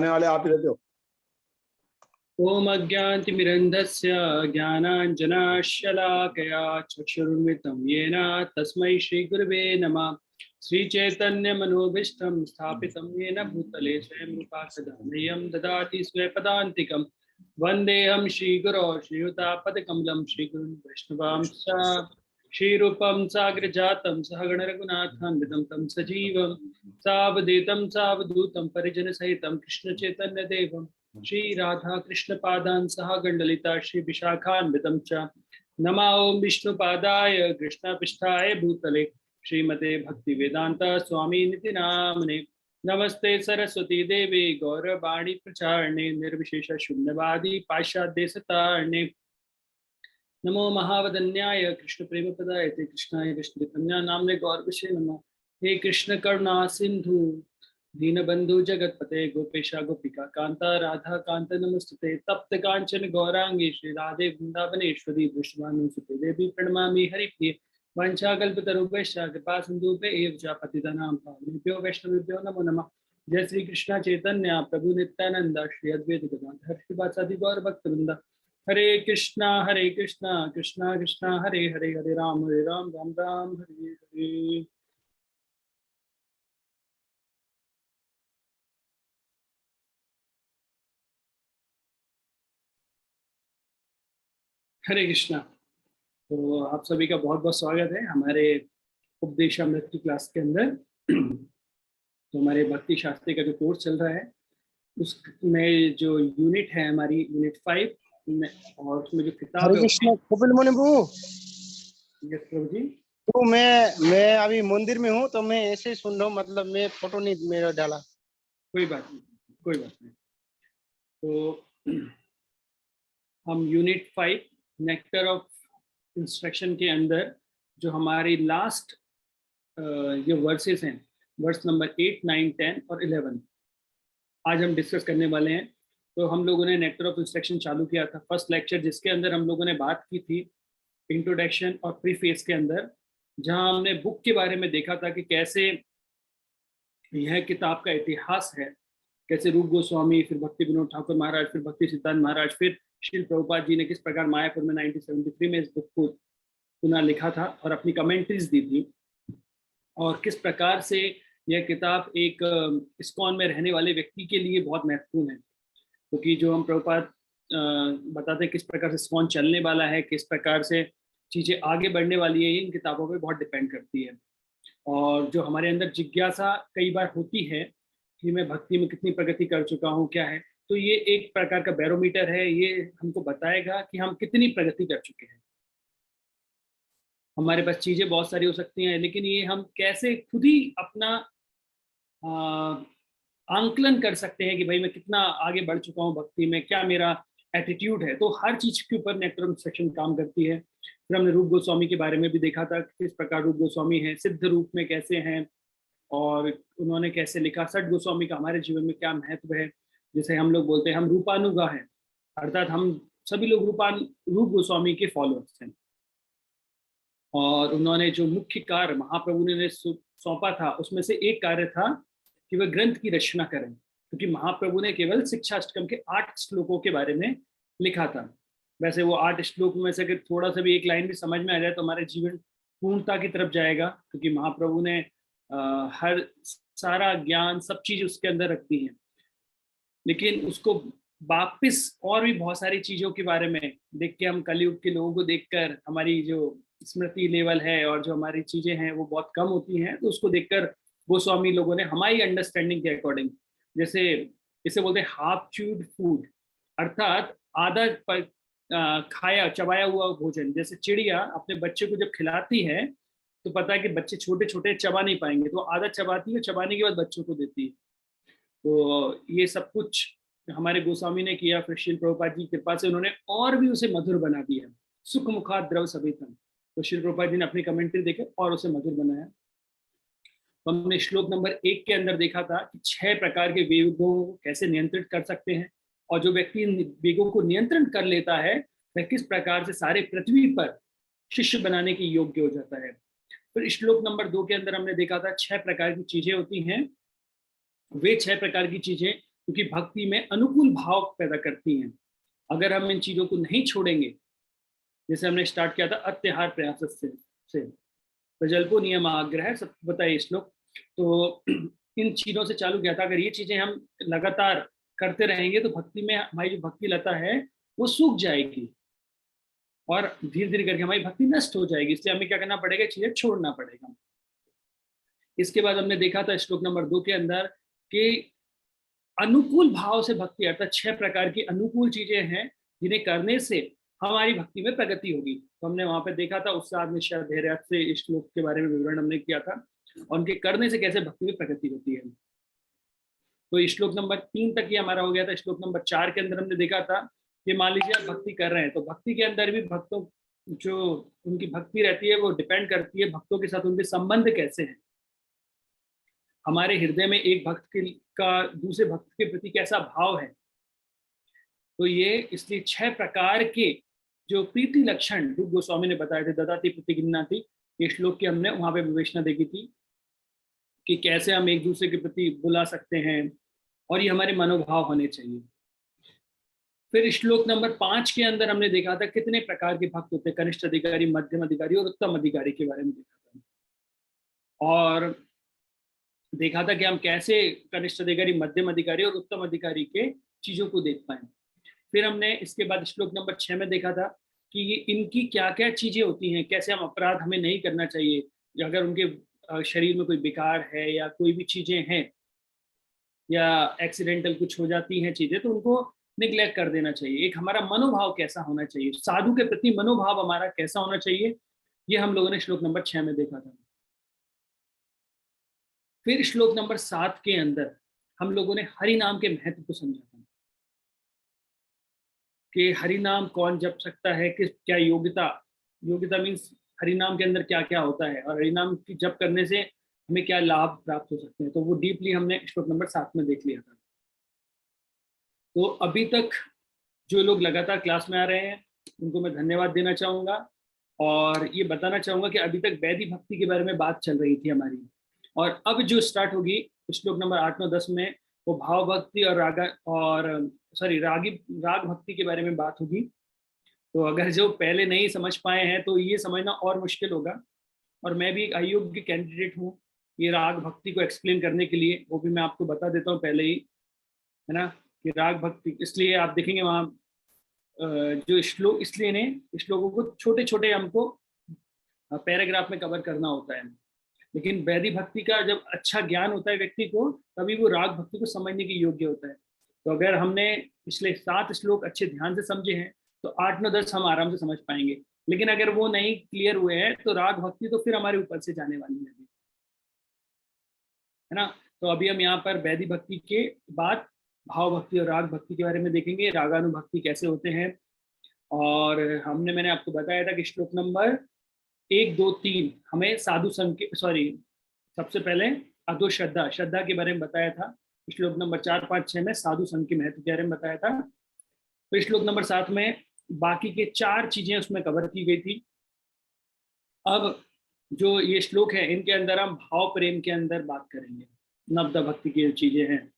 वाले आप ही रहते हो। ओम अज्ञानतिमिरन्धस्य ज्ञानाञ्जनशलाकया चक्षुरुन्मिलितं येन तस्मै श्रीगुरवे नमः। श्रीचैतन्यमनोभीष्टं स्थापितं येन भूतले स्वयं रूपा सदा मह्यं ददाति स्वपदान्तिकं। वन्देऽहं श्रीगुरो श्रीयुतापदकमलं श्रीगुरुं वैष्णवांश्च श्रीरूपं साग्रजातं सहगणरघुनाथान्वितं तं सजीवं सावधूतं सावधूतं परिजनसहितं कृष्णचैतन्यदेवं श्री राधा कृष्ण पादान सह गंडलिता श्री विशाखान्वितं च। नमः ओं विष्णुपादाय कृष्णपृष्ठाय भूतले श्रीमते भक्ति वेदांत स्वामी निति नामने। नमस्ते सरस्वती देवी गौरवाणी प्रचारणे निर्विशेष शून्यवादी पाश्चात्य सतारणे। नमो महावदन्याय कृष्ण प्रेम पदायते कृष्णाय कृष्ण कन्या नामने गौरवशे नमः। हे कृष्ण करुणा सिंधु दीनबंधु जगतपते गोपेशा गोपिका कांता राधा कांत नमस्तुते। तप्त कांचन गौरांगी श्री राधे वृंदावनेश्वरी वृषभानुसुते देवी प्रणमामि हरिप्रिये। वंशाकल्पतरुभ्यश्च कृपा सिन्धुभ्यैव च पतितानां पावनेभ्यो वैष्णवेभ्यो नमो नमः। जय श्री कृष्ण चैतन्य प्रभु नित्यानंद श्री अद्वैत गदाधर श्रीवासादि गौर भक्तवृंद। हरे कृष्णा कृष्णा कृष्णा हरे हरे, हरे राम राम राम हरे हरे। हरे कृष्णा। तो आप सभी का बहुत बहुत स्वागत है हमारे उपदेशामृत की क्लास के अंदर। तो हमारे भक्ति शास्त्री का जो कोर्स चल रहा है उसमें जो यूनिट है हमारी यूनिट 5 और उसमें जो किताब हरे कृष्ण कपिल मुनि प्रभु। यस प्रभु जी। तो मैं अभी मंदिर में हूँ तो मैं ऐसे ही सुन रहा हूँ, मतलब मैं फोटो नहीं मेरा डाला। कोई बात नहीं। तो हम यूनिट 5 नेक्टर ऑफ इंस्ट्रक्शन के अंदर जो हमारी लास्ट ये वर्सेस हैं, वर्स नंबर 8, 9, 10 और 11 आज हम डिस्कस करने वाले हैं। तो हम लोगों ने नेक्टर ऑफ इंस्ट्रक्शन चालू किया था फर्स्ट लेक्चर, जिसके अंदर हम लोगों ने बात की थी इंट्रोडक्शन और प्रीफेस के अंदर, जहां हमने बुक के बारे में देखा था कि कैसे यह किताब का इतिहास है, कैसे रूप गोस्वामी, फिर भक्ति विनोद ठाकुर महाराज, फिर भक्ति सिद्धांत महाराज, फिर श्रील प्रभुपाद जी ने किस प्रकार मायापुर में 1973 में इस बुक को पुनः लिखा था और अपनी कमेंट्रीज दी थी, और किस प्रकार से यह किताब एक इस्कॉन में रहने वाले व्यक्ति के लिए बहुत महत्वपूर्ण है, क्योंकि जो हम प्रभुपाद बताते हैं किस प्रकार से इस्कॉन चलने वाला है, किस प्रकार से चीज़ें आगे बढ़ने वाली है, इन किताबों पे बहुत डिपेंड करती है। और जो हमारे अंदर जिज्ञासा कई बार होती है कि मैं भक्ति में कितनी प्रगति कर चुका हूँ, क्या है, तो ये एक प्रकार का बैरोमीटर है, ये हमको बताएगा कि हम कितनी प्रगति कर चुके हैं। हमारे पास चीज़ें बहुत सारी हो सकती हैं, लेकिन ये हम कैसे खुद ही अपना आंकलन कर सकते हैं कि भाई मैं कितना आगे बढ़ चुका हूँ भक्ति में, क्या मेरा एटीट्यूड है। तो हर चीज के ऊपर नेक्टर ऑफ इंस्ट्रक्शन काम करती है। फिर हमने रूप गोस्वामी के बारे में भी देखा था, किस प्रकार रूप गोस्वामी है, सिद्ध रूप में कैसे हैं और उन्होंने कैसे लिखा। सठ गोस्वामी का हमारे जीवन में क्या महत्व है, जैसे हम लोग बोलते हैं हम रूपानुगा हैं, अर्थात हम सभी लोग रूप गोस्वामी के फॉलोअर्स हैं। और उन्होंने जो मुख्य कार्य महाप्रभु ने सौंपा था उसमें से एक कार्य था कि वह ग्रंथ की रचना करें, क्योंकि महाप्रभु ने केवल शिक्षाष्टकम के 8 श्लोकों के बारे में लिखा था। वैसे वो 8 श्लोक में से अगर थोड़ा सा भी एक लाइन भी समझ में आ जाए तो हमारे जीवन पूर्णता की तरफ जाएगा, क्योंकि महाप्रभु ने हर सारा ज्ञान सब चीज उसके अंदर रख दी है। लेकिन उसको वापिस और भी बहुत सारी चीजों के बारे में देख के, हम कलयुग के लोगों को देखकर हमारी जो स्मृति लेवल है और जो हमारी चीजें हैं वो बहुत कम होती हैं, तो उसको देखकर गोस्वामी लोगों ने हमारी अंडरस्टैंडिंग के अकॉर्डिंग, जैसे इसे बोलते हैं हाफ च्यूड फूड, अर्थात आधा खाया चबाया हुआ भोजन। जैसे चिड़िया अपने बच्चे को जब खिलाती है तो पता है कि बच्चे छोटे छोटे चबा नहीं पाएंगे, तो आधा चबाती है, चबाने के बाद बच्चों को देती है। तो ये सब कुछ हमारे गोस्वामी ने किया। फिर श्रील प्रभुपाद जी की कृपा से उन्होंने और भी उसे मधुर बना दिया, सुख मुखा द्रव सभितम। तो श्रील प्रभुपाद जी ने अपनी कमेंट्री देखे और उसे मधुर बनाया। तो हमने श्लोक नंबर 1 के अंदर देखा था कि 6 प्रकार के वेगों को कैसे नियंत्रित कर सकते हैं, और जो व्यक्ति इन वेगों को नियंत्रण कर लेता है वह किस प्रकार से सारे पृथ्वी पर शिष्य बनाने के योग्य हो जाता है। फिर श्लोक नंबर 2 के अंदर हमने देखा था 6 प्रकार की चीजें होती हैं। वे 6 प्रकार की चीजें क्योंकि भक्ति में अनुकूल भाव पैदा करती हैं। अगर हम इन चीजों को नहीं छोड़ेंगे, जैसे हमने स्टार्ट किया था अत्याहार प्रयास से प्रजल्पो नियम आग्रह, सब पता है श्लोक, तो इन चीजों से चालू किया था। अगर ये चीजें हम लगातार करते रहेंगे तो भक्ति में हमारी जो भक्ति लता है वो सूख जाएगी और धीरे धीरे करके हमारी भक्ति नष्ट हो जाएगी। इसलिए हमें क्या करना पड़ेगा, चीजें छोड़ना पड़ेगा। इसके बाद हमने देखा था श्लोक नंबर 2 के अंदर कि अनुकूल भाव से भक्ति, अर्थात 6 प्रकार की अनुकूल चीजें हैं जिन्हें करने से हमारी भक्ति में प्रगति होगी। तो हमने वहां पे देखा था, उससे निश्चय धैर्य से इस श्लोक के बारे में विवरण हमने किया था और उनके करने से कैसे भक्ति में प्रगति होती है। तो श्लोक नंबर 3 तक ये हमारा हो गया था। श्लोक नंबर 4 के अंदर हमने देखा था कि मान लीजिए आप भक्ति कर रहे हैं, तो भक्ति के अंदर भी भक्तों जो उनकी भक्ति रहती है वो डिपेंड करती है भक्तों के साथ उनके संबंध कैसे हैं। हमारे हृदय में एक भक्त का दूसरे भक्त के प्रति कैसा भाव है। तो ये इसलिए 6 प्रकार के जो प्रीति लक्षण रूप गोस्वामी ने बताए थे, ददाति प्रतिगिन्नाति, ये श्लोक की हमने वहां पे विवेचना देखी थी कि कैसे हम एक दूसरे के प्रति बुला सकते हैं और ये हमारे मनोभाव होने चाहिए। फिर श्लोक नंबर 5 के अंदर हमने देखा था कितने प्रकार के भक्त होते हैं, कनिष्ठ अधिकारी, मध्यम अधिकारी और उत्तम अधिकारी के बारे में देखा था। और देखा था कि हम कैसे कनिष्ठ अधिकारी, मध्यम अधिकारी और उत्तम अधिकारी के चीजों को देख पाए। फिर हमने इसके बाद श्लोक नंबर 6 में देखा था कि ये इनकी क्या क्या चीजें होती हैं, कैसे हम अपराध हमें नहीं करना चाहिए। अगर उनके शरीर में कोई विकार है या कोई भी चीजें हैं या एक्सीडेंटल कुछ हो जाती हैं चीजें, तो उनको निग्लेक्ट कर देना चाहिए। एक हमारा मनोभाव कैसा होना चाहिए, साधु के प्रति मनोभाव हमारा कैसा होना चाहिए, ये हम लोगों ने श्लोक नंबर 6 में देखा था। फिर श्लोक नंबर 7 के अंदर हम लोगों ने हरि नाम के महत्व को समझा था कि हरि नाम कौन जप सकता है, किस क्या योग्यता मीन्स हरि नाम के अंदर क्या क्या होता है और हरि नाम की जप करने से हमें क्या लाभ प्राप्त हो सकते हैं। तो वो डीपली हमने श्लोक नंबर 7 में देख लिया था। तो अभी तक जो लोग लगातार क्लास में आ रहे हैं उनको मैं धन्यवाद देना चाहूँगा और ये बताना चाहूँगा कि अभी तक वैदिक भक्ति के बारे में बात चल रही थी हमारी, और अब जो स्टार्ट होगी श्लोक नंबर 8, 9, 10 में वो भाव भक्ति और राग भक्ति के बारे में बात होगी। तो अगर जो पहले नहीं समझ पाए हैं तो ये समझना और मुश्किल होगा, और मैं भी एक अयोग्य कैंडिडेट हूँ ये राग भक्ति को एक्सप्लेन करने के लिए। वो भी मैं आपको बता देता हूँ पहले ही, है ना, कि राग भक्ति इसलिए आप देखेंगे वहाँ जो श्लोक, इसलिए ने श्लोकों को छोटे छोटे हमको पैराग्राफ में कवर करना होता है। लेकिन वैदिक भक्ति का जब अच्छा ज्ञान होता है व्यक्ति को, तभी वो राग भक्ति को समझने के योग्य होता है। तो अगर हमने पिछले 7 श्लोक अच्छे ध्यान से समझे हैं तो 8, 9, 10 हम आराम से समझ पाएंगे। लेकिन अगर वो नहीं क्लियर हुए हैं तो राग भक्ति तो फिर हमारे ऊपर से जाने वाली है ना। तो अभी हम यहाँ पर वैदिक भक्ति के बाद भाव भक्ति और राग भक्ति के बारे में देखेंगे, रागानुभक्ति कैसे होते हैं। और मैंने आपको बताया था कि श्लोक नंबर 1, 2, 3 हमें साधु संघ के सबसे पहले अधो श्रद्धा के बारे में बताया था। श्लोक नंबर 4, 5, 6 में साधु संघ के महत्व के बारे में बताया था। तो श्लोक नंबर 7 में बाकी के 4 चीजें उसमें कवर की गई थी। अब जो ये श्लोक है इनके अंदर हम भाव प्रेम के अंदर बात करेंगे। नवदा भक्ति की जो चीजें हैं,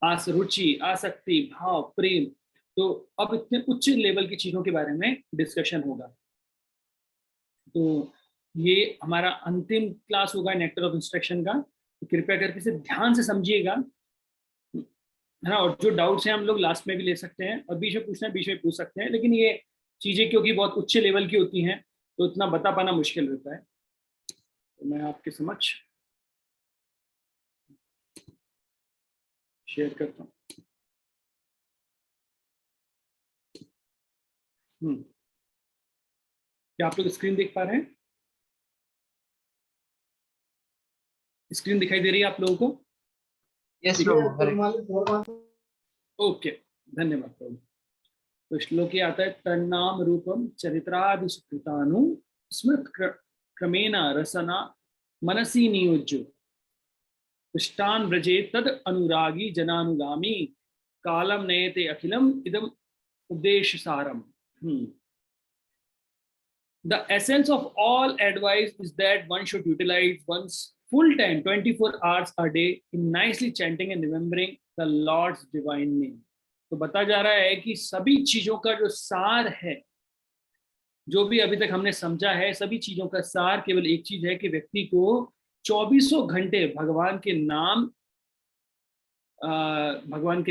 रुचि, आसक्ति, भाव, प्रेम, तो अब इतने उच्च लेवल की चीजों के बारे में डिस्कशन होगा। तो ये हमारा अंतिम क्लास होगा नेक्टर ऑफ इंस्ट्रक्शन का, तो कृपया करके इसे ध्यान से समझिएगा, है ना। और जो डाउट्स हैं हम लोग लास्ट में भी ले सकते हैं और बीच में पूछना है बीच में पूछ सकते हैं, लेकिन ये चीजें क्योंकि बहुत उच्च लेवल की होती हैं तो इतना बता पाना मुश्किल होता है। तो मैं आपके समक्ष शेयर करता हूँ। क्या आप लोग स्क्रीन देख पा रहे हैं? स्क्रीन दिखाई दे रही है आप लोगों को? यस ओके, धन्यवाद प्रभु। तो श्लोक ये आता है, तन्नाम रूपम चरित्रादि सुकृतानु स्मृत क्रमेण रसना मनसी नियोज्य पुष्टान व्रजे तद अनुरागी जनानुगामी कालम नयते अखिलम इदम उद्देश्य सारम। The essence of all advice is that one should utilize one's full time, 24 hours a day, in nicely chanting and remembering the lord's divine name. तो बता जा रहा है कि सभी चीजों का जो सार है, जो भी अभी तक हमने समझा है, सभी चीजों का सार केवल एक चीज है कि व्यक्ति को 24 घंटे भगवान के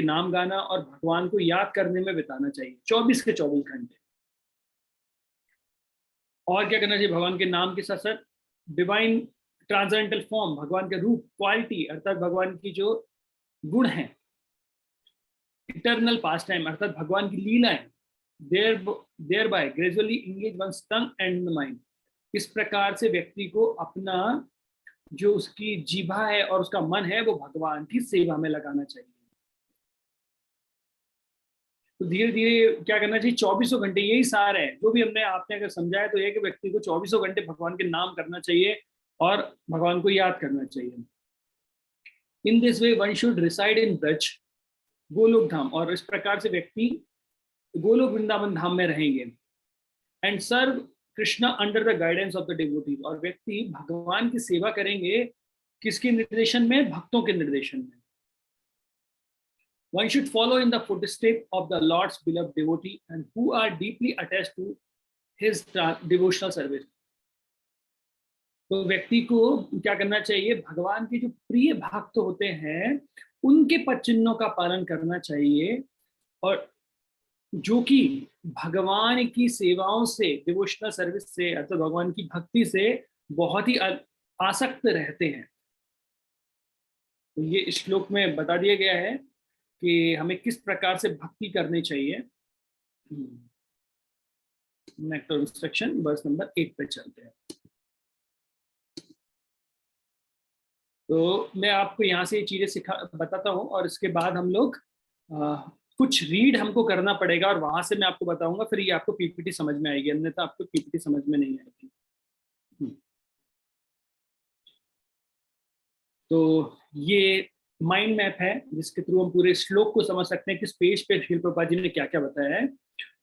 नाम गाना और भगवान को याद करने में बिताना चाहिए, 24 के 24 घंटे। और क्या करना चाहिए? भगवान के नाम के साथ साथ डिवाइन ट्रांसेंडेंटल फॉर्म, भगवान के रूप, क्वालिटी अर्थात भगवान की जो गुण है, इटर्नल पास्ट टाइम अर्थात भगवान की लीलाएं, thereby gradually engage one's tongue and the mind. इस प्रकार से व्यक्ति को अपना जो उसकी जीभा है और उसका मन है वो भगवान की सेवा में लगाना चाहिए। तो धीरे धीरे क्या करना चाहिए? 24 घंटे, यही सार है जो भी आपने अगर समझा है तो ये कि व्यक्ति को 24 घंटे भगवान के नाम करना चाहिए और भगवान को याद करना चाहिए। In this way one should reside in Braj, Golok Dham, और इस प्रकार से व्यक्ति गोलोक वृंदावन धाम में रहेंगे। And serve Krishna under the guidance of the devotees, और व्यक्ति भगवान की सेवा करेंगे किसके निर्देशन में? भक्तों के निर्देशन में। One should follow in the footsteps of the Lord's beloved devotee and who are deeply attached to his devotional service. तो व्यक्ति को क्या करना चाहिए? भगवान के जो प्रिय भक्त होते हैं उनके पद चिन्हों का पालन करना चाहिए, और जो कि भगवान की सेवाओं से, डिवोशनल सर्विस से अर्थात भगवान की भक्ति से बहुत ही आसक्त रहते हैं। तो ये श्लोक में बता दिया गया है कि हमें किस प्रकार से भक्ति करनी चाहिए। नेक्स्ट इंस्ट्रक्शन वर्स नंबर 8 पे चलते हैं। तो मैं आपको यहाँ से ये चीजें बताता हूँ और इसके बाद हम लोग कुछ रीड हमको करना पड़ेगा और वहां से मैं आपको बताऊंगा, फिर ये आपको पीपीटी समझ में आएगी, अन्यथा आपको पीपीटी समझ में नहीं आएगी। तो ये माइंड मैप है जिसके थ्रू हम पूरे श्लोक को समझ सकते हैं किस पेज पे श्रील प्रभुपाद जी ने क्या क्या बताया है।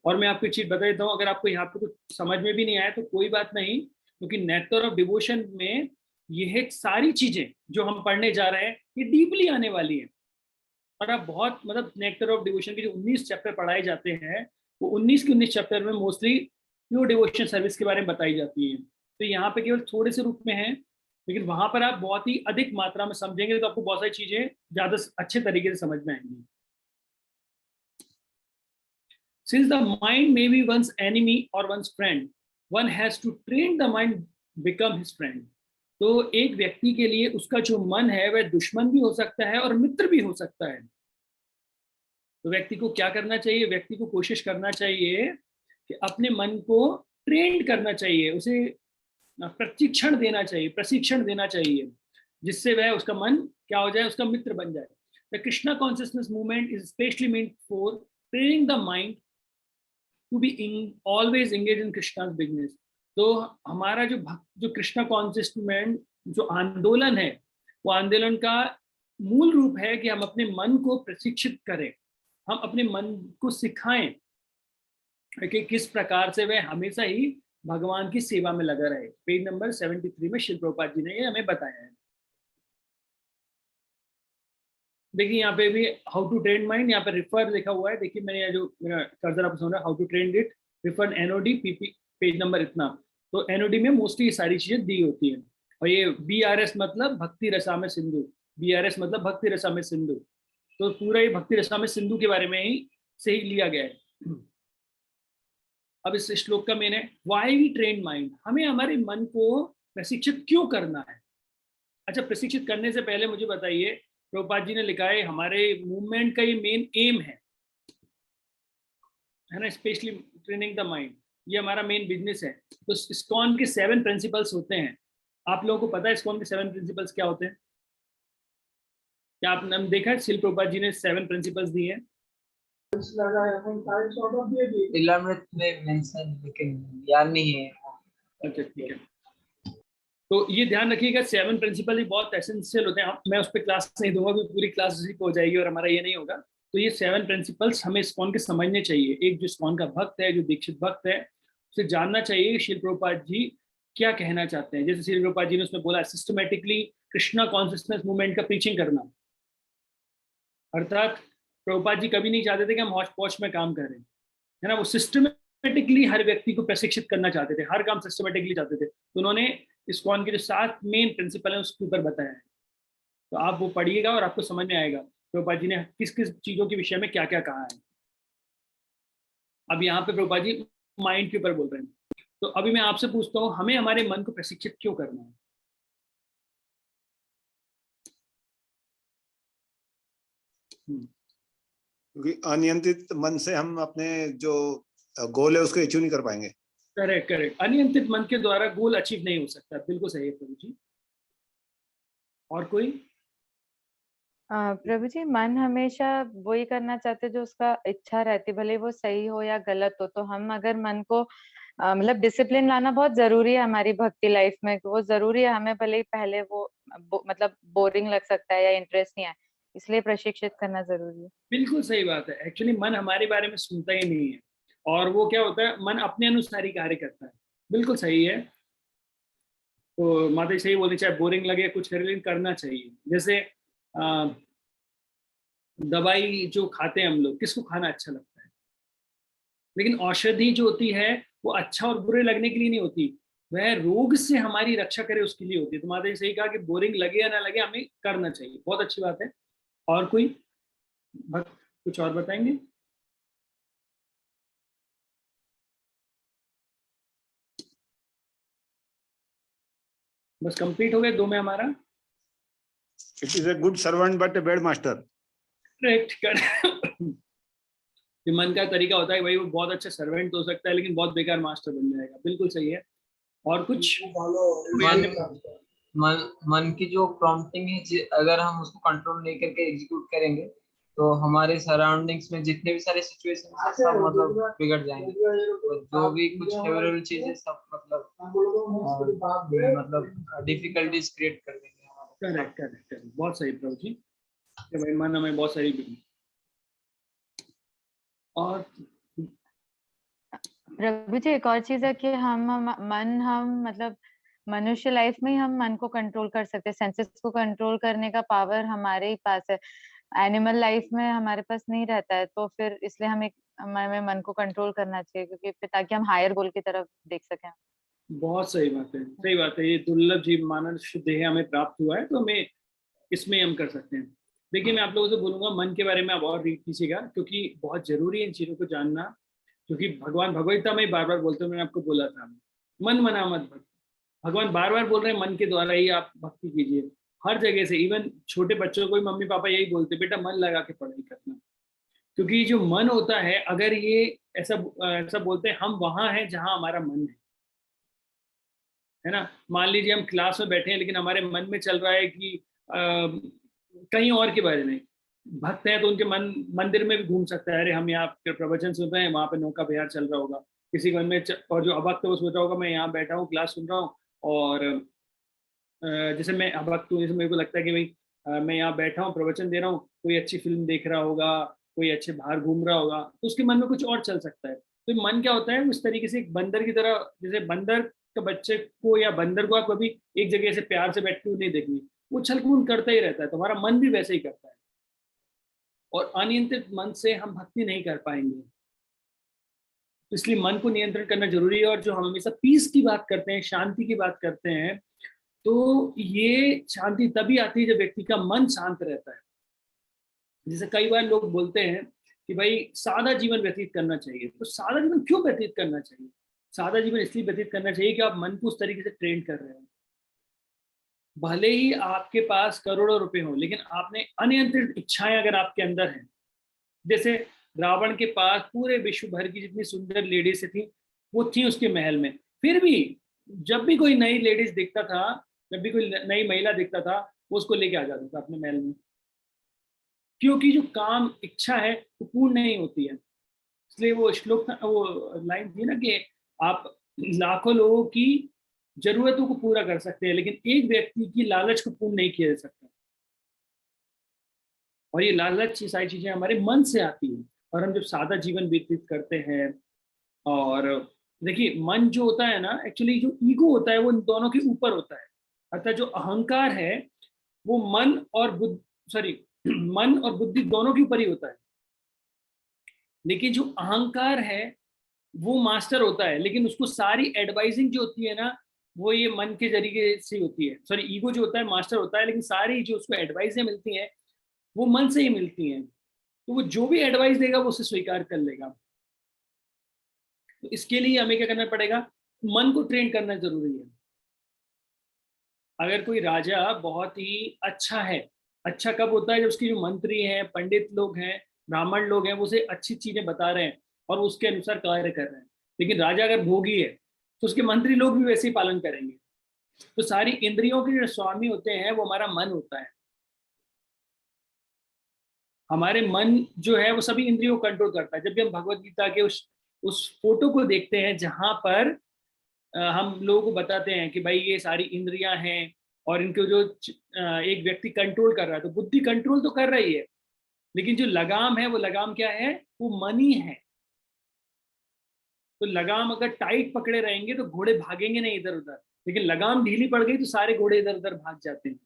और मैं आपको एक चीज बता देता हूँ, अगर आपको यहाँ पे कुछ समझ में भी नहीं आया तो कोई बात नहीं, क्योंकि नेक्टर ऑफ डिवोशन में ये सारी चीजें जो हम पढ़ने जा रहे हैं ये डीपली आने वाली है। और आप बहुत नेक्टर ऑफ डिवोशन के जो 19 चैप्टर पढ़ाए जाते हैं वो 19 के 19 चैप्टर में मोस्टली प्योर डिवोशन सर्विस के बारे में बताई जाती है। तो यहाँ पे केवल थोड़े से रूप में है, लेकिन वहां पर आप बहुत ही अधिक मात्रा में समझेंगे तो आपको बहुत सारी चीजें ज्यादा अच्छे तरीके से समझ में आएंगी। Since the mind may be one's enemy or one's friend, one has to train the mind become his friend. तो एक व्यक्ति के लिए उसका जो मन है वह दुश्मन भी हो सकता है और मित्र भी हो सकता है। तो व्यक्ति को क्या करना चाहिए? व्यक्ति को कोशिश करना चाहिए कि अपने मन को ट्रेन करना चाहिए, उसे प्रशिक्षण देना चाहिए जिससे वह उसका मन क्या हो जाए? उसका मित्र बन जाए। The Krishna consciousness movement is specially meant for training the mind to be always engage in Krishna's business. तो हमारा जो कृष्णा कॉन्शियसमेंट जो आंदोलन है, वो आंदोलन का मूल रूप है कि हम अपने मन को प्रशिक्षित करें, हम अपने मन को सिखाएं कि किस प्रकार से वह हमेशा ही भगवान की सेवा में लगा रहे। पेज नंबर 73 में श्रील प्रभुपाद जी ने ये हमें बताया है। देखिए यहाँ पे भी हाउ टू ट्रेन माइंड, यहाँ पे रिफर लिखा हुआ है। देखिए मैंने जो मेरा कर्सर आपको समझ, how to train it, refer NOD PP, page number इतना। तो एनओडी में मोस्टली ये सारी चीजें दी होती हैं। और ये बीआरएस मतलब भक्ति रसा में सिंधु, बीआरएस मतलब भक्ति रसा में सिंधु। तो पूरा ये भक्ति रसा में सिंधु के बारे में ही से ही लिया गया है। अब इस श्लोक का मेन है व्हाई वी ट्रेन माइंड, हमें हमारे मन को प्रशिक्षित क्यों करना है। अच्छा, प्रशिक्षित करने से पहले मुझे बताइए, प्रभुपाद जी ने लिखा है हमारे मूवमेंट का ये मेन एम है ना, स्पेशली ट्रेनिंग द माइंड, ये हमारा मेन बिजनेस है। तो इस्कॉन के 7 प्रिंसिपल्स होते हैं। आप लोगों को पता है इस्कॉन के 7 प्रिंसिपल्स क्या होते हैं? क्या आपने देखा है श्रील प्रभुपाद जी ने 7 प्रिंसिपल्स दिए हैं? लीलामृत में मेंशन, लेकिन याद नहीं है। अच्छा ठीक है, तो ये ध्यान रखिएगा 7 प्रिंसिपल ही बहुत एसेंशियल होते हैं। मैं उस पर क्लास नहीं दूंगा क्योंकि पूरी क्लास उसी पे हो जाएगी और हमारा ये नहीं होगा। तो ये 7 प्रिंसिपल्स हमें इस्कॉन के समझने चाहिए। एक जो इस्कॉन का भक्त है, जो दीक्षित भक्त है, उसे जानना चाहिए श्रील प्रभुपाद जी क्या कहना चाहते हैं। जैसे श्रील प्रभुपाद जी ने उसमें बोला सिस्टमेटिकली कृष्णा कॉन्शियसनेस मूवमेंट का प्रीचिंग करना, अर्थात प्रभुपाद जी कभी नहीं चाहते थे कि हम हौच पौच में काम करें, है ना। वो सिस्टमेटिकली हर व्यक्ति को प्रशिक्षित करना चाहते थे, हर काम सिस्टमेटिकली चाहते थे। तो उन्होंने इस्कॉन के जो 7 मेन प्रिंसिपल हैं उसके ऊपर बताया है। तो आप वो पढ़िएगा और आपको समझ में आएगा प्रभुपाद जी ने किस किस चीजों के विषय में क्या क्या कहा है। अब यहाँ पे प्रभुपाद जी माइंड के ऊपर बोल रहे हैं। तो अभी मैं आपसे पूछता हूँ, हमें हमारे मन को प्रशिक्षित क्यों करना है? क्योंकि अनियंत्रित मन से हम अपने जो गोल है उसको अचीव नहीं कर पाएंगे। करेक्ट करेक्ट, अनियंत्रित मन के द्वारा गोल अचीव नहीं हो सकता, बिल्कुल सही है प्रभु जी। और कोई? प्रभु जी, मन हमेशा वही करना चाहते जो उसका इच्छा रहती, भले वो सही हो या गलत हो। तो हम अगर मन को मतलब डिसिप्लिन लाना बहुत जरूरी है हमारी भक्ति लाइफ में, वो जरूरी है हमें, भले ही पहले वो मतलब बोरिंग लग सकता है या इंटरेस्ट नहीं है, इसलिए प्रशिक्षित करना जरूरी है। बिल्कुल सही बात है। एक्चुअली मन हमारे बारे में सुनता ही नहीं है, और वो क्या होता है, मन अपने अनुसार ही कार्य करता है। बिल्कुल सही है। तो माता जी सही बोलनी, चाहे बोरिंग लगे कुछ करे, लेकिन करना चाहिए। जैसे दवाई जो खाते हैं हम लोग, किसको खाना अच्छा लगता है? लेकिन औषधि जो होती है वो अच्छा और बुरे लगने के लिए नहीं होती, वह रोग से हमारी रक्षा करे उसके लिए होती है। तो माता जी सही कहा कि बोरिंग लगे या ना लगे हमें करना चाहिए, बहुत अच्छी बात है। और कोई कुछ और बताएंगे? बस कंप्लीट हो गए 2 में हमारा। It is a good servant but a bad master. Correct कर ये मन का तरीका होता है भाई, वो बहुत अच्छा सर्वेंट हो सकता है लेकिन बहुत बेकार मास्टर बन जाएगा। बिल्कुल सही है। और कुछ? मन की जो प्रॉम्प्टिंग है, अगर हम उसको कंट्रोल नहीं करके एग्जीक्यूट करेंगे तो हमारे सराउंडिंग्स में जितने भी सारे सिचुएशन है सब मतलब बिगड़ जाएंगे। तो जो भी कुछ फेवरेबल चीजें सब मतलब डिफिकल्टीज क्रिएट कर देंगे हमारे। करेक्ट करेक्ट करेक्ट, बहुत सही प्रभु जी। भाई मन हमें बहुत सारी। और प्रभु जी, एक और चीज है कि हम मतलब मनुष्य लाइफ में ही हम मन को कंट्रोल कर सकते हैं, सेंसेस को कंट्रोल करने का पावर हमारे ही पास है। एनिमल लाइफ में हमारे पास नहीं रहता है, तो फिर इसलिए हमें मन को कंट्रोल करना चाहिए, क्योंकि फिर ताकि हम हायर गोल की तरफ देख सकें। बहुत सही बात है, सही बात है। ये दुर्लभ जीव मानव देह हमें प्राप्त हुआ है, तो हमें इसमें हम कर सकते हैं। देखिए, मैं आप लोगों से बोलूंगा मन के बारे में आप और रीड कीजिएगा, क्योंकि बहुत जरूरी है इन चीजों को जानना। क्योंकि भगवान भगवद्गीता में बार बार बोलते हैं, मैंने आपको बोला था, मन मना मत भक्ति। भगवान बार बार बोल रहे हैं मन के द्वारा ही आप भक्ति कीजिए। हर जगह से, इवन छोटे बच्चों को भी मम्मी पापा यही बोलते, बेटा मन लगा के पढ़ाई करना। क्योंकि ये जो मन होता है, अगर ये ऐसा ऐसा बोलते हैं, हम वहां हैं जहां हमारा मन है ना। मान लीजिए हम क्लास में बैठे हैं लेकिन हमारे मन में चल रहा है कि कहीं और के बारे में। भक्त हैं तो उनके मन मंदिर में भी घूम सकता है, अरे हम यहाँ प्रवचन सुन रहे हैं, वहां पे नौका विहार चल रहा होगा किसी के मन में। और जो अभक्त है वो सोच रहा होगा मैं यहाँ बैठा हूँ क्लास सुन रहा हूँ, और जैसे मैं अभक्त हूँ, जैसे मेरे को लगता है कि भाई मैं यहाँ बैठा हूँ प्रवचन दे रहा हूँ, कोई अच्छी फिल्म देख रहा होगा, कोई अच्छे बाहर घूम रहा होगा, तो उसके मन में कुछ और चल सकता है। तो मन क्या होता है, उस तरीके से एक बंदर की तरह, जैसे बंदर के बच्चे को या बंदर को आप कभी एक जगह से प्यार से बैठते हुए नहीं देखेंगे, वो छलकून करता ही रहता है। तो हमारा मन भी वैसे ही करता है, और अनियंत्रित मन से हम भक्ति नहीं कर पाएंगे। तो इसलिए मन को नियंत्रण करना जरूरी है। और जो हम हमेशा पीस की बात करते हैं, शांति की बात करते हैं, तो ये शांति तभी आती है जब व्यक्ति का मन शांत रहता है। जैसे कई बार लोग बोलते हैं कि भाई सादा जीवन व्यतीत करना चाहिए। तो सादा जीवन क्यों व्यतीत करना चाहिए? सादा जीवन इसलिए व्यतीत करना चाहिए कि आप मन को उस तरीके से ट्रेन कर रहे हो। भले ही आपके पास करोड़ों रुपए हो, लेकिन आपने अनियंत्रित इच्छाएं अगर आपके अंदर हैं, जैसे रावण के पास पूरे विश्व भर की जितनी सुंदर लेडीज थी वो थी उसके महल में, फिर भी जब भी कोई नई लेडीज दिखता था, जब भी कोई नई महिला दिखता था, वो उसको लेके आ जाता था अपने महल में। क्योंकि जो काम इच्छा है वो पूर्ण नहीं होती है। इसलिए वो श्लोक था, वो लाइन थी ना कि आप लाखों लोगों की जरूरतों को पूरा कर सकते हैं, लेकिन एक व्यक्ति की लालच को पूर्ण नहीं किया जा सकता। और ये लालच, ये सारी चीजें हमारे मन से आती है। और हम जब सादा जीवन व्यतीत करते हैं, और देखिए मन जो होता है ना, एक्चुअली जो ईगो होता है वो इन दोनों के ऊपर होता है। अर्थात जो अहंकार है वो मन और बुद्धि, सॉरी, मन और बुद्धि दोनों के ऊपर ही होता है, लेकिन जो अहंकार है वो मास्टर होता है, लेकिन उसको सारी एडवाइजिंग जो होती है ना वो ये मन के जरिए से होती है। सॉरी, ईगो जो होता है मास्टर होता है, लेकिन सारी जो उसको एडवाइजें मिलती हैं वो मन से ही मिलती हैं। तो वो जो भी एडवाइस देगा वो उसे स्वीकार कर लेगा। तो इसके लिए हमें क्या करना पड़ेगा, मन को ट्रेन करना जरूरी है। अगर कोई राजा बहुत ही अच्छा है, अच्छा कब होता है जब उसके जो मंत्री हैं, पंडित लोग हैं, ब्राह्मण लोग हैं, वो उसे अच्छी चीजें बता रहे हैं और उसके अनुसार कार्य कर रहे हैं। लेकिन राजा अगर भोगी है तो उसके मंत्री लोग भी वैसे ही पालन करेंगे। तो सारी इंद्रियों के जो स्वामी होते हैं वो हमारा मन होता है। हमारे मन जो है वो सभी इंद्रियों को कंट्रोल करता है। जब भी हम भगवत गीता के उस फोटो को देखते हैं जहां पर हम लोगों को बताते हैं कि भाई ये सारी इंद्रियां हैं और इनको जो एक व्यक्ति कंट्रोल कर रहा है, तो बुद्धि कंट्रोल तो कर रही है, लेकिन जो लगाम है वो लगाम क्या है, वो मन ही है। तो लगाम अगर टाइट पकड़े रहेंगे तो घोड़े भागेंगे नहीं इधर उधर, लेकिन लगाम ढीली पड़ गई तो सारे घोड़े इधर उधर भाग जाते हैं।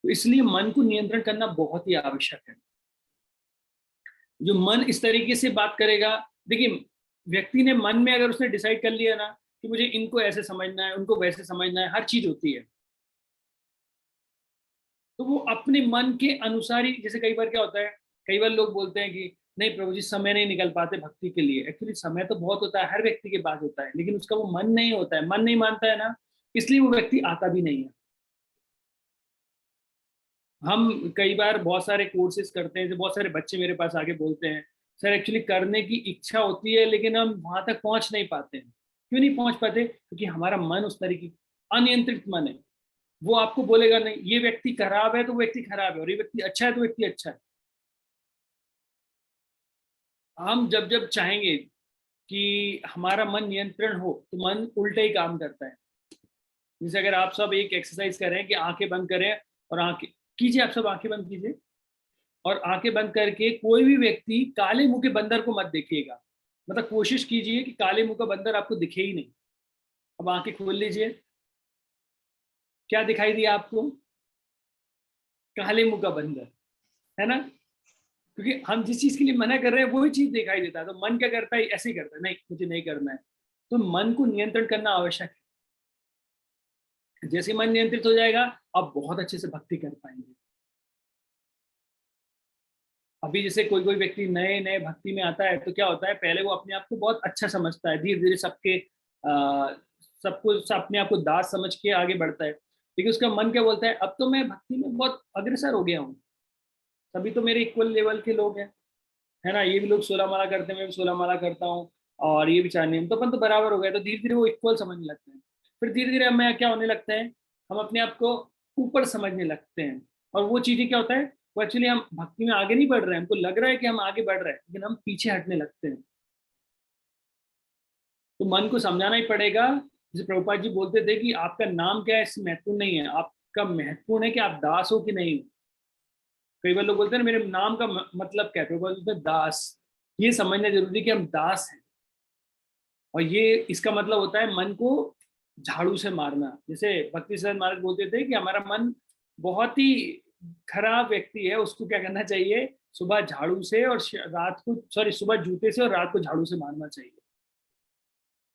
तो इसलिए मन को नियंत्रण करना बहुत ही आवश्यक है। जो मन इस तरीके से बात करेगा, देखिए व्यक्ति ने मन में अगर उसने डिसाइड कर लिया ना कि मुझे इनको ऐसे समझना है, उनको वैसे समझना है, हर चीज होती है, तो वो अपने मन के अनुसार ही, जैसे कई बार क्या होता है, कई बार लोग बोलते हैं कि नहीं प्रभु जी समय नहीं निकल पाते भक्ति के लिए। एक्चुअली समय तो बहुत होता है, हर व्यक्ति के पास होता है, लेकिन उसका वो मन नहीं होता है, मन नहीं मानता है ना, इसलिए वो व्यक्ति आता भी नहीं है। हम कई बार बहुत सारे कोर्सेज करते हैं, जो बहुत सारे बच्चे मेरे पास आके बोलते हैं सर एक्चुअली करने की इच्छा होती है लेकिन हम वहां तक पहुंच नहीं पाते हैं। क्यों नहीं पहुंच पाते? क्योंकि हमारा मन उस तरीके अनियंत्रित मन है। वो आपको बोलेगा नहीं ये व्यक्ति खराब है तो वो व्यक्ति खराब है, और ये व्यक्ति अच्छा है तो व्यक्ति अच्छा है। हम जब जब चाहेंगे कि हमारा मन नियंत्रण हो तो मन उल्टा ही काम करता है। जैसे अगर आप सब एक एक्सरसाइज करें कि आंखें बंद करें और आंखें कीजिए, आप सब आंखें बंद कीजिए और आंखें बंद करके कोई भी व्यक्ति काले मुंह के बंदर को मत देखिएगा। मतलब कोशिश कीजिए कि काले मुंह का बंदर आपको दिखे ही नहीं। अब आंखें खोल लीजिए, क्या दिखाई दिया आपको? काले मुंह का बंदर, है ना? क्योंकि हम जिस चीज के लिए मना कर रहे हैं वही चीज दिखाई देता है। तो मन क्या करता है, ऐसे ही करता है, नहीं मुझे नहीं करना है। तो मन को नियंत्रण करना आवश्यक है। जैसे मन नियंत्रित हो जाएगा आप बहुत अच्छे से भक्ति कर पाएंगे। अभी जैसे कोई कोई व्यक्ति नए नए भक्ति में आता है तो क्या होता है, पहले वो अपने आप को बहुत अच्छा समझता है, धीरे धीरे सबको अपने आप को दास समझ के आगे बढ़ता है। लेकिन उसका मन क्या बोलता है, अब तो मैं भक्ति में बहुत अग्रसर हो गया हूँ, सभी तो मेरे इक्वल लेवल के लोग हैं, है ना, ये भी लोग 16 माला करते हैं, मैं भी 16 माला करता हूँ और ये भी 4 नियम, तो अपन तो बराबर हो गए। तो धीरे धीरे वो इक्वल समझने लगते हैं। फिर धीरे धीरे हमें क्या होने लगता है, हम अपने आप को ऊपर समझने लगते हैं। और वो चीजें क्या होता है, वो एक्चुअली हम भक्ति में आगे नहीं बढ़ रहे हैं, हमको लग रहा है कि हम आगे बढ़ रहे हैं लेकिन हम पीछे हटने लगते हैं। तो मन को समझाना ही पड़ेगा। जैसे प्रभुपाद जी बोलते थे कि आपका नाम क्या है इससे महत्वपूर्ण नहीं है, आपका महत्वपूर्ण है कि आप दास हो कि नहीं। कई बार लोग बोलते हैं ना मेरे नाम का मतलब क्या है, प्रभुपाद बोलते हैं दास। ये समझना जरूरी कि हम दास हैं, और ये इसका मतलब होता है मन को झाड़ू से मारना। जैसे भक्ति सिद्धांत महाराज बोलते थे कि हमारा मन बहुत ही खराब व्यक्ति है, उसको क्या करना चाहिए, सुबह झाड़ू से और रात को सुबह जूते से और रात को झाड़ू से मारना चाहिए।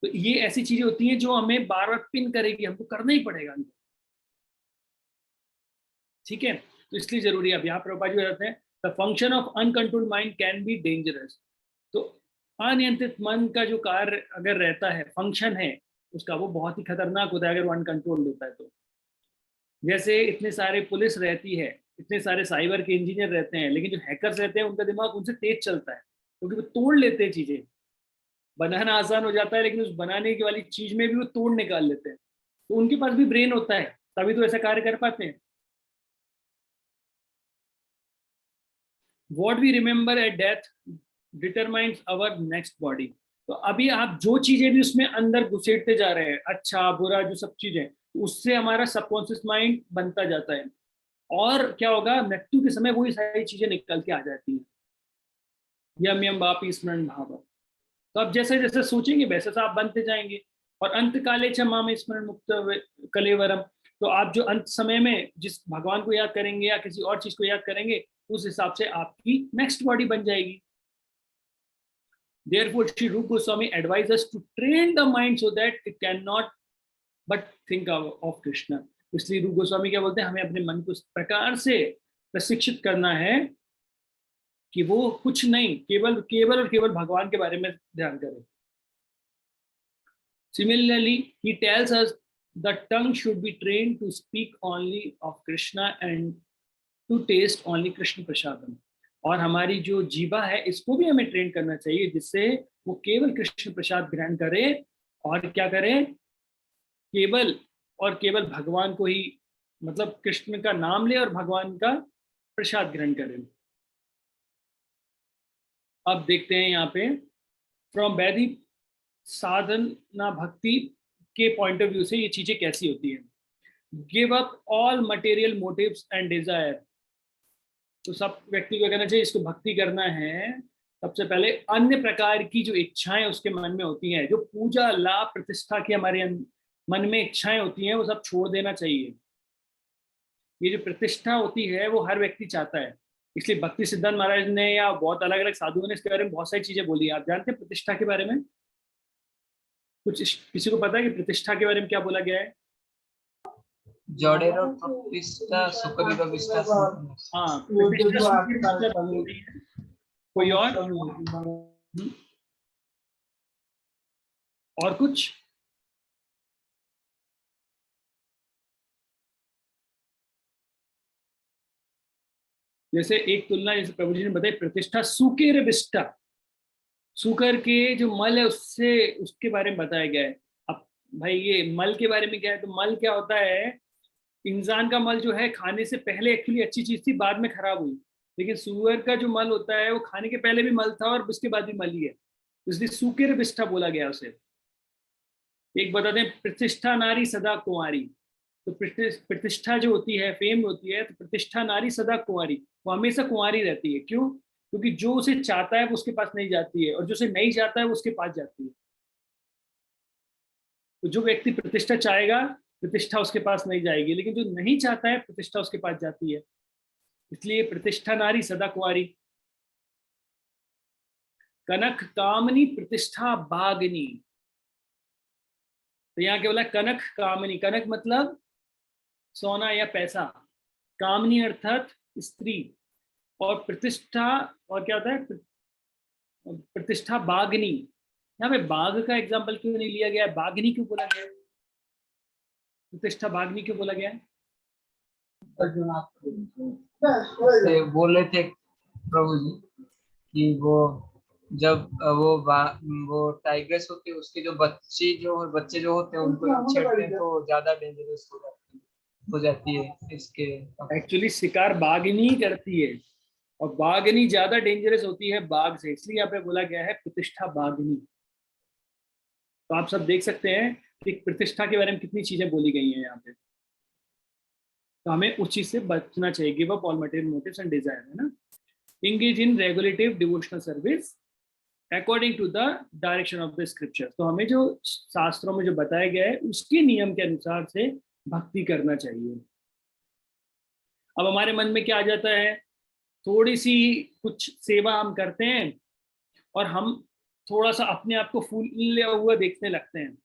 तो ये ऐसी चीजें होती हैं जो हमें बार बार पिन करेगी, हमको करना ही पड़ेगा। ठीक है, तो इसलिए जरूरी है। अब यहाँ प्रभुपाद जी बताते हैं the function of uncontrolled mind can be dangerous. तो अनियंत्रित मन का जो कार्य अगर रहता है, फंक्शन है उसका, वो बहुत ही खतरनाक होता है अगर वो अनकंट्रोल्ड होता है तो। जैसे इतने सारे पुलिस रहती है, इतने सारे साइबर के इंजीनियर रहते हैं, लेकिन जो हैकर्स रहते हैं उनका दिमाग उनसे तेज चलता है क्योंकि वो तोड़ लेते हैं चीजें। बनाना आसान हो जाता है लेकिन उस बनाने की वाली चीज में भी वो तोड़ निकाल लेते हैं। तो उनके पास भी ब्रेन होता है, तभी तो ऐसा कार्य कर पाते हैं। What we remember at death determines our next body। तो अभी आप जो चीजें भी उसमें अंदर घुसेड़ते जा रहे हैं, अच्छा बुरा जो सब चीजें, उससे हमारा सबकॉन्शियस माइंड बनता जाता है। और क्या होगा, मृत्यु के समय वही सारी चीजें निकल के आ जाती हैं, यम यम वापी स्मरण भाव। तो आप जैसे जैसे सोचेंगे वैसे आप बनते जाएंगे। और अंत काले छ माम स्मरण मुक्त कलेवरम। तो आप जो अंत समय में जिस भगवान को याद करेंगे या किसी और चीज को याद करेंगे, उस हिसाब से आपकी नेक्स्ट बॉडी बन जाएगी। Therefore, Sri Rupa Goswami advises us to train the mind so that it cannot but think of Krishna. इसलिए रूप गोस्वामी क्या बोलते हैं, हमें अपने मन को इस प्रकार से प्रशिक्षित करना है कि वो कुछ नहीं, केवल केवल और केवल भगवान के बारे में ध्यान करे। Similarly, he tells us the tongue should be trained to speak only of Krishna and to taste only Krishna Prasadam. और हमारी जो जीवा है इसको भी हमें ट्रेन करना चाहिए, जिससे वो केवल कृष्ण प्रसाद ग्रहण करे और क्या करे, केवल और केवल भगवान को ही, मतलब कृष्ण का नाम ले और भगवान का प्रसाद ग्रहण करे। अब देखते हैं यहाँ पे फ्रॉम वैदिक साधना भक्ति के पॉइंट ऑफ व्यू से ये चीजें कैसी होती है। Give up all material motives and desire. तो सब व्यक्ति को कहना चाहिए, इसको भक्ति करना है, सबसे पहले अन्य प्रकार की जो इच्छाएं उसके मन में होती हैं, जो पूजा लाभ प्रतिष्ठा की हमारे मन में इच्छाएं होती हैं, वो सब छोड़ देना चाहिए। ये जो प्रतिष्ठा होती है वो हर व्यक्ति चाहता है, इसलिए भक्ति सिद्धांत महाराज ने या बहुत अलग अलग साधुओं ने इसके बारे में बहुत सारी चीजें बोली है। आप जानते हैं प्रतिष्ठा के बारे में? कुछ किसी को पता है कि प्रतिष्ठा के बारे में क्या बोला गया है? जडेरो प्रतिष्ठा सुकरी प्रतिष्ठा। हाँ, प्रतिष्ठा कोई और कुछ? जैसे एक तुलना जैसे प्रभु जी ने बताई, प्रतिष्ठा सुकेर विष्ठा, सुकर के जो मल है उससे, उसके बारे में बताया गया है। अब भाई ये मल के बारे में क्या है, तो मल क्या होता है, इंसान का मल जो है खाने से पहले एक्चुअली अच्छी चीज थी, बाद में खराब हुई, लेकिन सुअर का जो मल होता है वो खाने के पहले भी मल था और उसके बाद भी मल ही है, इसलिए सुकेर विष्ठा बोला गया उसे। एक बताते हैं प्रतिष्ठा नारी सदा कुंवारी। तो प्रतिष्ठा जो होती है, फेम होती है, तो प्रतिष्ठा नारी सदा कुंवारी, वो हमेशा कुंवारी रहती है। क्यों? क्योंकि जो उसे चाहता है वो उसके पास नहीं जाती है, और जो उसे नहीं चाहता है वो उसके पास जाती है। तो जो व्यक्ति प्रतिष्ठा चाहेगा, प्रतिष्ठा उसके पास नहीं जाएगी, लेकिन जो नहीं चाहता है प्रतिष्ठा उसके पास जाती है। इसलिए प्रतिष्ठा नारी सदा कुंवारी। कनक कामनी प्रतिष्ठा बागनी। तो यहाँ क्या बोला, कनक कामनी। कनक मतलब सोना या पैसा, कामनी अर्थात स्त्री, और प्रतिष्ठा, और क्या होता है प्रतिष्ठा बागनी। यहाँ पे बाघ का एग्जाम्पल क्यों नहीं लिया गया है, बागनी क्यों बोला गया है, प्रतिष्ठा बागनी क्यों बोला गया है? बोल रहे थे प्रभु जी कि वो जब वो टाइग्रेस होती है, उसके जो बच्चे जो होते हैं उनको छेड़ते हैं तो ज्यादा डेंजरस हो जाती है। इसके एक्चुअली शिकार बाघनी करती है, और बाघनी ज्यादा डेंजरस होती है बाघ से, इसलिए यहाँ पे बोला गया है प्रतिष्ठा बाघनी। तो आप सब देख सकते हैं कि प्रतिष्ठा के बारे में कितनी चीजें बोली गई हैं यहाँ पे। तो हमें उस चीज से बचना चाहिए। Give up all material motives and desire, है ना। Engage in regulative devotional service according to the direction of the scripture. तो हमें जो शास्त्रों में जो बताया गया है उसके नियम के अनुसार से भक्ति करना चाहिए। अब हमारे मन में क्या आ जाता है, थोड़ी सी कुछ सेवा हम करते हैं और हम थोड़ा सा अपने आप को फूले हुआ देखने लगते हैं,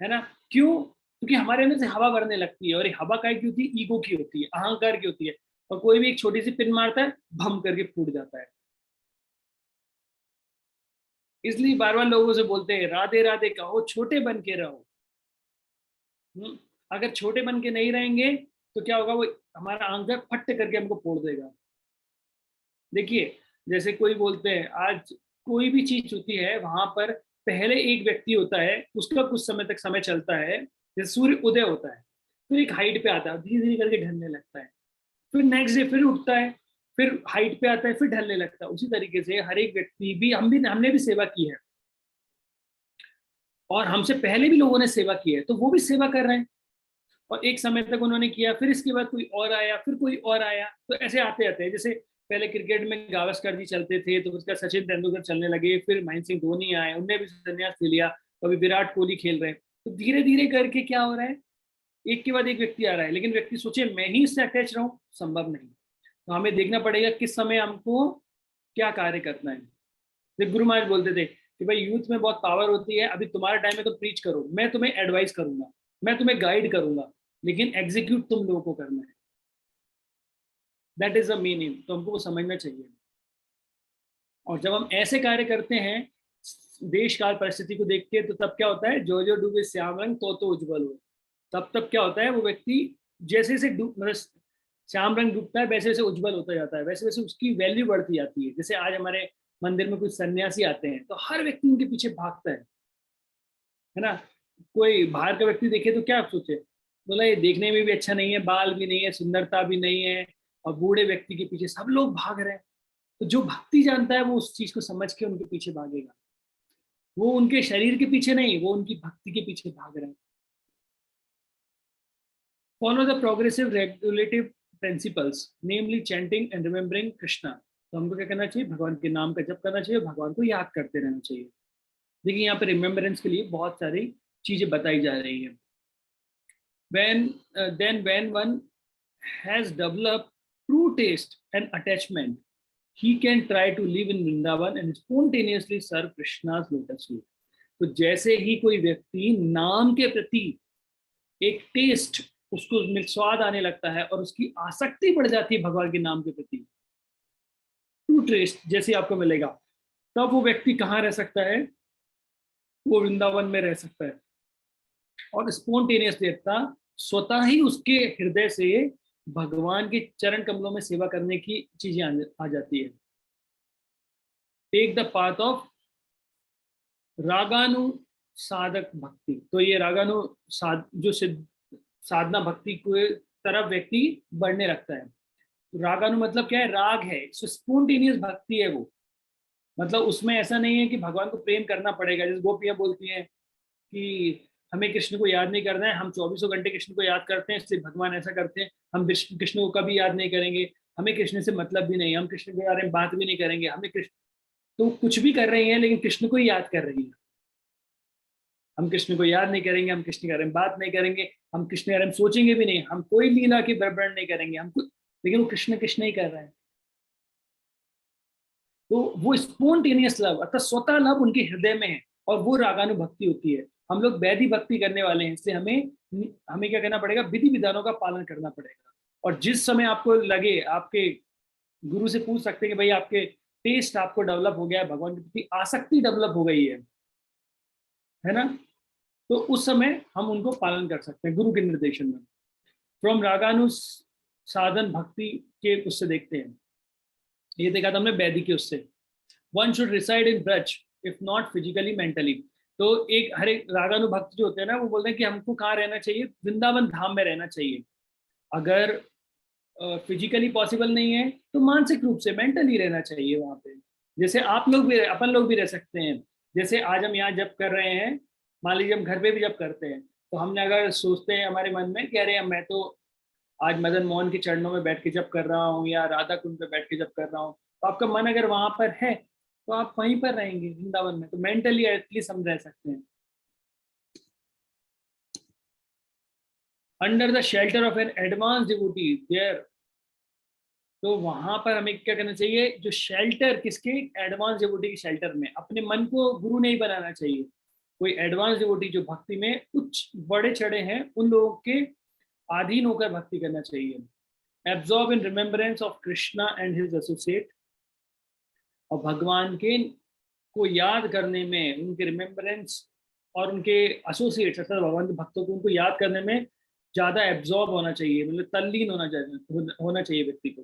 है ना। क्यों? क्योंकि हमारे अंदर से हवा भरने लगती है, और ये हवा काय की होती है, ईगो की होती है, अहंकार की होती है। और कोई भी एक छोटी सी पिन मारता है, भम करके फूट जाता है। इसलिए बार बार लोगों से बोलते हैं राधे राधे कहो, छोटे बन के रहो। अगर छोटे बन के नहीं रहेंगे तो क्या होगा, वो हमारा अहंकार फट करके हमको फोड़ देगा। देखिए, जैसे कोई बोलते हैं आज कोई भी चीज होती है, वहां पर पहले एक व्यक्ति होता है, उसका कुछ समय तक समय चलता है, जैसे सूर्य उदय होता है, फिर एक हाइट पे आता है, धीरे धीरे करके ढलने लगता है, फिर नेक्स्ट डे फिर उठता है, फिर हाइट पे आता है, फिर ढलने लगता है। उसी तरीके से हर एक व्यक्ति भी, हमने भी सेवा की है, और हमसे पहले भी लोगों ने सेवा की है, तो वो भी सेवा कर रहे हैं, और एक समय तक उन्होंने किया, फिर इसके बाद कोई और आया, फिर कोई और आया, तो ऐसे आते आते हैं। जैसे पहले क्रिकेट में गावस्कर जी चलते थे, तो उसका सचिन तेंदुलकर चलने लगे, फिर महेंद्र सिंह धोनी आए, उनने भी संन्यास ले लिया, अभी विराट कोहली खेल रहे हैं। तो धीरे धीरे करके क्या हो रहा है, एक के बाद एक व्यक्ति आ रहा है, लेकिन व्यक्ति सोचे मैं ही इससे अटैच रहूं, संभव नहीं। तो हमें देखना पड़ेगा किस समय हमको क्या कार्य करना है। जब गुरु महाराज बोलते थे कि भाई यूथ में बहुत पावर होती है, अभी तुम्हारा टाइम है तो प्रीच करो, मैं तुम्हें एडवाइस करूंगा, मैं तुम्हें गाइड करूंगा, लेकिन एग्जीक्यूट तुम लोगों को करना है। That is the meaning. तो हमको वो समझना चाहिए। और जब हम ऐसे कार्य करते हैं देश काल परिस्थिति को देख के, तो तब क्या होता है, जो जो डूबे श्याम रंग तो उज्जवल हो। तब क्या होता है, वो व्यक्ति जैसे जैसे मतलब श्याम रंग डूबता है वैसे वैसे उज्जवल होता जाता है, वैसे वैसे उसकी वैल्यू बढ़ती जाती है। जैसे आज हमारे मंदिर में कुछ सन्यासी आते हैं तो हर व्यक्ति उनके पीछे भागता है ना। कोई बाहर का व्यक्ति देखे तो क्या सोचे, बोला ये देखने में भी अच्छा नहीं है, बाल भी नहीं है, सुंदरता भी नहीं है, और बूढ़े व्यक्ति के पीछे सब लोग भाग रहे हैं। तो जो भक्ति जानता है वो उस चीज को समझ के उनके पीछे भागेगा। वो उनके शरीर के पीछे नहीं, वो उनकी भक्ति के पीछे भाग रहे हैं। Follow the progressive regulative principles, namely chanting and remembering Krishna. तो हमको क्या करना चाहिए, भगवान के नाम का जप करना चाहिए, भगवान को याद करते रहना चाहिए। देखिए यहाँ पे रिमेम्बरेंस के लिए बहुत सारी चीजें बताई जा रही है। when one has developed true taste and attachment, he can try to live in Vrindavan and spontaneously serve Krishna's lotus feet. तो जैसे ही कोई व्यक्ति नाम के प्रति एक टेस्ट, उसको उसमें स्वाद आने लगता है और उसकी आसक्ति बढ़ जाती है भगवान के नाम के प्रति, ट्रू टेस्ट जैसे आपको मिलेगा, तब वो व्यक्ति कहाँ रह सकता है, वो वृंदावन में रह सकता है। और स्पॉन्टेनियस देवता स्वतः ही उसके हृदय से भगवान के चरण कमलों में सेवा करने की चीजें आ जाती है। टेक द पाथ ऑफ रागानु साधक भक्ति। तो ये रागानु जो साधना भक्ति को तरफ व्यक्ति बढ़ने लगता है। रागानु मतलब क्या है, राग है, स्पॉन्टेनियस भक्ति है वो। मतलब उसमें ऐसा नहीं है कि भगवान को प्रेम करना पड़ेगा। जैसे गोपियां बोलती हैं कि हमें कृष्ण को याद नहीं करना है, हम 24 घंटे कृष्ण को याद करते हैं, इसलिए भगवान ऐसा करते हैं, हम कृष्ण को कभी याद नहीं करेंगे, हमें कृष्ण से मतलब भी नहीं, हम कृष्ण के बारे में बात भी नहीं करेंगे, हमें कृष्ण। तो कुछ भी कर रही हैं लेकिन कृष्ण को ही याद कर रही है। हम कृष्ण को याद नहीं करेंगे, हम कृष्ण के बारे में बात नहीं करेंगे, हम कृष्ण के बारे में सोचेंगे भी नहीं, हम कोई लीला की वर्णन नहीं करेंगे, हम कुछ, लेकिन वो कृष्ण कृष्ण ही कर रहे हैं। तो वो स्पॉन्टेनियस लव अर्थात स्वतः लव उनके हृदय में है, और वो रागानुभक्ति होती है। हम लोग वैधि भक्ति करने वाले हैं, इसलिए हमें क्या करना पड़ेगा, विधि विधानों का पालन करना पड़ेगा। और जिस समय आपको लगे, आपके गुरु से पूछ सकते हैं कि भाई आपके टेस्ट आपको डेवलप हो गया है, भगवान के प्रति आसक्ति डेवलप हो गई है ना, तो उस समय हम उनको पालन कर सकते हैं गुरु के निर्देशन में। फ्रॉम रागानु साधन भक्ति के उससे देखते हैं, ये देखा था हमने वैदिक के उससे। One should reside in Braj if not physically mentally. तो हर एक रागानुभक्त जो होते हैं ना, वो बोलते हैं कि हमको कहाँ रहना चाहिए, वृंदावन धाम में रहना चाहिए। अगर फिजिकली पॉसिबल नहीं है तो मानसिक रूप से मेंटली रहना चाहिए वहाँ पे। जैसे आप लोग भी, अपन लोग भी रह सकते हैं। जैसे आज हम यहाँ जप कर रहे हैं, मान लीजिए हम घर पे भी जप करते हैं, तो हमने अगर सोचते हैं हमारे मन में कि अरे मैं तो आज मदन मोहन के चरणों में बैठ के जप कर रहा हूँ या राधा कुंड पे बैठ के जप कर रहा हूँ, तो आपका मन अगर वहां पर है तो आप वहीं पर रहेंगे वृंदावन में, तो मेंटली एटलीस्ट हम रह सकते हैं। Under the shelter of an advance devotee there, तो वहां पर हमें क्या करना चाहिए, जो शेल्टर किसके, एडवांस डिवोटी के शेल्टर में। अपने मन को गुरु नहीं बनाना चाहिए, कोई एडवांस डिवोटी जो भक्ति में उच्च बड़े चढ़े हैं उन लोगों के अधीन होकर भक्ति करना चाहिए। Absorb in remembrance of Krishna and his associate, और भगवान के को याद करने में, उनके रिमेम्बरेंस और उनके एसोसिएट्स अर्थात भगवान के भक्तों को उनको याद करने में ज्यादा एब्जॉर्ब होना चाहिए, मतलब तल्लीन होना चाहिए व्यक्ति को।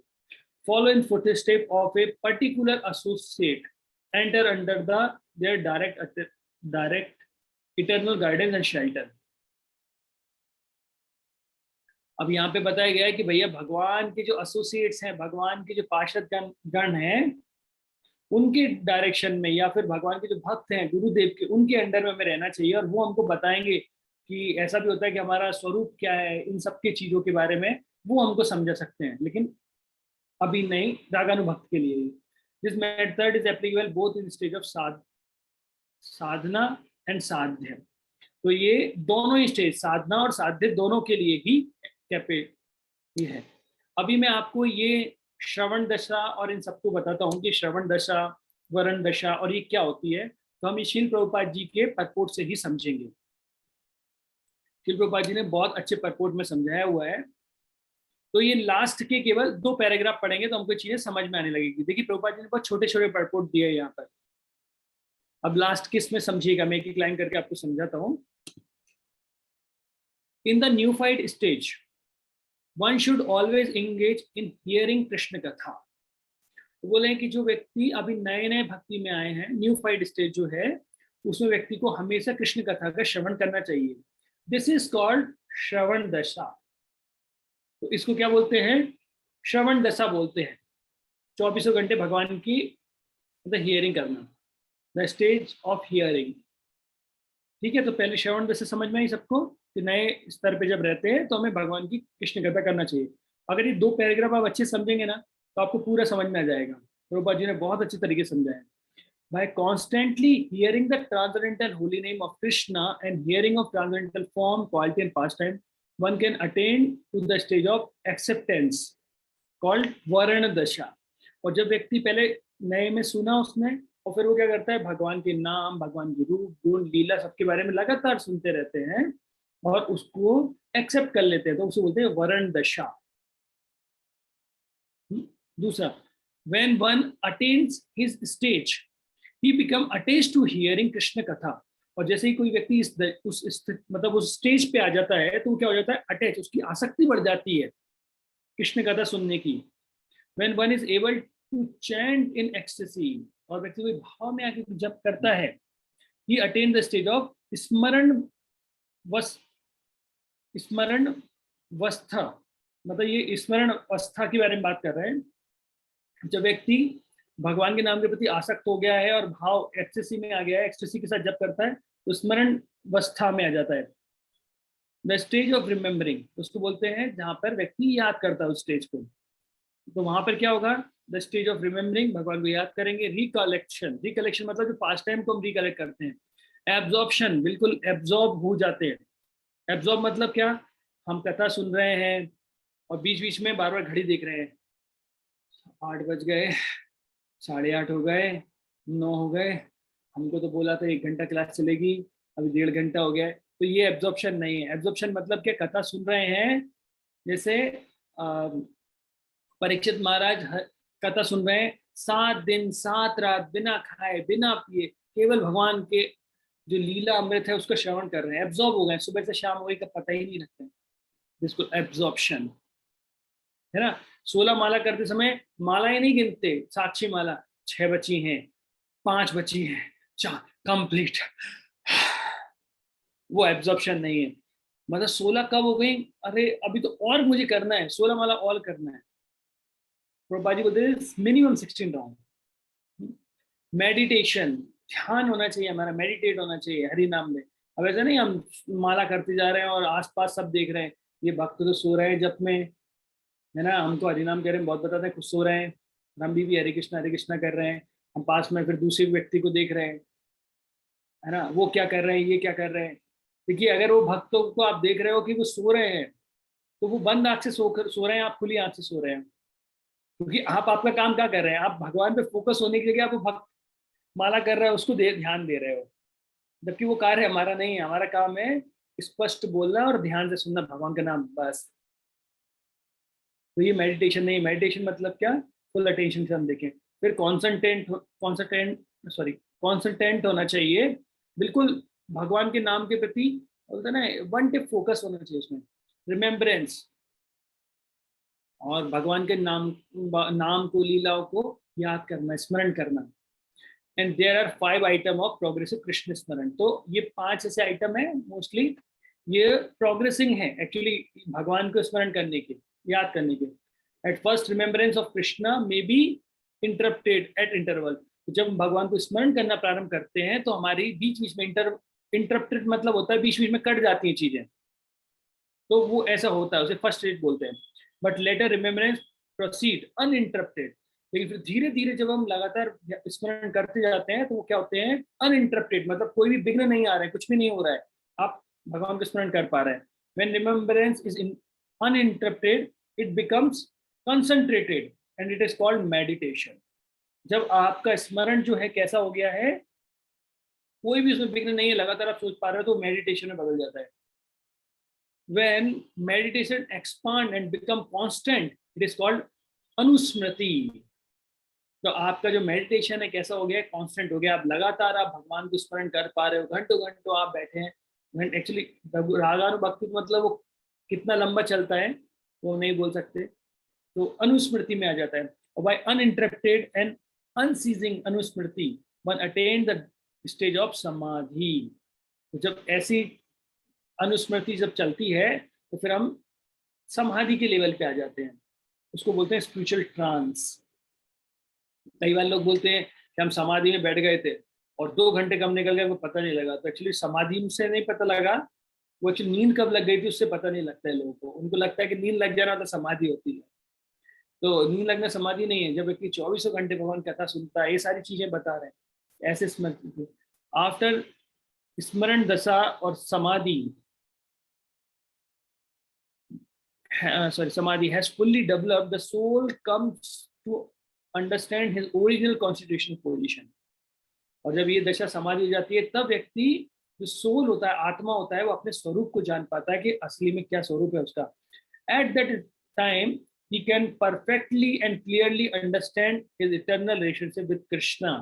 Follow in footstep of a particular associate, enter under the their direct eternal guidance and shelter. अब यहाँ पे बताया गया है कि भैया भगवान के जो एसोसिएट्स हैं, भगवान के जो पार्षद गण हैं, उनके डायरेक्शन में, या फिर भगवान के जो भक्त हैं गुरुदेव के, उनके अंडर में हमें रहना चाहिए। और वो हमको बताएंगे कि ऐसा भी होता है कि हमारा स्वरूप क्या है, इन सब के चीजों के बारे में वो हमको समझा सकते हैं, लेकिन अभी नहीं, रागानुभक्त के लिए। This method is applicable both in stage of Sadhana and साध्य। तो ये दोनों ही स्टेज, साधना और साध्य, दोनों के लिए ही ये है। अभी मैं आपको ये श्रवण दशा और इन सबको बताता हूँ कि श्रवण दशा, वरण दशा और ये क्या होती है, तो हम शील प्रभुपाद जी के परपोर्ट से ही समझेंगे। शील प्रभुपाद जी ने बहुत अच्छे परपोर्ट में समझाया हुआ है। तो ये लास्ट के केवल 2 पैराग्राफ पढ़ेंगे तो हमको चीजें समझ में आने लगेगी। देखिए प्रभुपाद जी ने बहुत छोटे छोटे परपोर्ट दिए हैं यहाँ पर। अब लास्ट किस में समझिएगा, मैं एक एक लाइन करके आपको समझाता हूँ। In the neophyte stage one should always engage in hearing Krishna katha. तो बोले हैं कि जो व्यक्ति अभी नए नए भक्ति में आए हैं, न्यूफाइड स्टेज जो है, उसमें व्यक्ति को हमेशा कृष्ण कथा का श्रवण करना चाहिए। दिस इज कॉल्ड श्रवण दशा। तो इसको क्या बोलते हैं? श्रवण दशा बोलते हैं। 24 घंटे भगवान की मतलब हियरिंग करना, द स्टेज ऑफ हियरिंग। ठीक है, तो पहले श्रवण दशा समझ में आई सबको कि नए स्तर पे जब रहते हैं तो हमें भगवान की कृष्ण कथा करना चाहिए। अगर ये 2 पैराग्राफ आप अच्छे समझेंगे ना तो आपको पूरा समझ में आ जाएगा। प्रभुपाद जी ने बहुत अच्छे तरीके से समझाया। By constantly hearing the transcendental holy name of Krishna and hearing of transcendental form, quality and pastime, one can attain to the stage of acceptance called Varana Dasha। और जब व्यक्ति पहले नए में सुना उसने और फिर वो क्या करता है, भगवान के नाम, भगवान के रूप, गुण, लीला सबके बारे में लगातार सुनते रहते हैं और उसको एक्सेप्ट कर लेते हैं, तो उसे बोलते हैं वरण दशा। दूसरा, when one attains his stage he become attached to hearing Krishna कथा। और जैसे ही कोई व्यक्ति उस स्टेज पे आ जाता है तो क्या हो जाता है, अटैच, उसकी आसक्ति बढ़ जाती है कृष्ण कथा सुनने की। when one is able to chant in ecstasy, और व्यक्ति कोई भाव में आके जप करता है, he attain the stage of स्मरण वस्था। मतलब ये स्मरण अवस्था के बारे में बात कर रहे हैं। जब व्यक्ति भगवान के नाम के प्रति आसक्त हो गया है और भाव एक्सटेसी में आ गया है, एक्सटेसी के साथ जब करता है तो स्मरण अवस्था में आ जाता है। द स्टेज ऑफ रिमेम्बरिंग उसको बोलते हैं जहां पर व्यक्ति याद करता है उस स्टेज को। तो वहां पर क्या होगा, द स्टेज ऑफ रिमेम्बरिंग, भगवान को याद करेंगे। रिकलेक्शन, रिकलेक्शन मतलब जो पास्ट टाइम को हम रिकलेक्ट करते हैं। एब्जॉर्प्शन, बिल्कुल एब्जॉर्ब हो जाते हैं। एब्जॉर्ब मतलब क्या, हम कथा सुन रहे हैं और बीच बीच में बार बार घड़ी देख रहे हैं, 8 बज गए, 8:30 हो गए, 9 हो गए, हमको तो बोला था 1 घंटा क्लास चलेगी, अभी 1.5 घंटा हो गया है। तो ये एब्जॉर्प्शन नहीं है। एब्जॉर्प्शन मतलब क्या, कथा सुन रहे हैं, जैसे परीक्षित महाराज कथा सुन रहे हैं, 7 दिन 7 रात बिना खाए बिना पिए केवल भगवान के जो लीला अमृत है उसका श्रवण कर रहे हैं। एब्जॉर्ब हो गए, सुबह से शाम हो गई का पता ही नहीं रखते, जिसको एब्जॉर्प्शन है ना। 16 माला करते समय मालाएं नहीं गिनते, साक्षी माला 6 बची हैं, 5 बची हैं, 4 कंप्लीट, वो एब्जॉर्प्शन नहीं है। मतलब 16 कब हो गई, अरे अभी तो और मुझे करना है, 16 माला और करना है। प्रभुपाद जी बोलते हैं मिनिमम 16 राउंड। मेडिटेशन, ध्यान होना चाहिए हमारा, मेडिटेट होना चाहिए हरि नाम में। अब ऐसा नहीं हम माला करते जा रहे हैं और आसपास सब देख रहे हैं, ये भक्त तो सो रहे हैं जप में, है ना, हम तो हरिनाम कह रहे हैं, बहुत बताते हैं खुद सो रहे हैं, हम भी हरे कृष्णा कर रहे हैं, हम पास में फिर दूसरे व्यक्ति को देख रहे हैं, है ना, वो क्या कर रहे हैं, ये क्या कर रहे हैं। देखिए अगर वो भक्तों को आप देख रहे हो कि वो सो रहे हैं तो वो बंद आंख से सो रहे हैं, आप खुली आंख से सो रहे हैं, क्योंकि आप आपका काम क्या कर रहे हैं, आप भगवान पे फोकस होने की जगह आप वो भक्त माला कर रहे हो उसको ध्यान दे रहे हो, जबकि वो कार्य हमारा नहीं है। हमारा काम है स्पष्ट बोलना और ध्यान से सुनना भगवान का नाम, बस। तो ये मेडिटेशन नहीं। मेडिटेशन मतलब क्या, फुल अटेंशन से हम देखें। फिर कॉन्सेंट्रेट होना चाहिए, बिल्कुल भगवान के नाम के प्रति बोलते ना, वन टिप फोकस होना चाहिए उसमें। रिमेम्बरेंस, और भगवान के नाम को, लीलाओं को याद करना, स्मरण करना। And there are 5 item of progressive Krishna स्मरण। तो ये 5 ऐसे आइटम है, मोस्टली ये प्रोग्रेसिंग है एक्चुअली भगवान को स्मरण करने के, याद करने के। At first remembrance of Krishna may be interrupted eight interval. जब हम भगवान को स्मरण करना प्रारंभ करते हैं तो हमारी बीच बीच में इंटरप्टेड मतलब होता है बीच बीच में कट जाती हैं चीजें, तो वो ऐसा होता है, उसे फर्स्ट स्टेज बोलते हैं। But later remembrance proceed uninterrupted. लेकिन फिर धीरे धीरे जब हम लगातार स्मरण करते जाते हैं तो वो क्या होते हैं, अनइंटरप्टेड, मतलब कोई भी विघ्न नहीं आ रहा है, कुछ भी नहीं हो रहा है, आप भगवान को स्मरण कर पा रहे हैं। When remembrance is uninterrupted, it becomes concentrated and it is called meditation. जब आपका स्मरण जो है कैसा हो गया है, कोई भी उसमें विघ्न नहीं है, लगातार आप सोच पा रहे हो, तो मेडिटेशन में बदल जाता है। When meditation expand and become constant, it is called अनुस्मृति। तो आपका जो मेडिटेशन है कैसा हो गया है, कांस्टेंट हो गया, आप लगातार आप भगवान को स्मरण कर पा रहे हो, घंटों घंटों आप बैठे हैं। एक्चुअली रागानुभक्ति मतलब वो कितना लंबा चलता है वो नहीं बोल सकते, तो अनुस्मृति में आ जाता है। और by uninterrupted and unceasing anusmriti one attain the stage of samadhi. तो जब ऐसी अनुस्मृति जब चलती है तो फिर हम समाधि के लेवल पे आ जाते हैं, उसको बोलते हैं स्पिरिचुअल ट्रांस। कई बार लोग बोलते हैं कि हम समाधि में बैठ गए थे और 2 घंटे कब निकल गए वो पता नहीं लगा। तो एक्चुअली समाधि से नहीं पता लगा, वो एक्चुअली नींद कब लग गई थी उससे पता नहीं लगता है लोगों को। उनको लगता है कि नींद लग जाना तो समाधि होती है, तो नींद लगना समाधि नहीं है। जब व्यक्ति 24 घंटे भगवान कथा सुनता है, ये सारी चीजें बता रहे हैं ऐसे स्मृति। आफ्टर स्मरण दशा और समाधि samadhi has fully developed, the soul comes to understand his original constitutional position. और जब ये दशा समाधि हो जाती है तब व्यक्ति जो सोल होता है, आत्मा होता है, वो अपने स्वरूप को जान पाता है कि असली में क्या स्वरूप है उसका। At that time he can perfectly and clearly understand his eternal relationship with Krishna.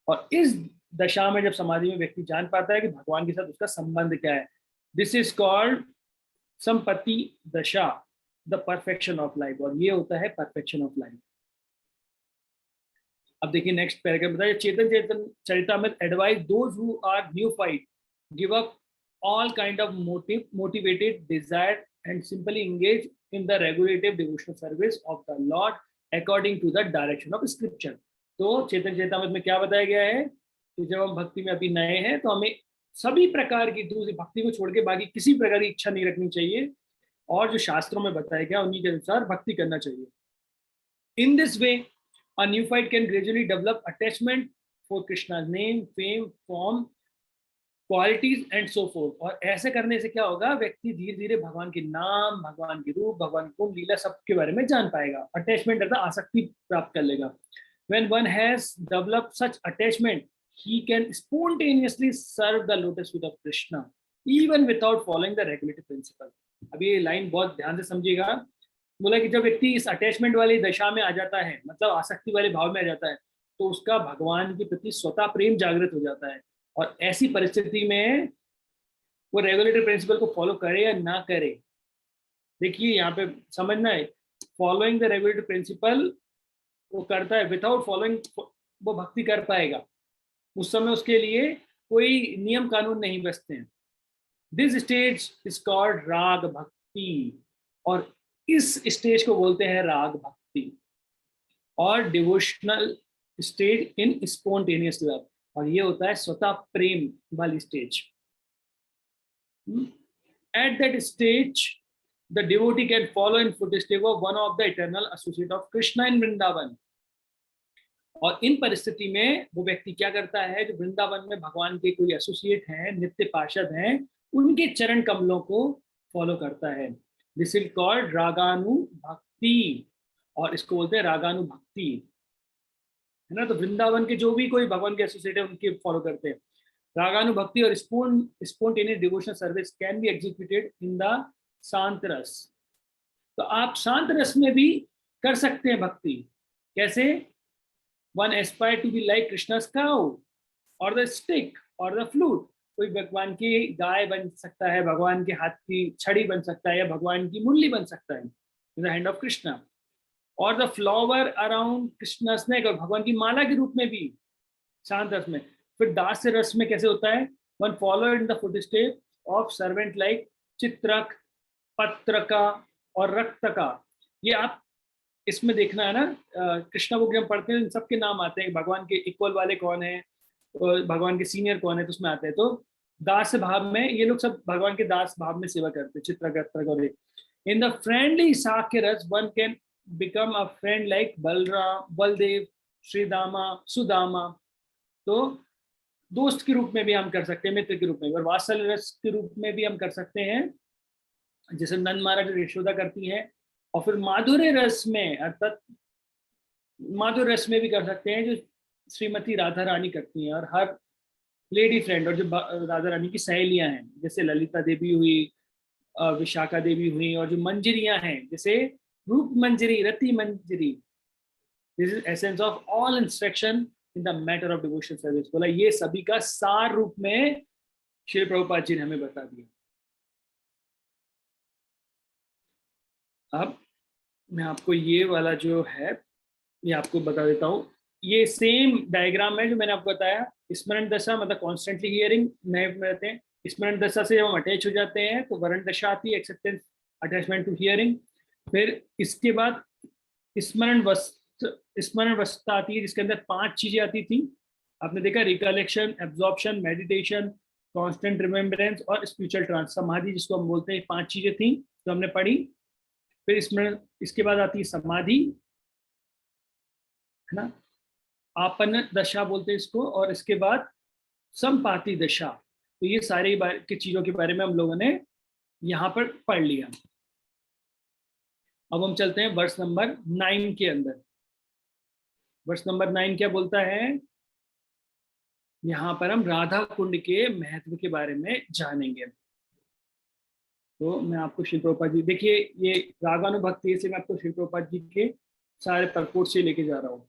और इस दशा में जब समाधि में व्यक्ति जान पाता है कि भगवान के साथ उसका संबंध क्या है। This is called संपत्ति दशा, द परफेक्शन ऑफ लाइफ। और ये होता है परफेक्शन ऑफ लाइफ। अब देखिए नेक्स्ट पैराग्राफ बताइए, Chaitanya Charitamrita advise those who are neophyte give up all kind of motivated desire and simply engage in the regulative devotional service of the Lord according to the direction of scripture. तो चेतन चरितामृत में क्या बताया गया है कि जब हम भक्ति में अभी नए हैं तो हमें सभी प्रकार की दूसरी भक्ति को छोड़ के बाकी किसी प्रकार की इच्छा नहीं रखनी चाहिए, और जो शास्त्रों में बताया गया उन्हीं के अनुसार भक्ति करना चाहिए। In this way a neophyte can gradually develop attachment for Krishna's name, fame, form, qualities and so forth। और ऐसे करने से क्या होगा, व्यक्ति धीरे धीरे भगवान के नाम, भगवान के रूप, भगवान को लीला सब के बारे में जान पाएगा। अटैचमेंट अर्थात आसक्ति प्राप्त कर लेगा। When one has developed such attachment, he can spontaneously serve the lotus feet of Krishna even without following the regulative principle। अभी ये लाइन बहुत ध्यान से समझिएगा। बोला कि जब व्यक्ति इस अटैचमेंट वाली दशा में आ जाता है, मतलब आसक्ति वाले भाव में आ जाता है, तो उसका भगवान के प्रति स्वतः प्रेम जागृत हो जाता है। और ऐसी परिस्थिति में वो रेगुलेटरी प्रिंसिपल को फॉलो करे या ना करे। देखिए यहाँ पे समझना है, फॉलोइंग द रेगुलेटरी प्रिंसिपल वो करता है, विदाउट फॉलोइंग वो भक्ति कर पाएगा। उस समय उसके लिए कोई नियम कानून नहीं बचते हैं। दिस स्टेज इज कॉल्ड राग भक्ति, और इस स्टेज को बोलते हैं राग भक्ति, और devotional stage in spontaneous love, और ये होता है स्वतः प्रेम वाली stage. At that stage the devotee can follow in footstep of one of the eternal associate of Krishna in Vrindavan. और इन परिस्थिति में वो व्यक्ति क्या करता है, जो वृंदावन में भगवान के कोई एसोसिएट हैं, नित्य पार्षद हैं, उनके चरण कमलों को फॉलो करता है। दिस इज कॉल्ड रागानु भक्ति, और इसको बोलते हैं रागानु भक्ति, है ना। तो वृंदावन के जो भी कोई भगवान के एसोसिएट है उनके फॉलो करते हैं। रागानु भक्ति और spontaneous devotional service can be executed in the शांत रस। तो आप शांत रस में भी कर सकते हैं भक्ति। कैसे? One aspire to be like Krishna's cow और द स्टिक और द फ्लूट। कोई भगवान की गाय बन सकता है, भगवान के हाथ की छड़ी बन सकता है, या भगवान की मुरली बन सकता है in the hand of Krishna, और द फ्लावर अराउंड कृष्णा's neck, और भगवान की माला के रूप में भी शांत रस में। फिर दास रस में कैसे होता है? One follow in the footstep of servant like चित्रक, पत्रका और रक्तका। ये आप इसमें देखना है ना, कृष्णा बुक जब पढ़ते हैं इन सबके नाम आते हैं, भगवान के इक्वल वाले कौन है, भगवान के सीनियर कौन है, तो उसमें आते हैं। तो दास भाव में ये लोग सब भगवान के दास भाव में सेवा करते हैं, चित्रक और इन द फ्रेंडली साख्य रस one can become a friend like Balram, Baldev, Shridama, Sudama. तो दोस्त के रूप में भी हम कर सकते हैं, मित्र के रूप में, और वात्सल्य रस के रूप में भी हम कर सकते हैं, जैसे नंद महाराज यशोदा करती हैं, और फिर माधुर्य रस में, अर्थात माधुर्य रस में भी कर सकते हैं, जो श्रीमती राधा रानी करती हैं, और हर लेडी फ्रेंड और जो राधा रानी की सहेलियां हैं, जैसे ललिता देवी हुई, विशाखा देवी हुई, और जो मंजरियां हैं जैसे Rupa Manjari, Rati Manjari, this is essence of all instruction in the matter of devotional service. बोला ये सभी का सार रूप में श्री प्रभुपाद जी ने हमें बता दिया। अब मैं आपको ये वाला जो है ये आपको बता देता हूँ। ये सेम डायग्राम है जो मैंने आपको बताया। स्मरण दशा मतलब कॉन्स्टेंटली हियरिंग में रहते हैं। स्मरण दशा से जब हम अटैच हो जाते हैं तो वरण दशा आती है, एक्सेप्टेंस, अटैचमेंट टू हियरिंग। फिर इसके बाद स्मरण वस्तुता आती है, जिसके अंदर 5 चीजें आती थी। आपने देखा, recollection, absorption, meditation, constant remembrance और स्पिरिचुअल ट्रांस, समाधि जिसको हम बोलते हैं। 5 चीजें थी जो हमने पढ़ी। फिर स्मरण, इसके बाद आती है समाधि, है ना, आपन्न दशा बोलते हैं इसको, और इसके बाद संपाति दशा। तो ये सारी की चीजों के बारे में हम लोगों ने यहाँ पर पढ़ लिया। अब हम चलते हैं वर्ष नंबर 9 के अंदर। वर्ष नंबर 9 क्या बोलता है? यहाँ पर हम राधा कुंड के महत्व के बारे में जानेंगे। तो मैं आपको श्री प्रभुपाद जी, देखिए ये रागानुभक्ति से मैं आपको श्री प्रभुपाद जी के सारे परपोर्ट से लेके जा रहा हूँ।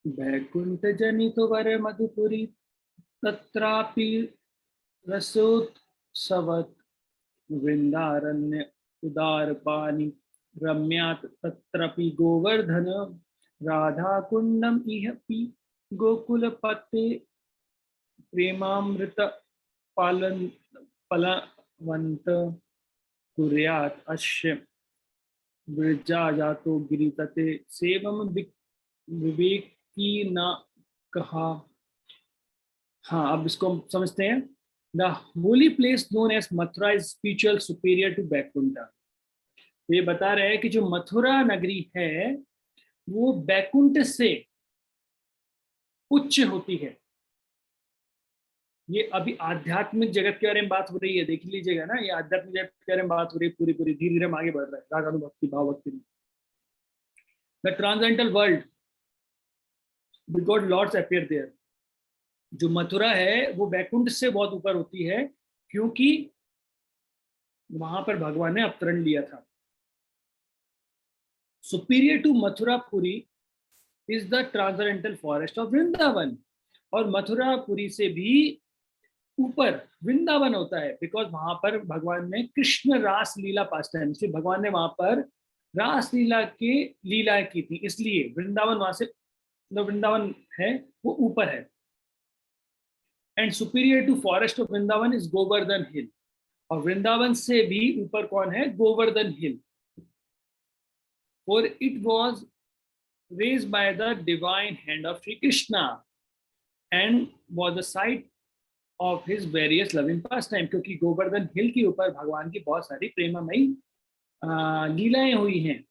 वैकुंठ जनित वर मधुपुरी तत्रापि रसोत्सवत् वृंदारण्य उदार पानी रम्यात तत्रपि गोवर्धन राधा कुंडम इह पी गोकुल पते प्रेमामृत पालन पलवंत कुर्यात अश्य वृजा जातो गिरितते सेवम विवेकी न कहा। हाँ, अब इसको हम समझते हैं। The holy place known as Mathura is spiritual superior to Vaikuntha. ये बता रहे हैं कि जो मथुरा नगरी है वो बैकुंठ से उच्च होती है। ये अभी आध्यात्मिक जगत के बारे में बात हो रही है, देख लीजिएगा ना, ये आध्यात्मिक जगत के बारे में बात हो रही है। पूरी पूरी धीरे धीरे हम आगे बढ़ रहे हैं रागानुभक्ति भाव भक्ति में। The transcendental world the god lords appear there. जो मथुरा है वो बैकुंठ से बहुत ऊपर होती है, क्योंकि वहां पर भगवान ने अवतरण लिया था। Superior to Mathurapuri is the transcendental forest of Vrindavan. और मथुरापुरी से भी ऊपर वृंदावन होता है, बिकॉज वहां पर भगवान ने कृष्ण रास लीला पास टाइम, इसलिए भगवान ने वहां पर रास लीला के लीला की थी, इसलिए वृंदावन वहां से, वृंदावन है वो ऊपर है। And superior to forest of Vrindavan is Govardhan hill. और वृंदावन से भी ऊपर कौन है? गोवर्धन हिल। और it was raised by the divine hand of Shri Krishna and was the site of his various loving pass time. क्योंकि गोवर्धन हिल के ऊपर भगवान की बहुत सारी प्रेममयी लीलाएं हुई हैं,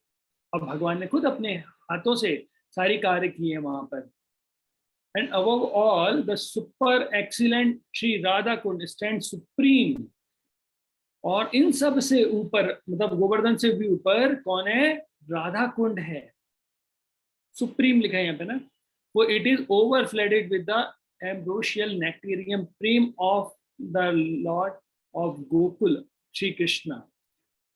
और भगवान ने खुद अपने हाथों से सारी कार्य किए हैं वहां पर। And above all the super excellent Shri Radha Kund stand supreme. और इन सब से ऊपर, मतलब गोवर्धन से भी ऊपर कौन है? राधा कुंड है। सुप्रीम लिखा है यहाँ पे ना। वो it is overflooded with the ambrosial nectarium prema of the Lord of Gokul Shri Krishna.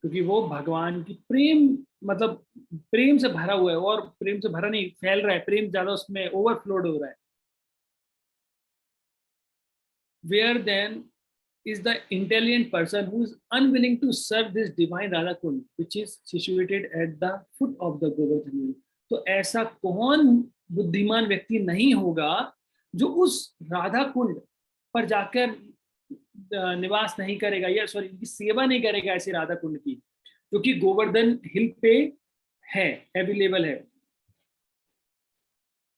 क्योंकि वो भगवान की प्रेम, मतलब प्रेम से भरा हुआ है, और प्रेम से भरा नहीं, फैल रहा है, प्रेम ज्यादा उसमें ओवरफ्लोड हो रहा है। Where then is the intelligent person who is unwilling to serve this divine Radha Kund, which is situated at the foot of the Govardhan Hill? तो ऐसा कौन बुद्धिमान व्यक्ति नहीं होगा जो उस राधा कुंड पर जाकर निवास नहीं करेगा, या सॉरी इनकी सेवा नहीं करेगा ऐसी राधा कुंड की, जो कि गोवर्धन हिल पे है, अवेलेबल है।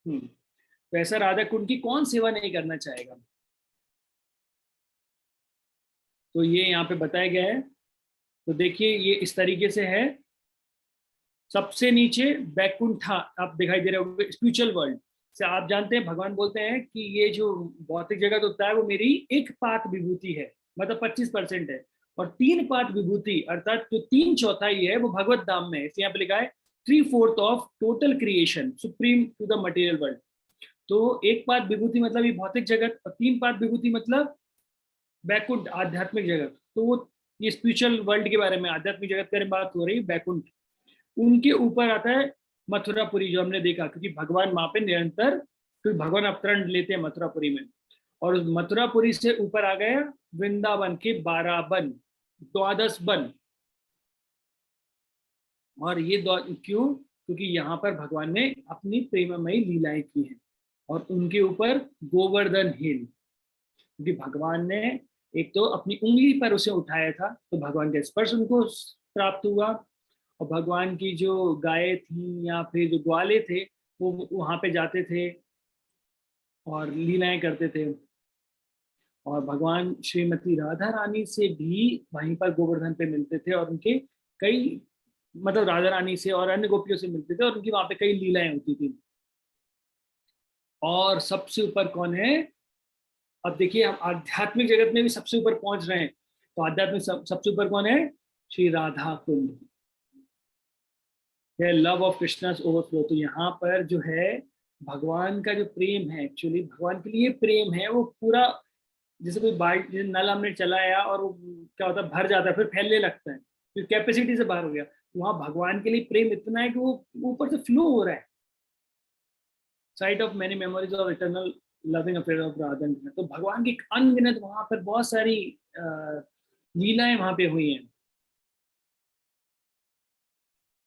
तो ऐसा राधा कुंड की कौन सेवा नहीं करना चाहेगा? तो ये यहाँ पे बताया गया है। तो देखिए ये इस तरीके से है। सबसे नीचे बैकुंठा आप दिखाई दे रहे होंगे, स्पिरिचुअल वर्ल्ड। से आप जानते हैं भगवान बोलते हैं कि ये जो भौतिक जगत होता है वो मेरी एक पात विभूति है, मतलब 25% है, और 3 पात विभूति अर्थात जो 3/4 है वो भगवत धाम में है। इसलिए यहाँ पे लिखा है 3/4 of total creation supreme to the material world. तो 1 पात विभूति मतलब ये भौतिक जगत, और 3 पात विभूति मतलब बैकुंठ आध्यात्मिक जगत। तो वो ये स्पिरिचुअल वर्ल्ड के बारे में, आध्यात्मिक जगत के बारे में बात हो रही, बैकुंठ। उनके ऊपर आता है मथुरापुरी, जो हमने देखा, क्योंकि भगवान वहां पे निरंतर, क्योंकि भगवान अवतरण लेते हैं मथुरापुरी में। और उस मथुरापुरी से ऊपर आ गया वृंदावन के 12 वन, 12 वन। और ये क्यों? क्योंकि यहाँ पर भगवान ने अपनी प्रेममयी लीलाएं की हैं। और उनके ऊपर गोवर्धन हिल, क्योंकि भगवान ने एक तो अपनी उंगली पर उसे उठाया था, तो भगवान का स्पर्श उनको प्राप्त हुआ। और भगवान की जो गायें थी या फिर जो ग्वाले थे वो वहां पे जाते थे और लीलाएं करते थे। और भगवान श्रीमती राधा रानी से भी वहीं पर गोवर्धन पे मिलते थे, और उनके कई, मतलब राधा रानी से और अन्य गोपियों से मिलते थे, और उनकी वहां पे कई लीलाएं होती थी। और सबसे ऊपर कौन है? अब देखिए, हम आध्यात्मिक जगत में भी सबसे ऊपर पहुंच रहे हैं। तो आध्यात्मिक सबसे ऊपर कौन है? Shri Radha Kund, love of Krishna's overflow. तो यहाँ पर जो है भगवान का जो प्रेम है, एक्चुअली भगवान के लिए प्रेम है, वो पूरा, जैसे कोई बाल्टी नल हमने चलाया और वो क्या होता है, भर जाता है, फिर फैलने लगता है, फिर कैपेसिटी से बाहर हो गया। वहां भगवान के लिए प्रेम इतना है कि वो ऊपर से फ्लो हो रहा है। Site of many memories of eternal loving affair of Radha. तो भगवान की अनगिनत वहां पर बहुत सारी लीलाएं वहां पे हुई हैं।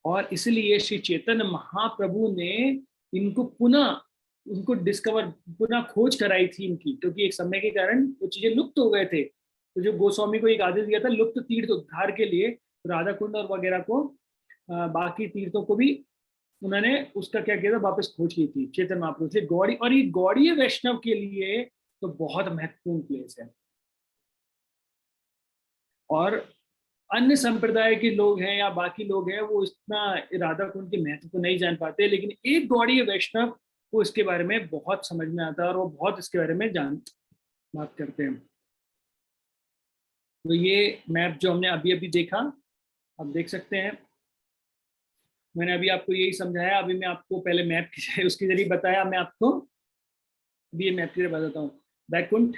और इसलिए श्री चैतन्य महाप्रभु ने इनको पुनः, उनको डिस्कवर, पुनः खोज कराई थी इनकी, क्योंकि एक समय के कारण वो चीजें लुप्त हो गए थे। तो जो गोस्वामी को एक आदेश दिया था लुप्त तीर्थ उद्धार के लिए, राधा कुंड और वगैरह को, बाकी तीर्थों को भी उन्होंने उसका क्या किया था, वापस खोज की थी चैतन्य महाप्रभु से। गौड़ी, और ये गौड़ीय वैष्णव के लिए तो बहुत महत्वपूर्ण प्लेस है। और अन्य संप्रदाय के लोग हैं या बाकी लोग हैं, वो इतना राधा कुंड के महत्व को नहीं जान पाते, लेकिन एक गौड़ीय वैष्णव को इसके बारे में बहुत समझ में आता है, और वो बहुत इसके बारे में बात करते हैं। तो ये मैप जो हमने अभी अभी देखा, आप देख सकते हैं, मैंने अभी आपको यही समझाया। अभी मैं आपको पहले मैप उसके जरिए बताया, मैं आपको अभी ये मैप के जरिए बताता हूँ। बैकुंठ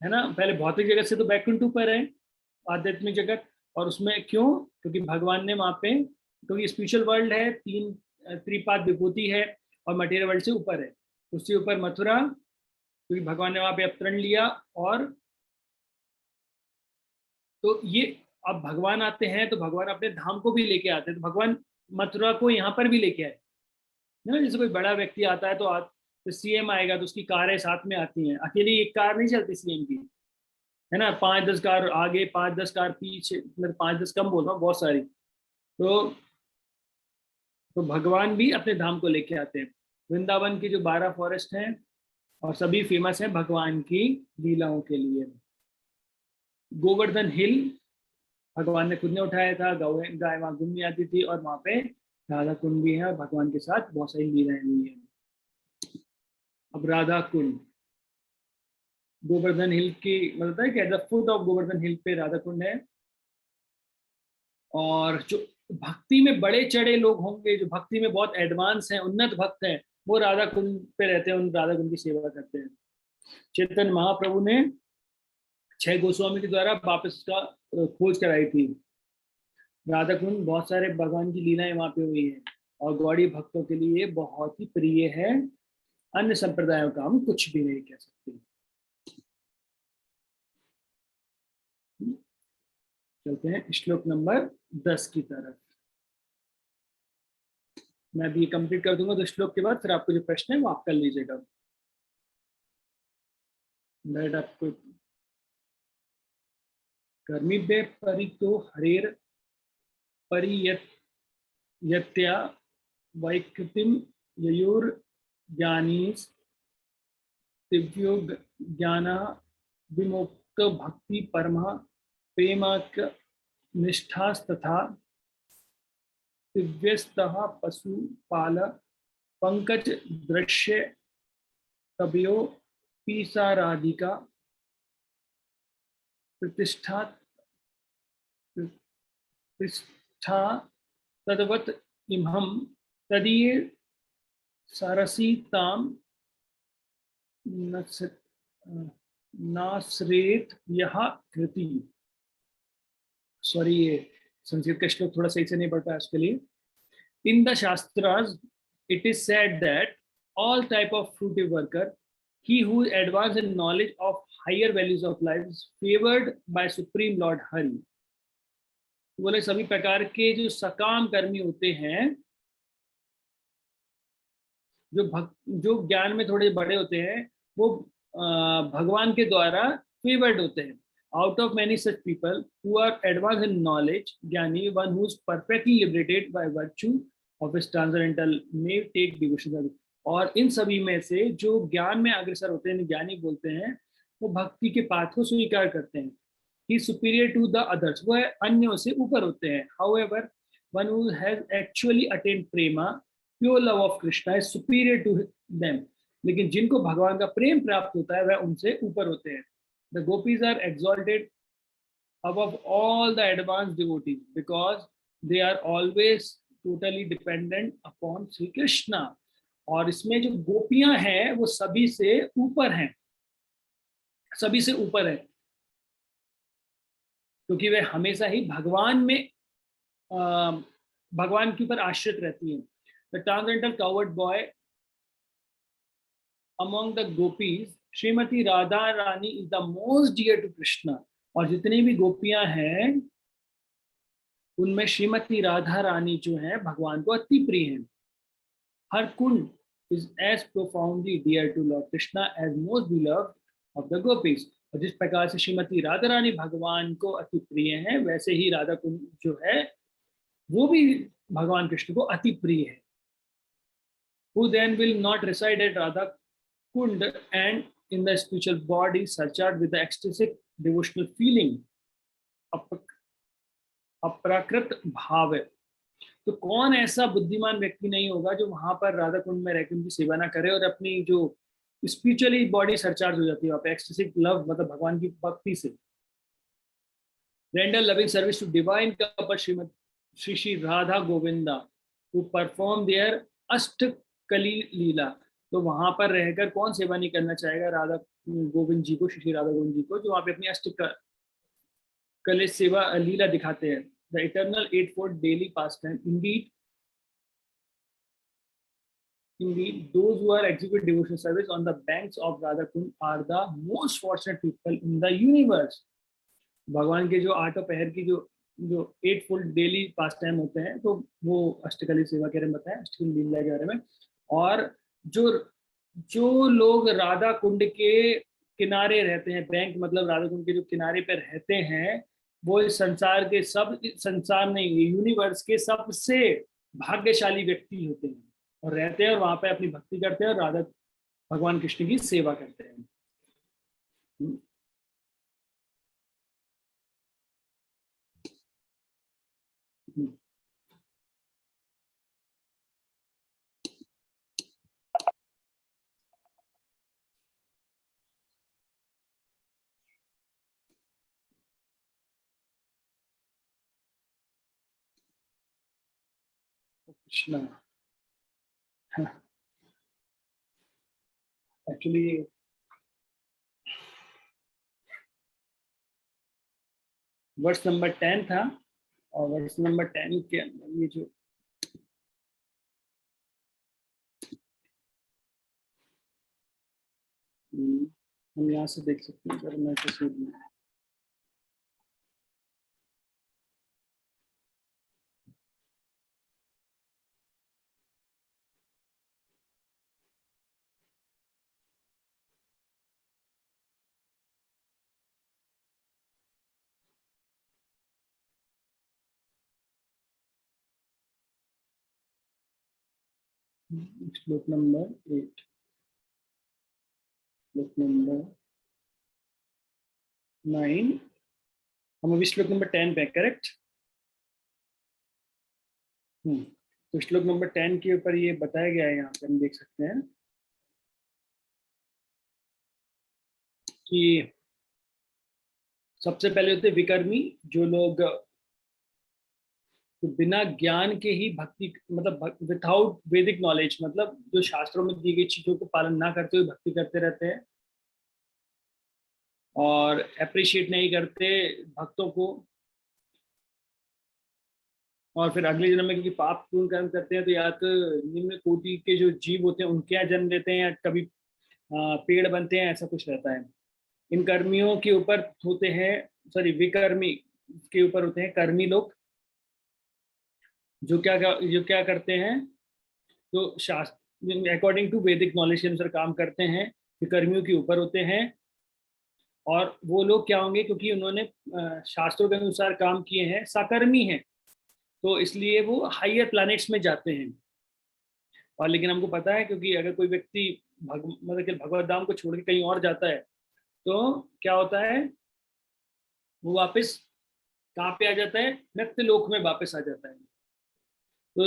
है ना, पहले भौतिक जगत से तो बैकुंठ ऊपर है, आध्यात्मिक जगत। और उसमें क्यों? क्योंकि भगवान ने वहां पे, क्योंकि स्पिरिचुअल वर्ल्ड है, 3 त्रिपाद विभूति है, और मटेरियल वर्ल्ड से ऊपर है। उससे ऊपर मथुरा, क्योंकि भगवान ने वहां पे अवतरण लिया। और तो ये अब भगवान आते हैं तो भगवान अपने धाम को भी लेके आते हैं, तो भगवान मथुरा को यहाँ पर भी लेके आए ना। जैसे कोई बड़ा व्यक्ति आता है तो सीएम आएगा तो उसकी कारें साथ में आती हैं, अकेली एक कार नहीं चलती सीएम की, है ना। 5-10 कार आगे, 5-10 कार पीछे, मतलब 5-10 कम बोल रहा हूँ, बहुत सारी। तो भगवान भी अपने धाम को लेके आते हैं। वृंदावन की जो 12 फॉरेस्ट हैं और सभी फेमस हैं भगवान की लीलाओं के लिए। गोवर्धन हिल भगवान ने खुद ने उठाया था, गाय वहां घूमने आती थी, और वहां पे राधा कुंड भी है, और भगवान के साथ बहुत सारी लीलाएं हुई है। अब राधा कुंड, गोवर्धन हिल की, मतलब है कि at the foot of Govardhan hill पे राधा कुंड है। और जो भक्ति में बड़े चढ़े लोग होंगे, जो भक्ति में बहुत एडवांस हैं, उन्नत भक्त हैं, वो राधा कुंड पे रहते हैं, उन राधा कुंड की सेवा करते हैं। चैतन्य महाप्रभु ने 6 गोस्वामी के द्वारा वापस का खोज कराई थी। राधा कुंड, बहुत सारे भगवान की लीलाएं वहां पे हुई है, और गौड़ी भक्तों के लिए बहुत ही प्रिय है। अन्य संप्रदायों का हम कुछ भी नहीं कह सकते। चलते हैं श्लोक नंबर 10 की तरफ। मैं अभी कंप्लीट कर दूंगा, तो श्लोक के बाद फिर आपको जो प्रश्न है वो आप कर लीजिएगा। डायरेक्ट आपको कर्मिभ्य परितो हरेर परियत्या वैकृतिम ययोर ज्ञानीस दिव्यो ज्ञान विमुक्त भक्ति परम प्रेमक निष्ठास्तथा दिव्यस्तः पशुपाल पंकज दृश्य कवियो पीसाराधिका प्रतिष्ठा प्रतिष्ठा तद्वत् इमहं तदीय सरसीताम नासरेत यह कृति। सॉरी, ये संस्कृत का श्लोक थोड़ा सही से नहीं पढ़ पाया, उसके लिए। In the shastras it is said that all type of fruitive worker, he who advanced in knowledge of higher values of life, is favored by Supreme Lord Hari। बोले सभी प्रकार के जो सकाम कर्मी होते हैं, जो ज्ञान में थोड़े बड़े होते हैं, वो भगवान के द्वारा फेवर्ड होते हैं। Out of many such people who are advance in knowledge, jnani one who is perfectly liberated by virtue of his transcendental may take devotion. और इन सभी में से जो ज्ञान में अग्रसर होते हैं, ज्ञानी बोलते हैं, वो भक्ति के पाथ को स्वीकार करते हैं। He superior to the others, वो अन्यों से ऊपर होते हैं। However one who has actually attend प्रेमा pure love of Krishna is superior to them. लेकिन जिनको भगवान का प्रेम प्राप्त होता है, वह उनसे ऊपर होते हैं। The gopis are exalted above all the advanced devotees because they are always totally dependent upon Sri Krishna। और इसमें जो गोपियां हैं वो सभी से ऊपर हैं, सभी से ऊपर है, क्योंकि वे हमेशा ही भगवान में भगवान के ऊपर आश्रित रहती हैं। The transcendental cowherd boy among the gopis Shrimati Radha Rani is the most dear to Krishna. और जितनी भी गोपियां हैं उनमें श्रीमती राधा रानी जो है भगवान को अति प्रिय है। हर कुंड is as profoundly dear to Lord Krishna as most beloved of the gopis. और जिस प्रकार से श्रीमती राधा रानी भगवान को अति प्रिय है, वैसे ही राधा कुंड जो है वो भी भगवान कृष्ण को अति प्रिय है। Who then will not reside at Radha Kund and in the spiritual body surcharged with the ecstatic devotional feeling, अप्राकृत भाव। तो कौन ऐसा बुद्धिमान व्यक्ति नहीं होगा जो वहां पर राधा कुंड में रहकर उनकी सेवा ना करे और अपनी जो स्पिरिचुअली बॉडी सरचार्ज हो जाती है वहां पे एक्सटेसिक लव, मतलब भगवान की भक्ति से। Render loving service to divine couple Shri Shri Radha Govinda who perform their अष्टकली लीला। तो वहां पर रहकर कौन सेवा नहीं करना चाहेगा राधा गोविंद जी को, श्री राधा गोविंद जी को, जो वहां पे अपनी अष्टकली सेवा लीला दिखाते हैं। The eternal eightfold daily pastime indeed those who are execute devotional service on the banks of Radha Kund are the most fortunate people in the universe। भगवान के जो आठों पहर की जो eightfold daily pastime होते हैं, तो वो अष्टकली सेवा के बारे में बताया, अष्टकली लीला के बारे में। और जो लोग राधा कुंड के किनारे रहते हैं, बैंक मतलब राधा कुंड के जो किनारे पर रहते हैं, वो इस संसार के संसार नहीं, यूनिवर्स के सबसे भाग्यशाली व्यक्ति होते हैं और रहते हैं और वहां पे अपनी भक्ति करते हैं और राधा भगवान कृष्ण की सेवा करते हैं। कृष्णा एक्चुअली वर्स नंबर 10 था और वर्स नंबर 10 के अंदर ये जो हम यहाँ से देख सकते हैं, अगर मैं तस्वीर में श्लोक नंबर 8, श्लोक नंबर 9, हम अभी श्लोक नंबर 10 पे, करेक्ट। तो श्लोक नंबर 10 के ऊपर ये बताया गया है, यहाँ पे हम देख सकते हैं कि सबसे पहले होते विकर्मी, जो लोग तो बिना ज्ञान के ही भक्ति, मतलब विदाउट वैदिक नॉलेज, मतलब जो शास्त्रों में दी गई चीजों को पालन ना करते हुए भक्ति करते रहते हैं और अप्रिशिएट नहीं करते भक्तों को, और फिर अगले जन्म में क्योंकि पाप पूर्ण कर्म करते हैं तो या तो निम्न कोटि के जो जीव होते हैं उनके यहाँ जन्म लेते हैं या कभी पेड़ बनते हैं, ऐसा कुछ रहता है। इन कर्मियों के ऊपर होते हैं, सॉरी विकर्मी के ऊपर होते हैं कर्मी लोग, जो क्या करते हैं, तो शास्त्र अकॉर्डिंग टू वैदिक नॉलेज के अनुसार काम करते हैं, विकर्मियों के ऊपर होते हैं। और वो लोग क्या होंगे, क्योंकि उन्होंने शास्त्रों के अनुसार काम किए हैं, साकर्मी हैं, तो इसलिए वो हायर प्लैनेट्स में जाते हैं। और लेकिन हमको पता है, क्योंकि अगर कोई व्यक्ति मतलब कि भगवत धाम को छोड़ के कहीं और जाता है तो क्या होता है, वो वापस कहाँ पे आ जाता है, मृत्यु लोक में वापस आ जाता है। तो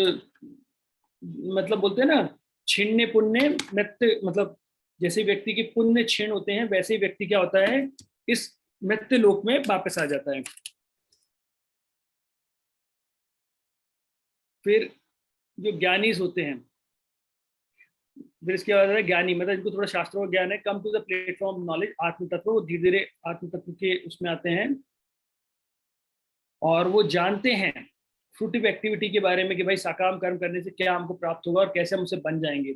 मतलब बोलते हैं ना, छिन्ने पुण्य मृत्यु, मतलब जैसे व्यक्ति के पुण्य क्षीण होते हैं वैसे ही व्यक्ति क्या होता है, इस मृत्यु लोक में वापस आ जाता है। फिर जो ज्ञानीज होते हैं, फिर इसके बाद है ज्ञानी, मतलब इनको थोड़ा शास्त्रों का ज्ञान है, come to the platform knowledge, आत्म तत्व, वो धीरे धीरे आत्म तत्व के उसमें आते हैं और वो जानते हैं फ्रूटिव एक्टिविटी के बारे में कि भाई सकाम कर्म करने से क्या हमको प्राप्त होगा और कैसे हम उससे बन जाएंगे।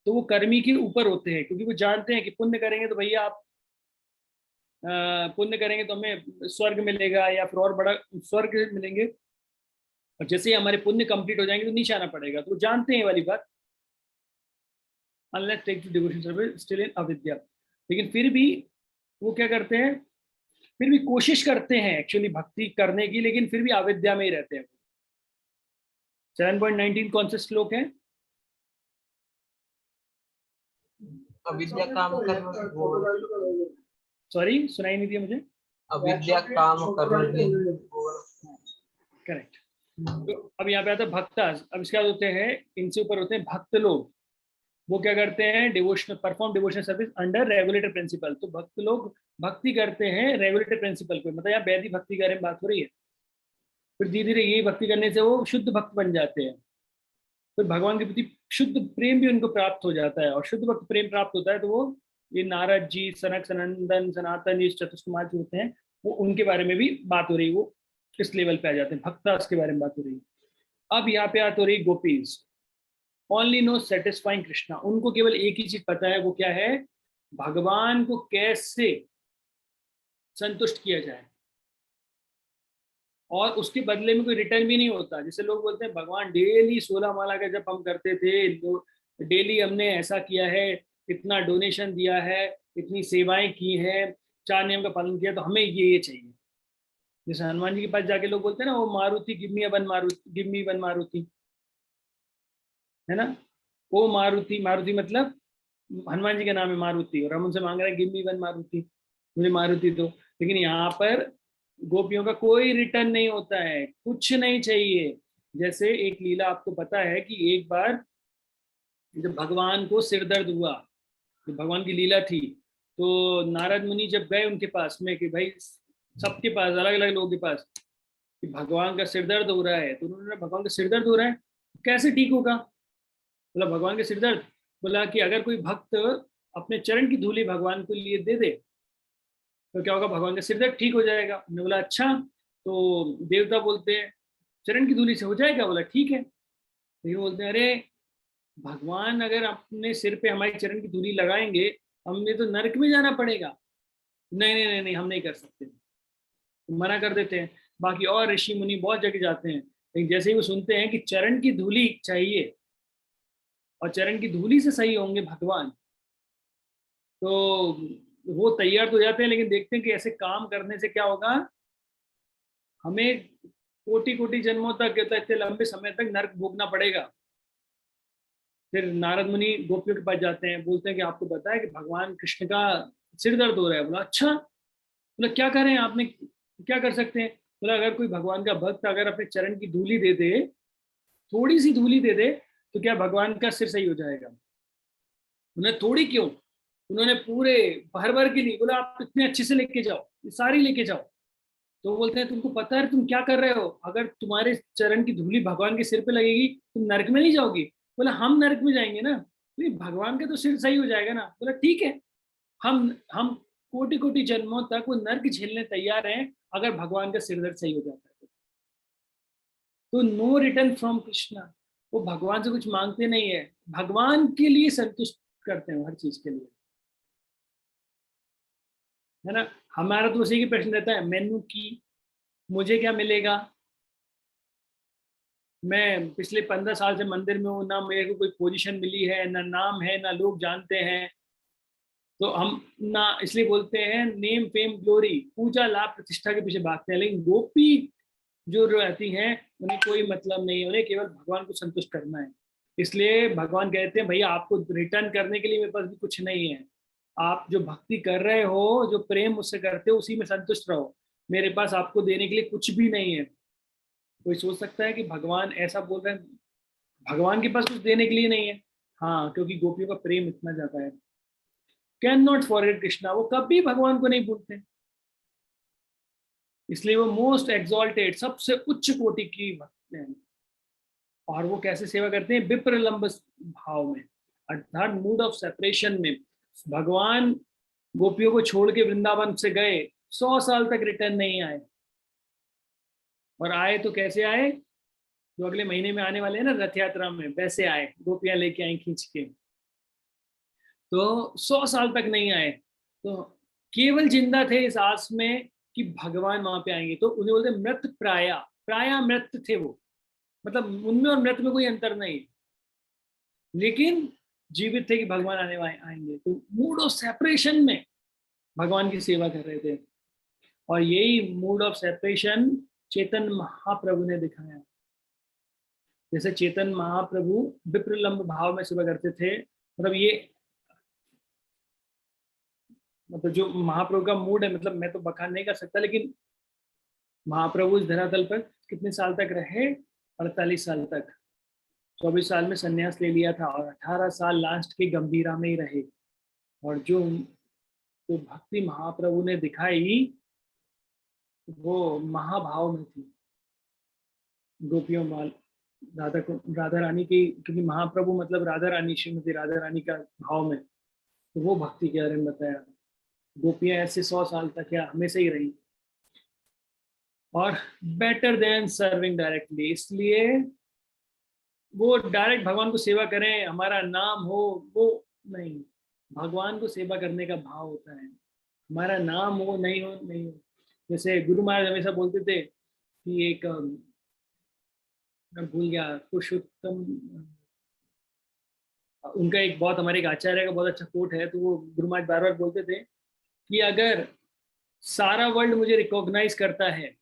तो वो कर्मी के ऊपर होते हैं, क्योंकि वो जानते हैं कि पुण्य करेंगे तो भैया आप पुण्य करेंगे तो हमें स्वर्ग मिलेगा या फिर और बड़ा स्वर्ग मिलेंगे, और जैसे ही हमारे पुण्य कंप्लीट हो जाएंगे तो नीचे आना पड़ेगा। तो वो जानते हैं ये वाली बात, unless take to devotion service still in अविद्या। लेकिन फिर भी वो क्या करते हैं, फिर भी कोशिश करते हैं एक्चुअली भक्ति करने की, लेकिन फिर भी अविद्या में ही रहते हैं। 7.19 कौन सा श्लोक है? अविद्या काम कर्म, सॉरी सुनाई नहीं दिया मुझे। अविद्या काम कर्म, करेक्ट। तो अब यहाँ पे आता है भक्ता। अब इसके बाद होते हैं, इनसे ऊपर होते हैं भक्त लोग। वो क्या करते हैं, devotional perform devotional service under regulated principle. तो भक्त लोग भक्ति करते हैं रेगुलेटेड प्रिंसिपल पे, मतलब यहाँ वैदिक भक्ति के बारे में बात हो रही है। फिर धीरे धीरे यही भक्ति करने से वो शुद्ध भक्त बन जाते हैं, फिर भगवान के प्रति शुद्ध प्रेम भी उनको प्राप्त हो जाता है। और शुद्ध भक्त प्रेम प्राप्त होता है तो वो ये नारद जी, सनक सनंदन सनातन, ये चतुष्कुमार जो होते हैं, वो उनके बारे में भी बात हो रही है, वो किस लेवल पे आ जाते हैं, भक्तास के बारे में बात हो रही है। अब यहाँ पे बात हो रही gopis. Only no satisfying Krishna, उनको केवल एक ही चीज पता है, वो क्या है, भगवान को कैसे संतुष्ट किया जाए और उसके बदले में कोई रिटर्न भी नहीं होता। जैसे लोग बोलते हैं भगवान डेली 16 माला का जब हम करते थे, डेली हमने ऐसा किया है, इतना डोनेशन दिया है, इतनी सेवाएं की है, 4 नियम का पालन किया, तो हमें ये चाहिए। जैसे हनुमान जी के पास जाके लोग बोलते हैं ना, वो Maruti give me one Maruti, give me one Maruti, है ना, वो मारुति, मारुति मतलब हनुमान जी का नाम है मारुति, और हम उनसे मांग रहे हैं गिव मी वन मारुति, मुझे मारुति दो। लेकिन यहाँ पर गोपियों का कोई रिटर्न नहीं होता है, कुछ नहीं चाहिए। जैसे एक लीला आपको पता है कि एक बार जब भगवान को सिर दर्द हुआ, तो भगवान की लीला थी, तो नारद मुनि जब गए उनके पास में कि भाई सबके पास, अलग अलग लोगों के पास, कि भगवान का सिर दर्द हो रहा है, तो उन्होंने भगवान का सिर दर्द हो रहा है कैसे ठीक होगा, बोला भगवान का सिर दर्द, बोला कि अगर कोई भक्त अपने चरण की धूली भगवान को लिए दे दे तो क्या होगा, भगवान का सिर दर्द ठीक हो जाएगा। उन्होंने बोला अच्छा, तो देवता बोलते हैं चरण की धूली से हो जाएगा, बोला ठीक है। तो ये बोलते हैं अरे भगवान अगर अपने सिर पे हमारी चरण की धूली लगाएंगे हमने तो नरक में जाना पड़ेगा, नहीं नहीं नहीं नहीं हम नहीं कर सकते, तो मना कर देते हैं। बाकी और ऋषि मुनि बहुत जगह जाते हैं, लेकिन जैसे ही वो सुनते हैं कि चरण की धूली चाहिए और चरण की धूली से सही होंगे भगवान, तो वो तैयार तो जाते हैं। लेकिन देखते हैं कि ऐसे काम करने से क्या होगा, हमें कोटि कोटि जन्मों तक, इतने लंबे समय तक नरक भोगना पड़ेगा। फिर नारद मुनि गोपियों के पास जाते हैं, बोलते हैं कि आपको पता है कि भगवान कृष्ण का सिर दर्द हो रहा है। बोला अच्छा, बोला क्या करें, आपने क्या कर सकते हैं। बोला अगर कोई भगवान का भक्त अगर अपने चरण की धूली दे दे थोड़ी सी धूली दे दे तो क्या भगवान का सिर सही हो जाएगा? उन्हें थोड़ी क्यों, उन्होंने पूरे भर भर के लिए बोला आप इतने अच्छे से लेके जाओ, ये सारी लेके जाओ। तो वो बोलते हैं तुमको पता है तुम क्या कर रहे हो? अगर तुम्हारे चरण की धूली भगवान के सिर पे लगेगी तुम नरक में नहीं जाओगी। बोला हम नरक में जाएंगे ना, तो भगवान का तो सिर सही हो जाएगा ना। बोला ठीक है, हम कोटि कोटि जन्मों तक वो नरक झेलने तैयार हैं अगर भगवान का सिर दर्द सही हो जाता है तो। नो रिटर्न फ्रॉम कृष्णा, वो भगवान से कुछ मांगते नहीं है, भगवान के लिए संतुष्ट करते हैं हर चीज के लिए, है ना। हमारा तो उसी की प्रश्न रहता है मैनू की, मुझे क्या मिलेगा? मैं पिछले 15 साल से मंदिर में हूँ, ना मेरे को कोई पोजीशन मिली है, ना नाम है, ना लोग जानते हैं, तो हम ना इसलिए बोलते हैं नेम फेम ग्लोरी, पूजा लाभ प्रतिष्ठा के पीछे भागते हैं। लेकिन गोपी जो रहती हैं उन्हें कोई मतलब नहीं है, उन्हें केवल भगवान को संतुष्ट करना है। इसलिए भगवान कहते हैं भैया आपको रिटर्न करने के लिए मेरे पास भी कुछ नहीं है, आप जो भक्ति कर रहे हो, जो प्रेम मुझसे करते हो उसी में संतुष्ट रहो, मेरे पास आपको देने के लिए कुछ भी नहीं है। कोई सोच सकता है कि भगवान ऐसा बोल रहे हैं, भगवान के पास कुछ देने के लिए नहीं है? हाँ, क्योंकि गोपियों का प्रेम इतना ज्यादा है। कैन नॉट फॉरगेट कृष्णा, वो कभी भगवान को नहीं भूलते, इसलिए वो मोस्ट एक्सॉल्टेड, सबसे उच्च कोटि की भक्त हैं। और वो कैसे सेवा करते हैं? विप्रलंब भाव में, अर्थात मूड ऑफ सेपरेशन में। भगवान गोपियों को छोड़ के वृंदावन से गए, 100 साल तक रिटर्न नहीं आए, और आए तो कैसे आए? जो अगले महीने में आने वाले हैं ना रथ यात्रा में, वैसे आए, गोपियां लेके आई खींच के। तो 100 साल तक नहीं आए, तो केवल जिंदा थे इस आस में कि भगवान वहां पे आएंगे। तो उन्हें बोलते मृत प्राया, प्राया मृत थे वो, मतलब उनमें और मृत में कोई अंतर नहीं, लेकिन जीवित थे कि भगवान आने वाले आएंगे। तो मूड ऑफ सेपरेशन में भगवान की सेवा कर रहे थे, और यही मूड ऑफ सेपरेशन चेतन महाप्रभु ने दिखाया। जैसे चेतन महाप्रभु विप्रलंब भाव में सेवा करते थे, मतलब ये मतलब जो महाप्रभु का मूड है, मतलब मैं तो बखान नहीं कर सकता, लेकिन महाप्रभु इस धरातल पर कितने साल तक रहे? 48 साल तक। 24 साल में संन्यास ले लिया था, और 18 साल लास्ट के गंभीरा में ही रहे। और जो भक्ति महाप्रभु ने दिखाई वो महाभाव में थी, गोपियों माल राधा रानी की, क्योंकि महाप्रभु मतलब राधा रानी, श्रीमती राधा रानी का भाव में, तो वो भक्ति के बारे में बताया। गोपियां ऐसे 100 साल तक या हमेशा ही रही, और बेटर देन सर्विंग डायरेक्टली, इसलिए वो डायरेक्ट भगवान को सेवा करें, हमारा नाम हो, वो नहीं, भगवान को सेवा करने का भाव होता है। हमारा नाम हो नहीं हो, नहीं हो। जैसे गुरु महाराज हमेशा बोलते थे कि एक मैं भूल गया, पुरुषोत्तम, उनका एक बहुत, हमारे एक आचार्य का बहुत अच्छा कोट है, तो वो गुरु महाराज बार बार बोलते थे कि अगर सारा वर्ल्ड मुझे रिकॉग्नाइज करता है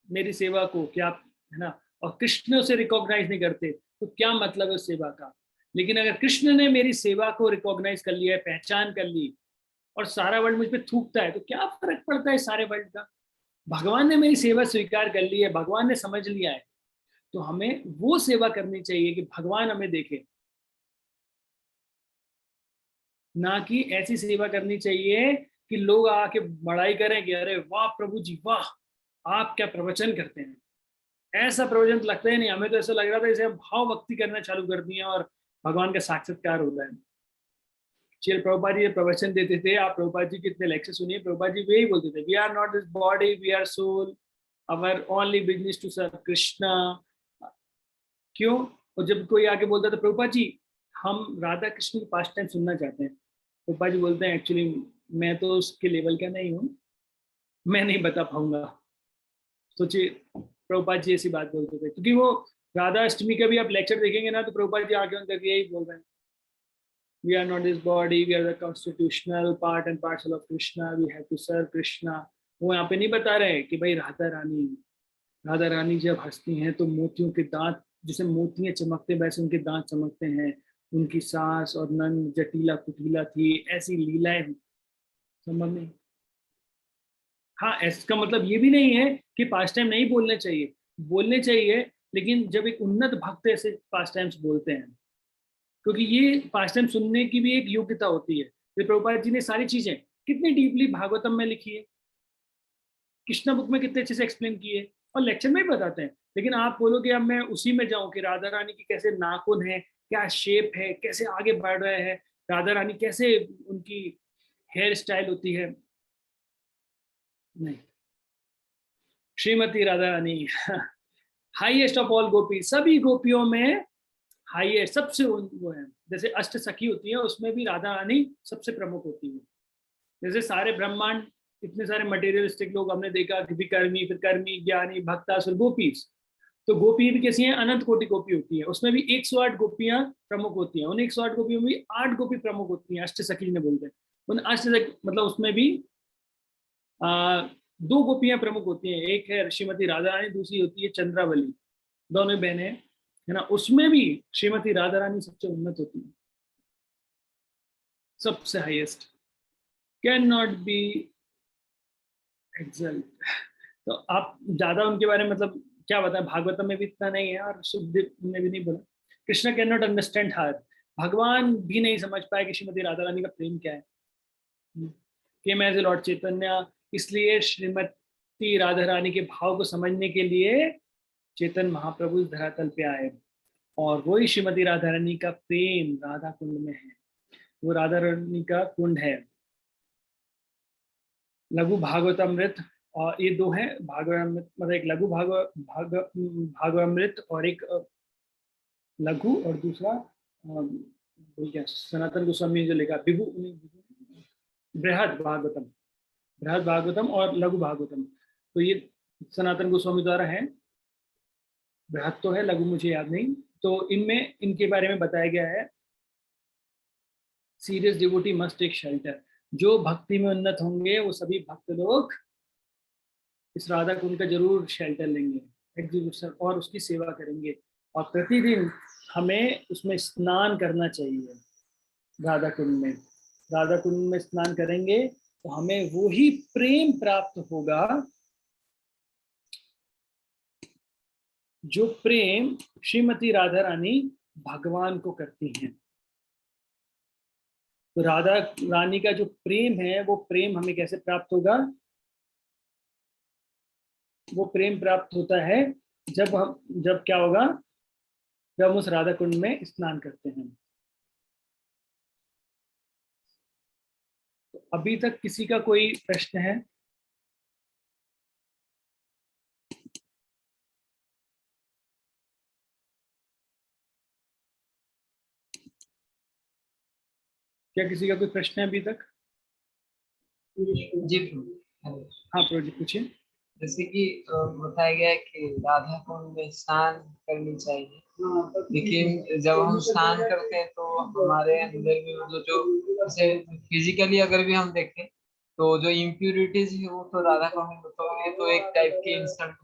मेरी सेवा को, क्या है ना, और कृष्ण उसे रिकॉग्नाइज नहीं करते, तो क्या मतलब है उस सेवा का? लेकिन अगर कृष्ण ने मेरी सेवा को रिकॉग्नाइज कर लिया है, पहचान कर ली, और सारा वर्ल्ड मुझ पर थूकता है, तो क्या फर्क पड़ता है सारे वर्ल्ड का? भगवान ने मेरी सेवा स्वीकार कर ली है, भगवान ने समझ लिया है, तो हमें वो सेवा करनी चाहिए कि भगवान हमें देखे, ना कि ऐसी सेवा करनी चाहिए कि लोग आके बड़ाई करें कि अरे वाह प्रभु जी वाह, आप क्या प्रवचन करते हैं। ऐसा प्रवचन तो लगता ही नहीं, हमें तो ऐसा लग रहा था जैसे हम भाव भक्ति करना चालू कर दिए और भगवान का साक्षात्कार हो रहा है। श्रील प्रभुपाद जी प्रवचन देते थे, आप प्रभुपाद जी के इतने लेक्चर सुनिए, प्रभुपाद जी वही बोलते थे, we are not this body, we are soul, our only business to serve Krishna. क्यों? और जब कोई आके बोलता था प्रभुपाद जी हम राधा कृष्ण के पास टाइम सुनना चाहते हैं, प्रभुपाद जी बोलते हैं एक्चुअली मैं तो उसके लेवल का नहीं हूँ, मैं नहीं बता पाऊंगा। सोचिए प्रभुपाद जी ऐसी बात बोलते थे, क्योंकि वो राधा अष्टमी का भी आप लेक्चर देखेंगे ना, तो प्रभुपाद जी आगे उनका यही बोल रहे हैं, we are not this body, we are the constitutional part and parcel of Krishna, we have to serve Krishna। वो यहाँ पे नहीं बता रहे कि भाई राधा रानी जब हंसती हैं तो मोतियों के दांत, जैसे मोतियां चमकते वैसे उनके दांत चमकते हैं, उनकी सांस और नन जटिला कुटिला थी, ऐसी लीलाएं संभव नहीं। हाँ, इसका मतलब ये भी नहीं है कि पास टाइम नहीं बोलने चाहिए, बोलने चाहिए, लेकिन जब एक उन्नत भक्त ऐसे पास टाइम्स बोलते हैं, क्योंकि ये पास टाइम सुनने की भी एक योग्यता होती है। तो प्रभुपाद जी ने सारी चीजें कितनी डीपली भागवतम में लिखी है, कृष्णा बुक में कितने अच्छे से एक्सप्लेन किए, और लेक्चर में भी बताते हैं। लेकिन आप बोलोगे अब मैं उसी में जाऊं कि राधा रानी की कैसे नाखून है, क्या शेप है, कैसे आगे बढ़ रहे हैं, राधा रानी कैसे उनकी हेयर स्टाइल होती है, नहीं। श्रीमती राधा रानी हाईएस्ट ऑफ ऑल गोपी, सभी गोपियों में हाईएस्ट, सबसे वो है। जैसे अष्ट सखी होती है, उसमें भी राधा रानी सबसे प्रमुख होती है। जैसे सारे ब्रह्मांड, इतने सारे मटेरियलिस्टिक लोग हमने देखा कि विकर्मी, फिर कर्मी, ज्ञानी, भक्तासुर, गोपीज, तो गोपी भी कैसी है, अनंत कोटि गोपी होती है, उसमें भी 108 गोपियां प्रमुख होती हैं। उन 108 गोपियों में भी 8 गोपी प्रमुख होती हैं, अष्ट सखी ने बोलते हैं। उन अष्ट मतलब उसमें भी 2 गोपियां प्रमुख होती हैं, एक है श्रीमती राधा रानी, दूसरी होती है चंद्रावली, दोनों बहनें है ना। उसमें भी श्रीमती राधा रानी सबसे उन्नत होती है, सबसे highest, can not be exalt. तो आप ज्यादा उनके बारे में मतलब क्या बताएं, भागवतम में भी इतना नहीं है और सुखदेव ने भी नहीं बोला। Krishna can not understand her, भगवान भी नहीं समझ पाए कि श्रीमती राधा रानी का प्रेम क्या है। केम एज ए लॉर्ड चैतन्य, इसलिए श्रीमती राधा रानी के भाव को समझने के लिए चेतन महाप्रभु इस धरातल पे आए, और वही श्रीमती राधा रानी का प्रेम राधा कुंड में है। वो राधा रानी का कुंड है। लघु भागवतामृत, और ये 2 है भागवतामृत, मतलब एक लघु भागवतामृत और एक लघु, और दूसरा क्या सनातन गोस्वामी ने जो लिखा बृहद भागवतम, बृहद भागवतम और लघु भागवतम। तो ये सनातन गोस्वामी द्वारा है, बृहद तो है, लघु मुझे याद नहीं। तो इनमें इनके बारे में बताया गया है, serious devotee must take shelter. जो भक्ति में उन्नत होंगे वो सभी भक्त लोग इस राधा कुंड का जरूर शेल्टर लेंगे, एग्जीक्यूशन, और उसकी सेवा करेंगे। और प्रतिदिन हमें उसमें स्नान करना चाहिए, राधा कुंड में। राधा कुंड में स्नान करेंगे तो हमें वो ही प्रेम प्राप्त होगा जो प्रेम श्रीमती राधा रानी भगवान को करती हैं। तो राधा रानी का जो प्रेम है, वो प्रेम हमें कैसे प्राप्त होगा? वो प्रेम प्राप्त होता है जब क्या होगा, जब हम उस राधा कुंड में स्नान करते हैं। तो अभी तक किसी का कोई प्रश्न है? क्या किसी का कोई प्रश्न है अभी तक? जी हाँ प्रभु जी पूछिए। जैसे कि बताया गया है कि राधा कुंड में स्नान करनी चाहिए, लेकिन जब हम स्नान करते हैं तो हमारे अंदर में मतलब जो जैसे फिजिकली अगर भी हम देखें तो जो इम्प्यूरिटीज है वो तो राधा कुंड में तो ये तो एक टाइप की इंसल्ट,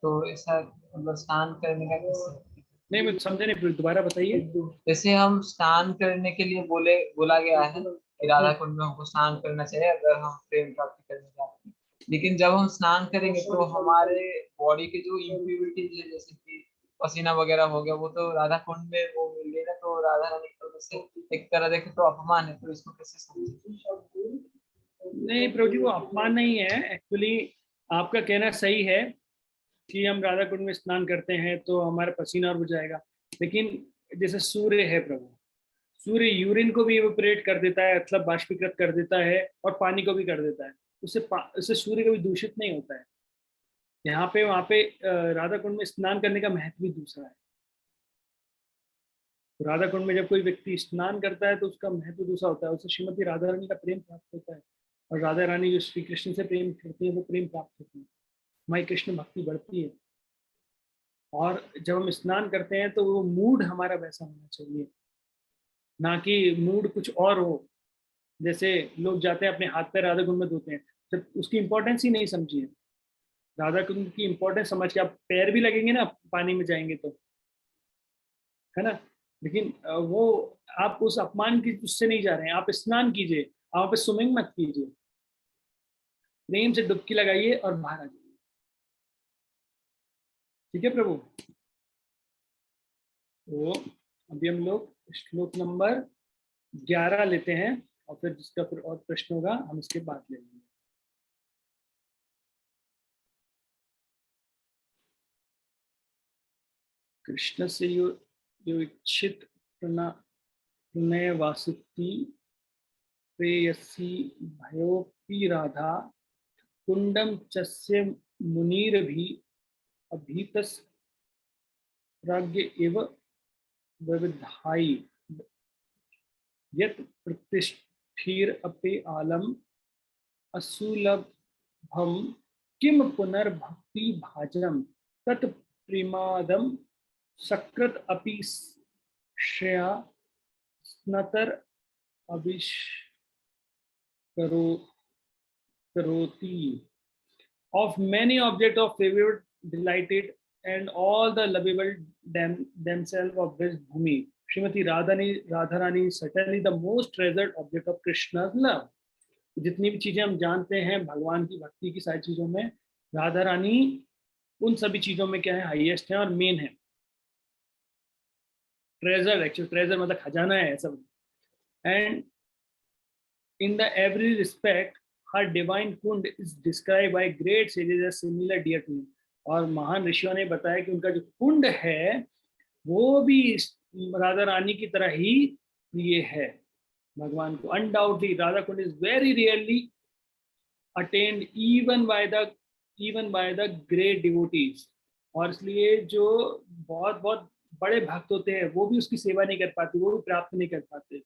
तो ऐसा मतलब स्नान करने का कैसे? नहीं मैं समझे नहीं, दोबारा बताइए। जैसे हम स्नान करने के लिए बोला गया है कि राधा कुंड में हमको स्नान करना चाहिए अगर हम प्रेम प्राप्ति करने जाते हैं, लेकिन जब हम स्नान करेंगे तो हमारे बॉडी के जो इम्प्यूरिटीज है जैसे कि पसीना वगैरह हो गया वो तो राधा कुंड में वो मिल गई ना, तो राधा रानी की तरफ से एक तरह देखे तो अपमान है, तो इसको कैसे समझे? नहीं प्रभु जी वो अपमान नहीं है, एक्चुअली आपका कहना सही है कि हम राधा कुंड में स्नान करते हैं तो हमारा पसीना और हो जाएगा, लेकिन जैसे सूर्य है प्रभु, सूर्य यूरिन को भी इवेपोरेट कर देता है, मतलब बाष्पीकृत कर देता है, और पानी को भी कर देता है। उससे सूर्य कभी दूषित नहीं होता है। यहाँ पे वहाँ पे राधा कुंड में स्नान करने का महत्व भी दूसरा है। राधा कुंड में जब कोई व्यक्ति स्नान करता है तो उसका महत्व दूसरा होता है, उससे श्रीमती राधा रानी का प्रेम प्राप्त होता है, और राधा रानी जो श्री कृष्ण से प्रेम करती है वो प्रेम प्राप्त होती है, हमारी कृष्ण भक्ति बढ़ती है। और जब हम स्नान करते हैं तो वो मूड हमारा वैसा होना चाहिए, ना कि मूड कुछ और हो। जैसे लोग जाते हैं अपने हाथ पैर राधा कुंड में धोते हैं, जब उसकी इंपॉर्टेंस ही नहीं समझी है। राधा कुंड की इंपॉर्टेंस समझ के आप पैर भी लगेंगे ना पानी में जाएंगे तो, है ना। लेकिन वो आप उस अपमान की उससे नहीं जा रहे हैं, आप स्नान कीजिए, आप स्विमिंग मत कीजिए, प्रेम से डुबकी लगाइए और बाहर आ जाइए। ठीक है प्रभु। तो अभी हम लोग श्लोक नंबर 11 लेते हैं और फिर जिसका फिर और प्रश्न होगा हम इसके बाद ले लेंगे। कृष्ण से यो इच्छित प्रणय वासुकी प्रेयसी भयोपि राधा कुंडम चस्य मुनिरभि अभीतस प्राज्ञ एव विविधाई यत् प्रतिष्ठिर अपि आलम असुलभम किम पुनर्भक्ति भाजम तत् प्रेमादम सकृत अपि श्रेया स्नतर अभिष करोति of many objects of favor delighted and all the lovable themselves of this bhumi. Srimati Radharani is certainly the most treasured object of Krishna's love. जितनी भी चीजें हम जानते हैं भगवान की भक्ति की सारी चीजों में राधा रानी उन सभी चीजों में क्या है हाईएस्ट है और मेन है। ट्रेजर, एक्चुअली ट्रेजर मतलब खजाना है सब। And in the every respect her divine kund is described by great sages as similar dear to him. और महान ऋषियों ने बताया कि उनका जो कुंड है वो भी राधा रानी की तरह ही प्रिय है भगवान को। Undoubtedly Radha Kund is very rarely attend even by the great devotees. और इसलिए जो बहुत बहुत बड़े भक्त होते हैं वो भी उसकी सेवा नहीं कर पाते, वो भी प्राप्त नहीं कर पाते।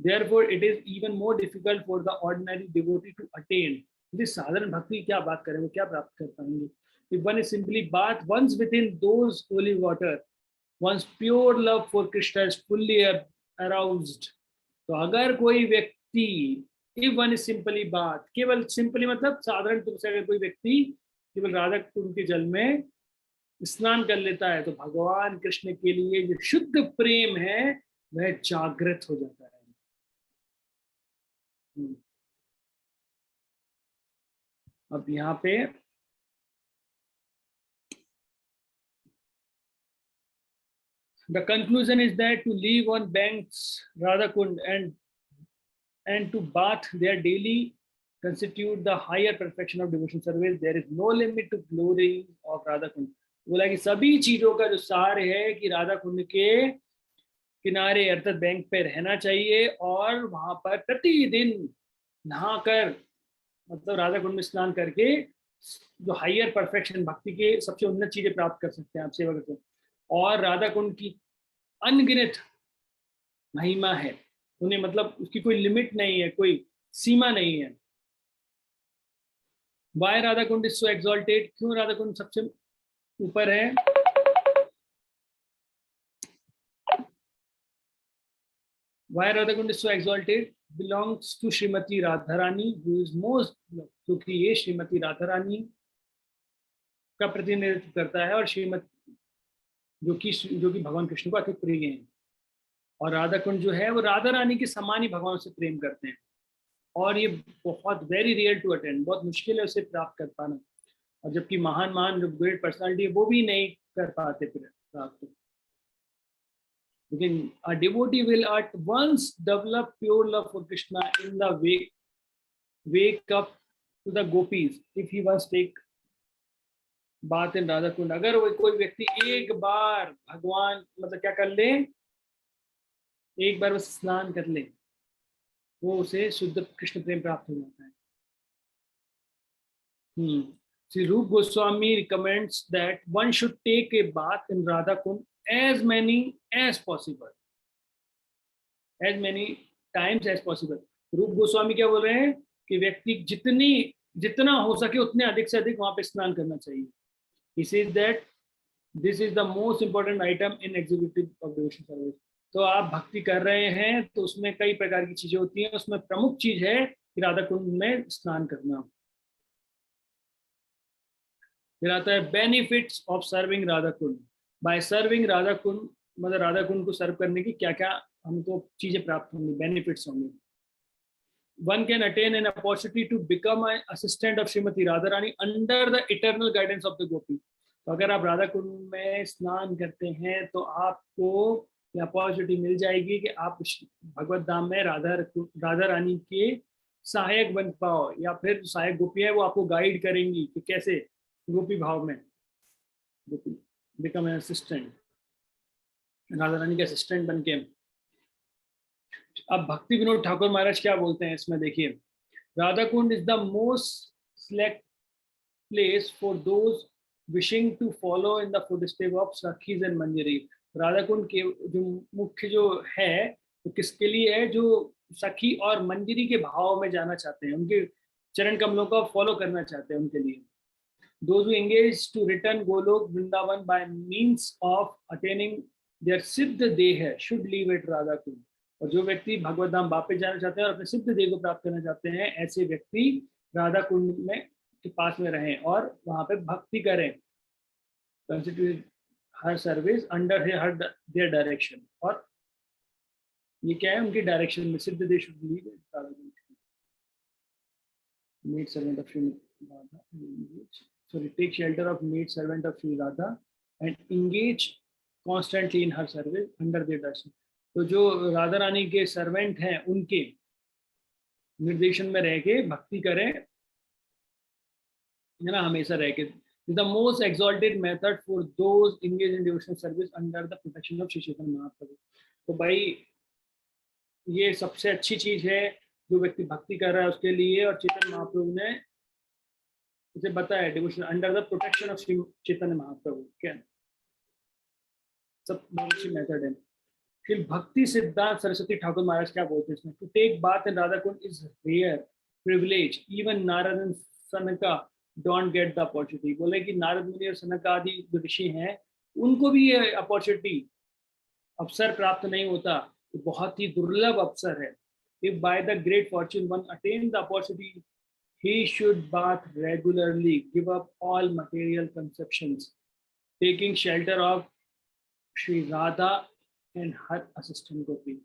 Therefore, it is even more difficult for the ordinary devotee to attain. This साधारण भक्ति क्या बात करें, वो क्या प्राप्त कर पाएंगे? If one is simply bathed once within those holy water, one's pure love for Krishna is fully aroused. तो अगर कोई व्यक्ति, if one is simply bathed, केवल simply मतलब साधारण रूप से अगर कोई व्यक्ति केवल राधा कुंड के जल में स्नान कर लेता है तो भगवान कृष्ण के लिए जो शुद्ध प्रेम है वह जागृत हो जाता है। अब यहाँ पे the conclusion is that to live on banks Radha Kund and to bath there daily constitute the higher perfection of devotion service. There is no limit to glory of Radha Kund. बोला कि सभी चीजों का जो सार है कि राधा कुंड के किनारे अर्थात बैंक पे रहना चाहिए और वहां पर प्रतिदिन नहाकर मतलब राधा कुंड में स्नान करके जो हायर परफेक्शन भक्ति के सबसे उन्नत चीजें प्राप्त कर सकते हैं आप सेवा करते हैं। और राधा कुंड की अनगिनत महिमा है, उन्हें मतलब उसकी कोई लिमिट नहीं है, कोई सीमा नहीं है। Why Radha Kund is so exalted, क्यों राधा कुंड सबसे ऊपर है? Why Radha Kund is so exalted belongs to Shrimati Radharani who is most, क्योंकि ये श्रीमती राधारानी का प्रतिनिधित्व करता है और श्रीमती जो कि भगवान कृष्ण को अत्यंत प्रिय हैं। और राधा कुंड जो है वो राधा रानी के समान ही भगवान से प्रेम करते हैं और ये बहुत वेरी रियल टू अटेंड, बहुत मुश्किल है उसे प्राप्त कर पाना। और जबकि महान जो ग्रेट पर्सनालिटी है वो भी नहीं कर पाते प्राप्त। Again, a devotee will at once develop pure love for Krishna in the wake up to the gopis if he once take bath in Radha Kund. अगर वो कोई व्यक्ति एक बार भगवान मतलब क्या कर ले, एक बार बस स्नान कर ले, वो उसे शुद्ध कृष्ण प्रेम प्राप्त हो जाता है। Sri Rup Goswami recommends that one should take a bath in Radha Kund as many as possible, as many times as possible. रूप गोस्वामी क्या बोल रहे हैं कि व्यक्ति जितना हो सके उतने अधिक से अधिक वहां पे स्नान करना चाहिए। He says that this is the most important item in executive of devotion service. तो आप भक्ति कर रहे हैं तो उसमें कई प्रकार की चीजें होती हैं, उसमें प्रमुख चीज है कि राधा कुंड में स्नान करना। फिर आता है benefits of serving Radha Kund. By serving Radha Kund मतलब राधा कुंड को सर्व करने की क्या क्या हमको चीजें प्राप्त होंगी, बेनिफिट्स होंगे। One can attain an opportunity to become an assistant of Srimati Radharani under the eternal guidance of the Gopi. तो अगर आप राधा कुंड में स्नान करते हैं तो आपको ये अपॉर्चुनिटी मिल जाएगी कि आप भगवत धाम में राधा रानी के सहायक बन पाओ, या फिर सहायक गोपी है वो आपको गाइड करेंगी कि कैसे गोपी भाव में become an assistant, Radha Rani के असिस्टेंट बन के। अब भक्ति विनोद ठाकुर महाराज क्या बोलते हैं इसमें, देखिए, Radha Kund is the most select place for those wishing to follow in the footstep of sakhis and Manjari. Radha Kund के जो मुख्य जो है तो किसके लिए है, जो सखी और मंजरी के भाव में जाना चाहते हैं, उनके चरण कमलों को फॉलो करना चाहते हैं, उनके लिए। Those who engage to return Golok Vrindavan by means of attaining their सिद्ध देह should leave at Radha Kund. और जो व्यक्ति भगवत धाम वापस जाना चाहते हैं और अपने सिद्ध देह को प्राप्त करना चाहते हैं, ऐसे व्यक्ति राधा कुंड में के पास में रहें और वहां पे भक्ति करें। Constitute her service under their direction। और ये क्या है, उनकी डायरेक्शन में सिद्ध देह should leave at Radha Kund. Maid servant of Shri Radha, sorry, take shelter of maid servant of Shri Radha and engage constantly in her service under their direction। तो जो राधा रानी के सर्वेंट हैं उनके निर्देशन में रह के भक्ति करें, है ना, हमेशा रह के। The most exalted method for those engaged in devotional service under the protection of Shri Chaitanya Mahaprabhu। तो भाई ये सबसे अच्छी चीज है जो व्यक्ति भक्ति कर रहा है उसके लिए, और चैतन्य महाप्रभु ने उसे बताया devotion under the protection of Shri Chaitanya Mahaprabhu. क्या सब बहुत अच्छी मेथड है। फिर भक्ति सिद्धांत सरस्वती ठाकुर महाराज क्या बोलते हैं इसमें, to take bath in Radha Kund is rare privilege, even Narad and Sanaka don't get the opportunity. बोले कि नारद मुनि और सनक आदि जो ऋषि हैं उनको भी ये अपॉर्चुनिटी अवसर प्राप्त नहीं होता, तो बहुत ही दुर्लभ अवसर है। If by the great fortune one attained the opportunity, he should bath regularly, give up all material conceptions, taking shelter of Shri Radha and her assistant Gopi।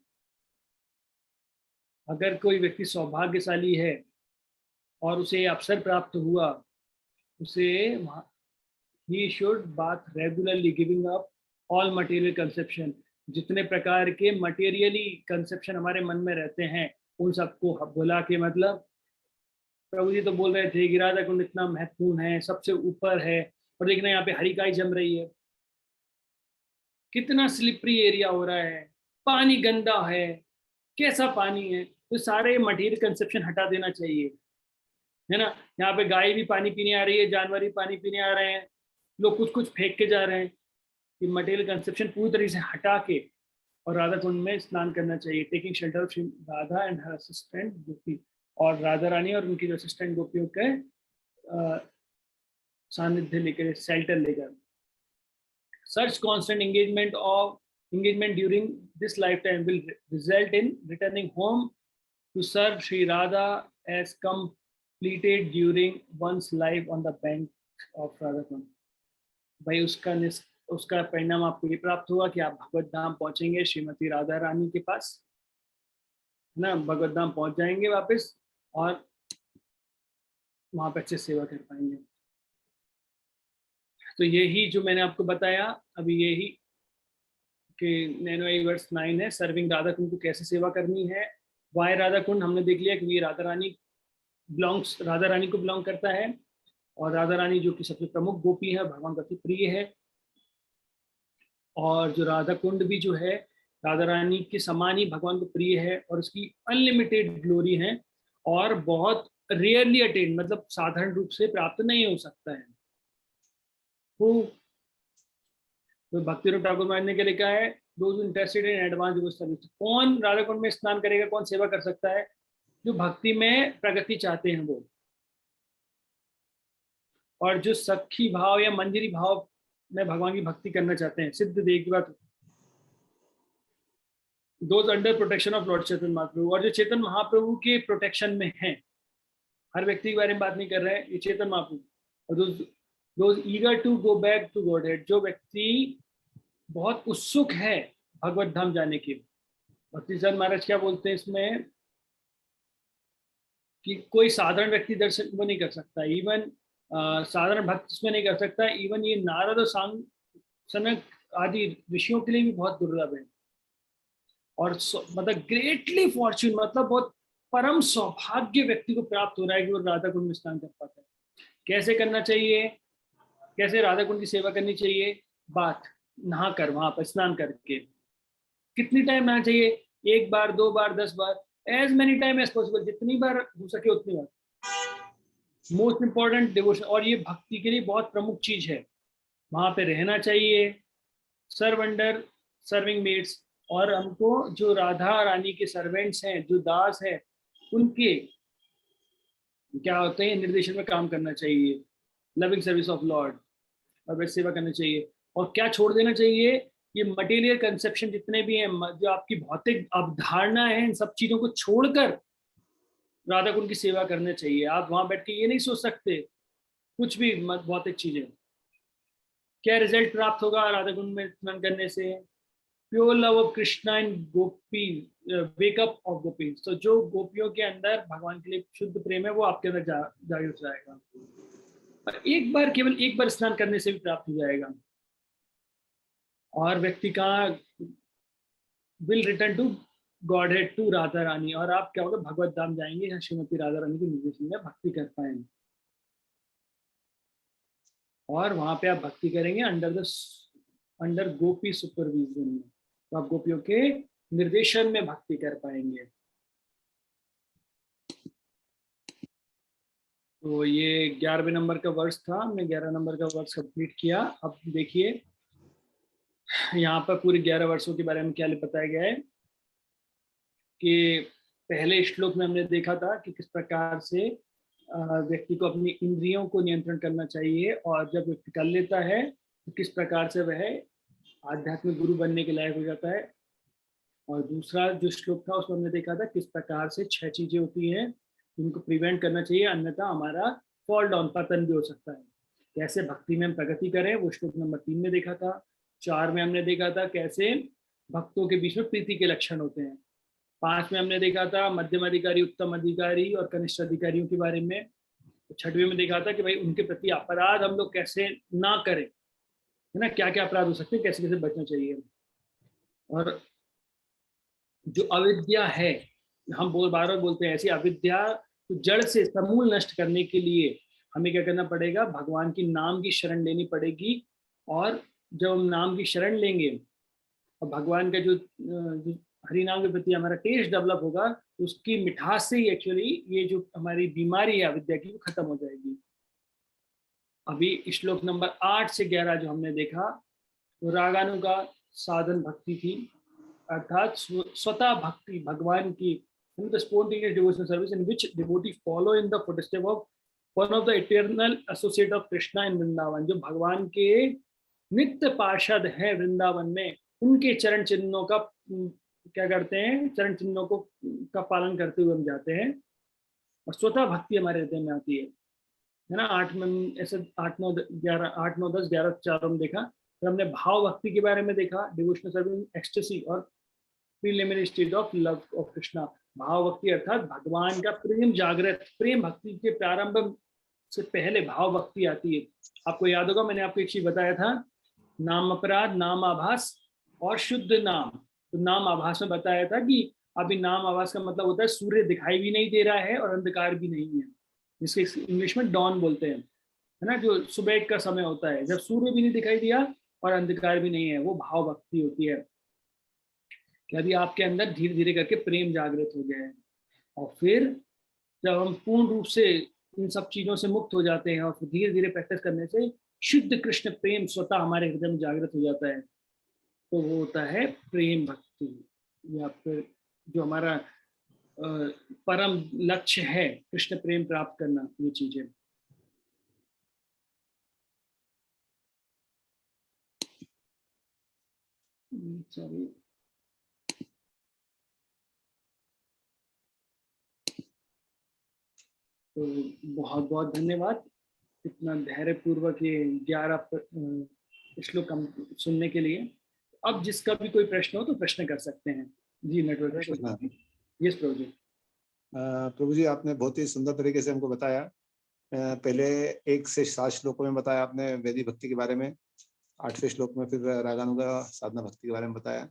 अगर कोई व्यक्ति सौभाग्यशाली है और उसे अवसर प्राप्त हुआ, उसे he should bath regularly, giving up all material conception। जितने प्रकार के मटेरियली कंसेप्शन हमारे मन में रहते हैं उन सबको भुला के, मतलब प्रभु जी तो बोल रहे थे कि राधा कुंड इतना महत्वपूर्ण है, सबसे ऊपर है, और देखना यहाँ पे हरिकाई जम रही है, कितना स्लिपरी एरिया हो रहा है, पानी गंदा है, कैसा पानी है। तो सारे मटेरियल कंसेप्शन हटा देना चाहिए, है ना। यहाँ पे गाय भी पानी पीने आ रही है, जानवर भी पानी पीने आ रहे हैं, लोग कुछ कुछ फेंक के जा रहे हैं। कि मटेरियल कंसेप्शन पूरी तरीके से हटा के और राधा कुंड में स्नान करना चाहिए, taking shelter of Radha and her assistant gopi. और राधा रानी और उनकी जो असिस्टेंट गोपियों के सानिध्य लेकर, शेल्टर लेकर। सच constant engagement during this lifetime will result in returning home to serve Shri Radha as completed during one's life on the bank of Radha Kund। भाई उसका परिणाम आपको ये प्राप्त हुआ कि आप भगवत धाम पहुंचेंगे, श्रीमती राधा रानी के पास, है ना, भगवत धाम पहुंच जाएंगे वापस और वहां पर अच्छे सेवा कर पाएंगे। तो यही जो मैंने आपको बताया अभी, यही कि नैनोई वर्स 9 है, सर्विंग राधा कुंड को कैसे सेवा करनी है। वाई राधा कुंड हमने देख लिया कि ये राधा रानी को बिलोंग करता है, और राधा रानी जो कि सबसे प्रमुख गोपी है, भगवान का अति प्रिय है। और जो राधा कुंड भी जो है राधा रानी के समान ही भगवान को प्रिय है, और उसकी अनलिमिटेड ग्लोरी है और बहुत रेयरली अटेन, मतलब साधारण रूप से प्राप्त नहीं हो सकता है। तो भक्ति रूप ठाकुर महाराज ने क्या लिखा है, those interested in advance devotional service. कौन राधा कुंड में स्नान करेगा, कौन सेवा कर सकता है? जो भक्ति में प्रगति चाहते हैं वो, और जो सखी भाव या मंजरी भाव में भगवान की भक्ति करना चाहते हैं, सिद्ध देह की बात, those under protection of lord Chaitanya Mahaprabhu. और जो चैतन्य महाप्रभु के प्रोटेक्शन में हैं, हर व्यक्ति के बारे में बात नहीं कर रहे हैं, ये चैतन्य महाप्रभु। और those eager to go back to godhead, जो व्यक्ति बहुत उत्सुक है भगवत धाम जाने के। भक्ति चंद महाराज क्या बोलते हैं इसमें कि कोई साधारण व्यक्ति दर्शन वो नहीं कर सकता, इवन साधारण भक्त इसमें नहीं कर सकता। इवन ये नारद और सनक आदि ऋषियों के लिए भी बहुत दुर्लभ है। और मतलब ग्रेटली फॉर्च्यून, मतलब बहुत परम सौभाग्य व्यक्ति को प्राप्त हो रहा है कि वो राधा कुंड में स्नान कर पाता है। कैसे करना चाहिए, कैसे राधा कुंड की सेवा करनी चाहिए? बात नहा कर, वहां पर स्नान करके। कितनी टाइम नहाना चाहिए? 1 बार, 2 बार, 10 बार, as many time as possible, जितनी बार हो सके उतनी बार। मोस्ट इंपॉर्टेंट डिवोशन, और ये भक्ति के लिए बहुत प्रमुख चीज है। वहां पे रहना चाहिए, सर्व अंडर सर्विंग मेड्स, और हमको जो राधा रानी के सर्वेंट्स हैं, जो दास हैं, उनके क्या होते हैं निर्देशन में काम करना चाहिए, लविंग सर्विस ऑफ लॉर्ड, और वैसे सेवा करनी चाहिए। और क्या छोड़ देना चाहिए? ये मटेरियल कंसेप्शन जितने भी हैं, जो आपकी भौतिक अवधारणा है, इन सब चीजों को छोड़कर राधा कुंड की सेवा करना चाहिए। आप वहां बैठ के ये नहीं सोच सकते कुछ भी भौतिक चीजें। क्या रिजल्ट प्राप्त होगा राधा कुंड में स्नान करने से? Pure love of Krishna and gopi, wake up of gopi. तो जो गोपियों के अंदर भगवान के लिए शुद्ध प्रेम है, वो आपके अंदर जागृत हो जाएगा। और एक बार, केवल एक बार स्नान करने से भी प्राप्त हो जाएगा। और व्यक्ति का will return to godhead, to Radha Rani, और आप क्या होगा, भगवत धाम जाएंगे, यहाँ श्रीमती राधा रानी के निर्देशन में भक्ति कर पाएंगे। और वहां पे आप भक्ति करेंगे अंडर गोपी सुपरविजन में, तो आप गोपियों के निर्देशन में भक्ति कर पाएंगे। तो ये 11वें नंबर का वर्ष था, हमने 11 नंबर का वर्ष कंप्लीट किया। अब देखिए यहाँ पर पूरे 11 वर्षों के बारे में क्या बताया गया है कि पहले श्लोक में हमने देखा था कि किस प्रकार से व्यक्ति को अपनी इंद्रियों को नियंत्रण करना चाहिए, और जब व्यक्ति कर लेता है तो किस प्रकार से वह आध्यात्मिक गुरु बनने के लायक हो जाता है। और दूसरा जो श्लोक था उसमें हमने देखा था किस प्रकार से 6 चीजें होती हैं जिनको प्रिवेंट करना चाहिए, अन्यथा हमारा फॉल डाउन, पतन भी हो सकता है। कैसे भक्ति में हम प्रगति करें, वो श्लोक नंबर 3 में देखा था। 4 में हमने देखा था कैसे भक्तों के बीच में प्रीति के लक्षण होते हैं। 5 में हमने देखा था मध्यम अधिकारी, उत्तम अधिकारी और कनिष्ठ अधिकारियों के बारे में। 6वें में देखा था कि भाई उनके प्रति अपराध हम लोग कैसे ना करें, है ना, क्या क्या अपराध हो सकते हैं, कैसे कैसे बचना चाहिए। और जो अविद्या है, हम बार बार बोलते हैं, ऐसी अविद्या तो जड़ से समूल नष्ट करने के लिए हमें क्या करना पड़ेगा, भगवान की नाम की शरण लेनी पड़ेगी। और जब हम नाम की शरण लेंगे और भगवान का जो हरि नाम के प्रति हमारा टेस्ट डेवलप होगा, तो उसकी मिठास से ही एक्चुअली ये जो हमारी बीमारी है अविद्या की, वो खत्म हो जाएगी। अभी श्लोक नंबर 8 से 11 जो हमने देखा, तो रागानु का साधन भक्ति थी, अर्थात स्वतः भक्ति भगवान की, the spontaneous devotional service in which devotee follow in the footstep of one of the eternal associate of Krishna in Vrindavan। जो भगवान के नित्य पार्षद हैं वृंदावन में, उनके चरण चिन्हों का क्या करते हैं, चरण चिन्हों को का पालन करते हुए हम जाते हैं, और स्वतः भक्ति हमारे हृदय में आती है ना। 8 में ऐसे 8, 9, 10, 11 चारों में देखा। फिर हमने भाव भक्ति के बारे में देखा, डिवोशनल सर्विस एक्सटेसी और preliminary stage of love of Krishna. भाव भक्ति अर्थात भगवान का प्रेम जागृत, प्रेम भक्ति के प्रारंभ से पहले भाव भक्ति आती है। आपको याद होगा मैंने आपको एक चीज बताया था, नाम अपराध, नाम आभास और शुद्ध नाम। तो नाम आभास में बताया था कि अभी नाम आभास का मतलब होता है सूर्य दिखाई भी नहीं दे रहा है और अंधकार भी नहीं है, जिसके इंग्लिश में डॉन बोलते हैं, है ना, जो सुबह का समय होता है, जब सूर्य भी नहीं दिखाई दिया और अंधकार भी नहीं है, वो भाव भक्ति होती है। कि अभी आपके अंदर धीरे धीरे करके प्रेम जागृत हो गया है, और फिर जब हम पूर्ण रूप से इन सब चीजों से मुक्त हो जाते हैं और फिर धीरे धीरे प्रैक्टिस करने से शुद्ध कृष्ण प्रेम स्वतः हमारे हृदय में जागृत हो जाता है, तो वो होता है प्रेम भक्ति, या फिर जो हमारा परम लक्ष्य है कृष्ण प्रेम प्राप्त करना, ये चीजें। सॉरी, तो बहुत बहुत धन्यवाद इतना धैर्य पूर्वक ये 11 श्लोक हम सुनने के लिए। अब जिसका भी कोई प्रश्न हो तो प्रश्न कर सकते हैं। G network. यस प्रभु जी। प्रभु जी, आपने बहुत ही सुंदर तरीके से हमको बताया पहले 1 से 7 श्लोकों में बताया आपने वैदिक भक्ति के बारे में, 8वें श्लोक में फिर रागानुगा साधना भक्ति के बारे में बताया,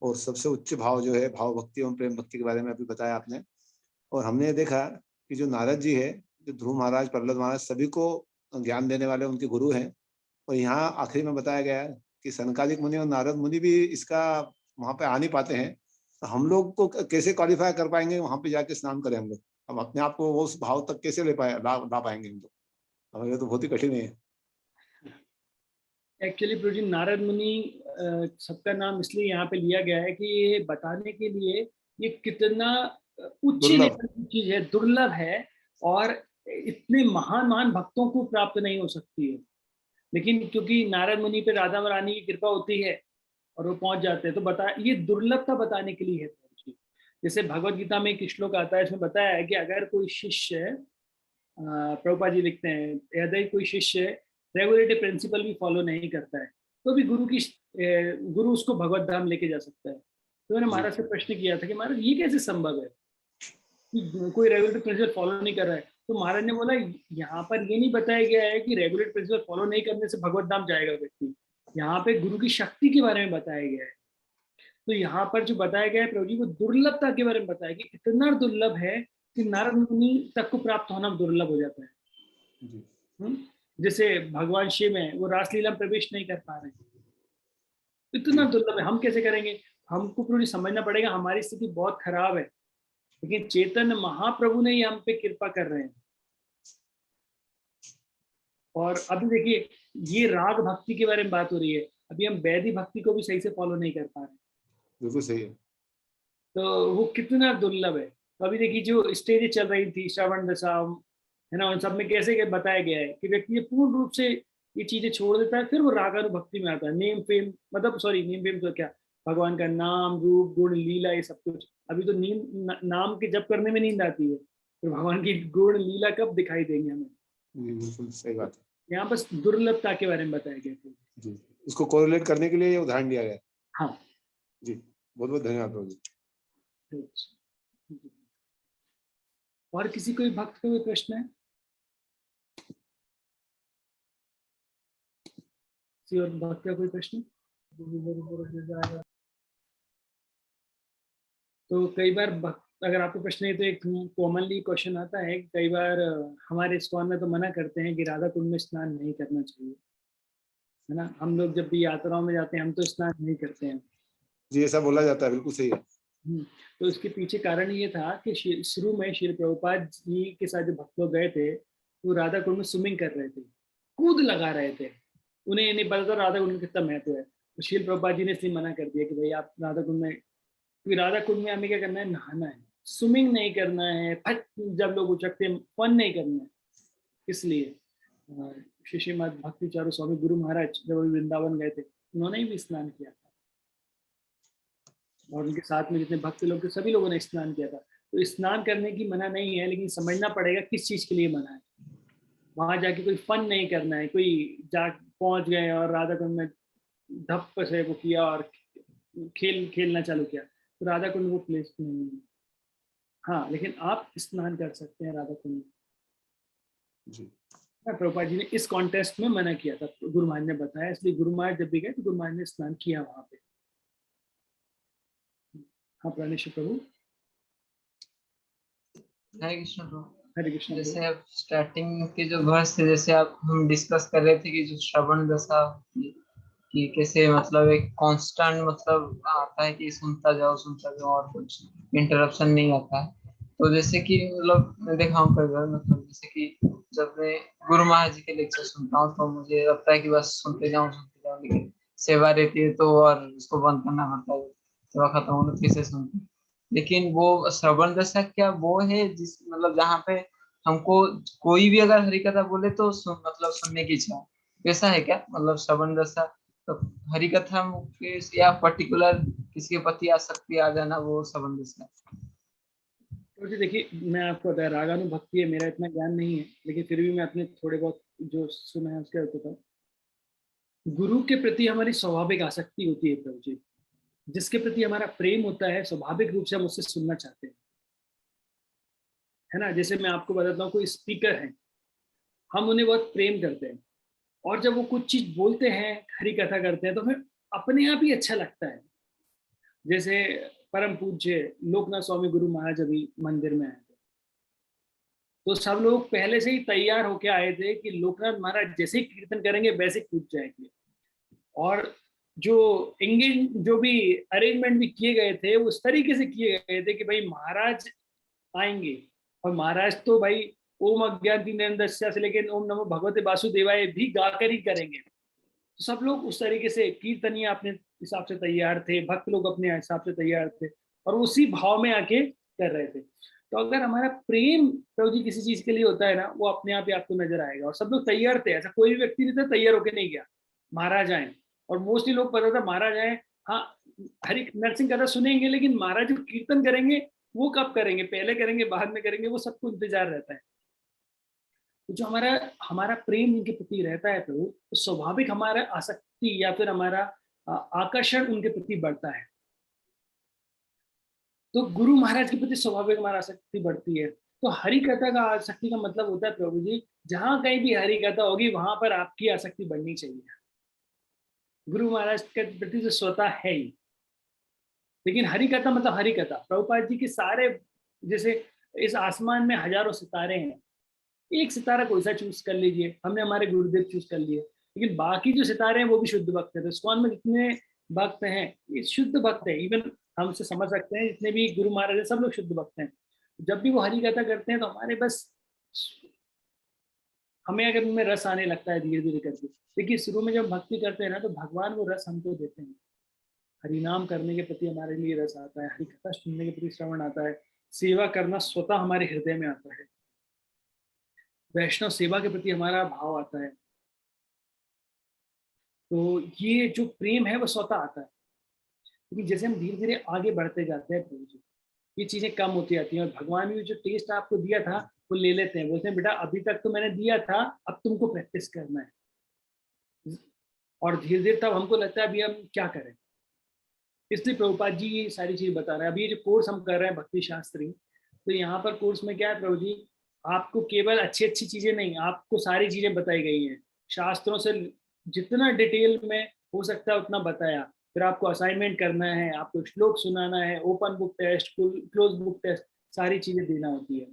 और सबसे उच्च भाव जो है भाव भक्ति एवं प्रेम भक्ति के बारे में अभी बताया आपने। और हमने देखा कि जो नारद जी है, जो ध्रुव महाराज, प्रहलाद महाराज, सभी को ज्ञान देने वाले उनके गुरु हैं। और यहाँ आखिरी में बताया गया है कि सनकादिक मुनि और नारद मुनि भी इसका वहां पे आ नहीं पाते हैं, तो हम लोग को कैसे क्वालिफाई कर पाएंगे वहां पे जाके स्नान करें हम लोग? हम अपने आप को उस भाव तक कैसे ला पाएंगे हम लोग? हमारे तो बहुत ही कठिन है। एक्चुअली प्रभु जी, नारद मुनि सबका नाम इसलिए यहाँ पे लिया गया है कि ये बताने के लिए ये कितना उच्च लेवल की चीज है, दुर्लभ है, और इतने महान महान भक्तों को प्राप्त नहीं हो सकती है। लेकिन क्योंकि नारद मुनि पे राधा रानी की कृपा होती है और वो पहुंच जाते हैं, तो बता ये दुर्लभता बताने के लिए है प्रभु जी। जैसे भगवत गीता में एक श्लोक आता है, इसमें बताया है कि अगर कोई शिष्य, प्रभुपाद जी लिखते हैं, यदि कोई शिष्य रेगुलेटरी प्रिंसिपल भी फॉलो नहीं करता है तो भी गुरु उसको भगवत धाम लेके जा सकता है। तो मैंने महाराज से प्रश्न किया था कि महाराज ये कैसे संभव है कि कोई रेगुलेटरी प्रिंसिपल फॉलो नहीं कर रहा है? तो महाराज ने बोला यहाँ पर ये नहीं बताया गया है कि रेगुलेटरी प्रिंसिपल फॉलो नहीं करने से भगवत धाम जाएगा व्यक्ति, यहाँ पे गुरु की शक्ति के बारे में बताया गया है। तो यहाँ पर जो बताया गया है प्रभु जी, वो दुर्लभता के बारे में बताया कि इतना दुर्लभ है कि नारद मुनि तक को प्राप्त होना दुर्लभ हो जाता है। जैसे भगवान शिव है, वो रासलीला में प्रवेश नहीं कर पा रहे, इतना दुर्लभ है। हम कैसे करेंगे? हमको पूरी समझना पड़ेगा हमारी स्थिति बहुत खराब है, लेकिन चैतन्य महाप्रभु ने ही हम पे कृपा कर रहे हैं। और अभी देखिए, ये राग भक्ति के बारे में बात हो रही है, अभी हम वैदिक भक्ति को भी सही से फॉलो नहीं कर पा रहे। बिल्कुल सही है। तो वो कितना दुर्लभ है। तो अभी देखिए, जो स्टेज चल रही थी श्रवण दशा, है ना, उन सब में कैसे बताया गया है कि व्यक्ति पूर्ण रूप से ये चीजें छोड़ देता है, फिर वो रागानुभक्ति में आता है। नेम फेम, मतलब सॉरी, नेम फेम तो क्या, भगवान का नाम, रूप, गुण, लीला, ये सब कुछ। अभी तो नाम के जप करने में नींद आती है, तो भगवान की गुण लीला कब दिखाई देंगे हमें? बिल्कुल सही बात है। यहाँ बस दुर्लभता के बारे में बताया गया जी, इसको कोरिलेट करने के लिए ये उदाहरण दिया गया। हाँ जी, बहुत बहुत धन्यवाद प्रभु जी। और किसी कोई भक्त का कोई प्रश्न है? और भक्त का कोई प्रश्न? तो कई बार अगर आपको प्रश्न है तो एक कॉमनली क्वेश्चन आता है, कई बार हमारे इस्कॉन में तो मना करते हैं कि राधा कुंड में स्नान नहीं करना चाहिए, है ना। हम लोग जब भी यात्राओं में जाते हैं हम तो स्नान नहीं करते हैं। जी, ऐसा बोला जाता है, बिल्कुल सही है। तो इसके पीछे कारण ये था कि शुरू में श्री प्रभुपाद जी के साथ जो भक्त लोग गए थे, वो राधा कुंड में स्विमिंग कर रहे थे, कूद लगा रहे थे। उन्हें ये नहीं पता था राधा कुंड में कितना महत्व है। तो श्री प्रभुपाद जी ने इसलिए मना कर दिया कि भाई आप राधा कुंड में, क्योंकि राधा कुंड में हमें क्या करना है, नहाना है, स्विमिंग नहीं करना है, फट जब लोग उचकते हैं फन नहीं करना है। इसलिए श्रीमद भक्ति चारू स्वामी गुरु महाराज जब वृंदावन गए थे, उन्होंने भी स्नान किया था, और उनके साथ में जितने भक्त लोग थे सभी लोगों ने स्नान किया था। तो स्नान करने की मना नहीं है, लेकिन समझना पड़ेगा किस चीज के लिए मना है। वहां जाके कोई फन नहीं करना है, कोई जा पहुंच गए और राधा कुंड में धप से वो किया और खेलना चालू किया, तो राधा कुंड वो प्लेस नहीं है। हाँ, लेकिन आप स्नान कर सकते हैं राधा कुंड में। प्रभुपाद जी ने इस कॉन्टेस्ट में मना किया था, गुरु महाराज ने बताया, इसलिए गुरु महाराज जब भी गए तो गुरु महाराज ने स्नान किया वहां पे। हाँ प्राणेश्वर प्रभु। हरे कृष्ण प्रभु। हरे कृष्ण। जैसे आप स्टार्टिंग के जो वर्स थे, जैसे आप हम डिस्कस कर रहे थे कि जो श्रवण दशा कि कैसे मतलब एक कांस्टेंट मतलब आता है कि सुनता जाओ और कुछ इंटरप्शन नहीं आता है। तो जैसे कि मतलब देखा हूँ कई बार, मतलब जैसे कि जब मैं गुरु महाराज जी के लेक्चर सुनता हूँ तो मुझे लगता है कि बस सुनते जाऊँ, लेकिन सेवा रहती है तो और उसको बंद करना पड़ता है, सेवा खत्म होने फिर से सुनते। लेकिन वो श्रवण दशा क्या वो है जिस मतलब जहाँ पे हमको कोई भी अगर हरिकथा बोले तो मतलब सुनने की इच्छा, वैसा है क्या? मतलब श्रवण दशा तो हरिकथा या पर्टिकुलर किसी के प्रति आसक्ति आ जाना, वो श्रवण दशा? तो देखिए, मैं आपको बता, रागानुभक्ति है, मेरा इतना ज्ञान नहीं है, लेकिन फिर भी मैं अपने थोड़े बहुत जो सुना है उसके बताता हूँ। गुरु के प्रति हमारी स्वाभाविक आसक्ति होती है प्रभु जी, जिसके प्रति हमारा प्रेम होता है, स्वाभाविक रूप से हम उससे सुनना चाहते हैं, है ना। जैसे मैं आपको बताता हूँ, कोई स्पीकर है, हम उन्हें बहुत प्रेम करते हैं, और जब वो कुछ चीज बोलते हैं, हरी कथा करते हैं, तो हमें अपने आप ही अच्छा लगता है। जैसे परम पूज्य लोकनाथ स्वामी गुरु महाराज अभी मंदिर में आए थे, तो सब लोग पहले से ही तैयार होके आए थे कि लोकनाथ महाराज जैसे ही कीर्तन करेंगे वैसे कूद जाएंगे। और जो इंगेज जो भी अरेंजमेंट भी किए गए थे वो उस तरीके से किए गए थे कि भाई महाराज आएंगे, और महाराज तो भाई ओम अज्ञानतिमिरन्धस्य से लेकर ओम नमो भगवते वासुदेवाय भी गाकर ही करेंगे। तो सब लोग उस तरीके से कीर्तनीय अपने हिसाब से तैयार थे, भक्त लोग अपने हिसाब से तैयार थे, और उसी भाव में आके कर रहे थे। तो अगर हमारा प्रेम प्रभु जी किसी चीज के लिए होता है ना, वो अपने आप ही आपको नजर आएगा। और सब लोग तैयार थे, ऐसा कोई भी व्यक्ति नहीं था तैयार होके नहीं गया महाराज आए। और मोस्टली लोग पता था महाराज आए, हाँ हरि नरसिंह कथा सुनेंगे, लेकिन महाराज जो कीर्तन करेंगे वो कब करेंगे, पहले करेंगे बाद में करेंगे, वो सबको इंतजार रहता है। तो जो हमारा हमारा प्रेम उनके प्रति रहता है प्रभु, तो स्वाभाविक हमारा आसक्ति या फिर हमारा आकर्षण उनके प्रति बढ़ता है। तो गुरु महाराज के प्रति स्वाभाविक हमारा आसक्ति बढ़ती है। तो हरि कथा का आसक्ति का मतलब होता है प्रभु जी, जहां कहीं भी हरि कथा होगी वहां पर आपकी आसक्ति बढ़नी चाहिए। गुरु महाराज के प्रति तो स्वतः है ही, लेकिन हरि कथा मतलब हरि कथा। प्रभुपाद जी के सारे, जैसे इस आसमान में हजारों सितारे हैं, एक सितारा कोई सा चूज कर लीजिए, हमने हमारे गुरुदेव चूज कर लिए, लेकिन बाकी जो सितारे हैं वो भी शुद्ध भक्त है। तो इस्कॉन में जितने भक्त हैं ये शुद्ध भक्त है, इवन हमसे समझ सकते हैं जितने भी गुरु महाराज है सब लोग शुद्ध भक्त हैं। जब भी वो हरि कथा करते हैं तो हमारे बस हमें अगर उनमें रस आने लगता है धीरे धीरे करके। देखिए शुरू में जब भक्ति करते हैं ना, तो भगवान वो रस हमको देते हैं। हरिनाम करने के प्रति हमारे लिए रस आता है, हरि कथा सुनने के प्रति श्रवण आता है, सेवा करना स्वतः हमारे हृदय में आता है, वैष्णव सेवा के प्रति हमारा भाव आता है। तो ये जो प्रेम है वो स्वतः आता है। क्योंकि जैसे हम धीरे धीरे आगे बढ़ते जाते हैं प्रभु जी, ये चीजें कम होती जाती हैं, और भगवान भी जो टेस्ट आपको दिया था वो ले लेते हैं, बोलते हैं बेटा अभी तक तो मैंने दिया था, अब तुमको प्रैक्टिस करना है। और धीरे धीरे तब हमको लगता है अभी हम क्या करें। इसलिए प्रभुपाद जी ये सारी चीज बता रहे हैं। अभी ये जो कोर्स हम कर रहे हैं भक्ति शास्त्री, तो यहाँ पर कोर्स में क्या है प्रभु जी, आपको केवल अच्छी अच्छी चीजें नहीं, आपको सारी चीजें बताई गई हैं शास्त्रों से, जितना डिटेल में हो सकता है उतना बताया। फिर आपको असाइनमेंट करना है, आपको श्लोक सुनाना है, open book test, close book test, सारी चीजें देना होती है।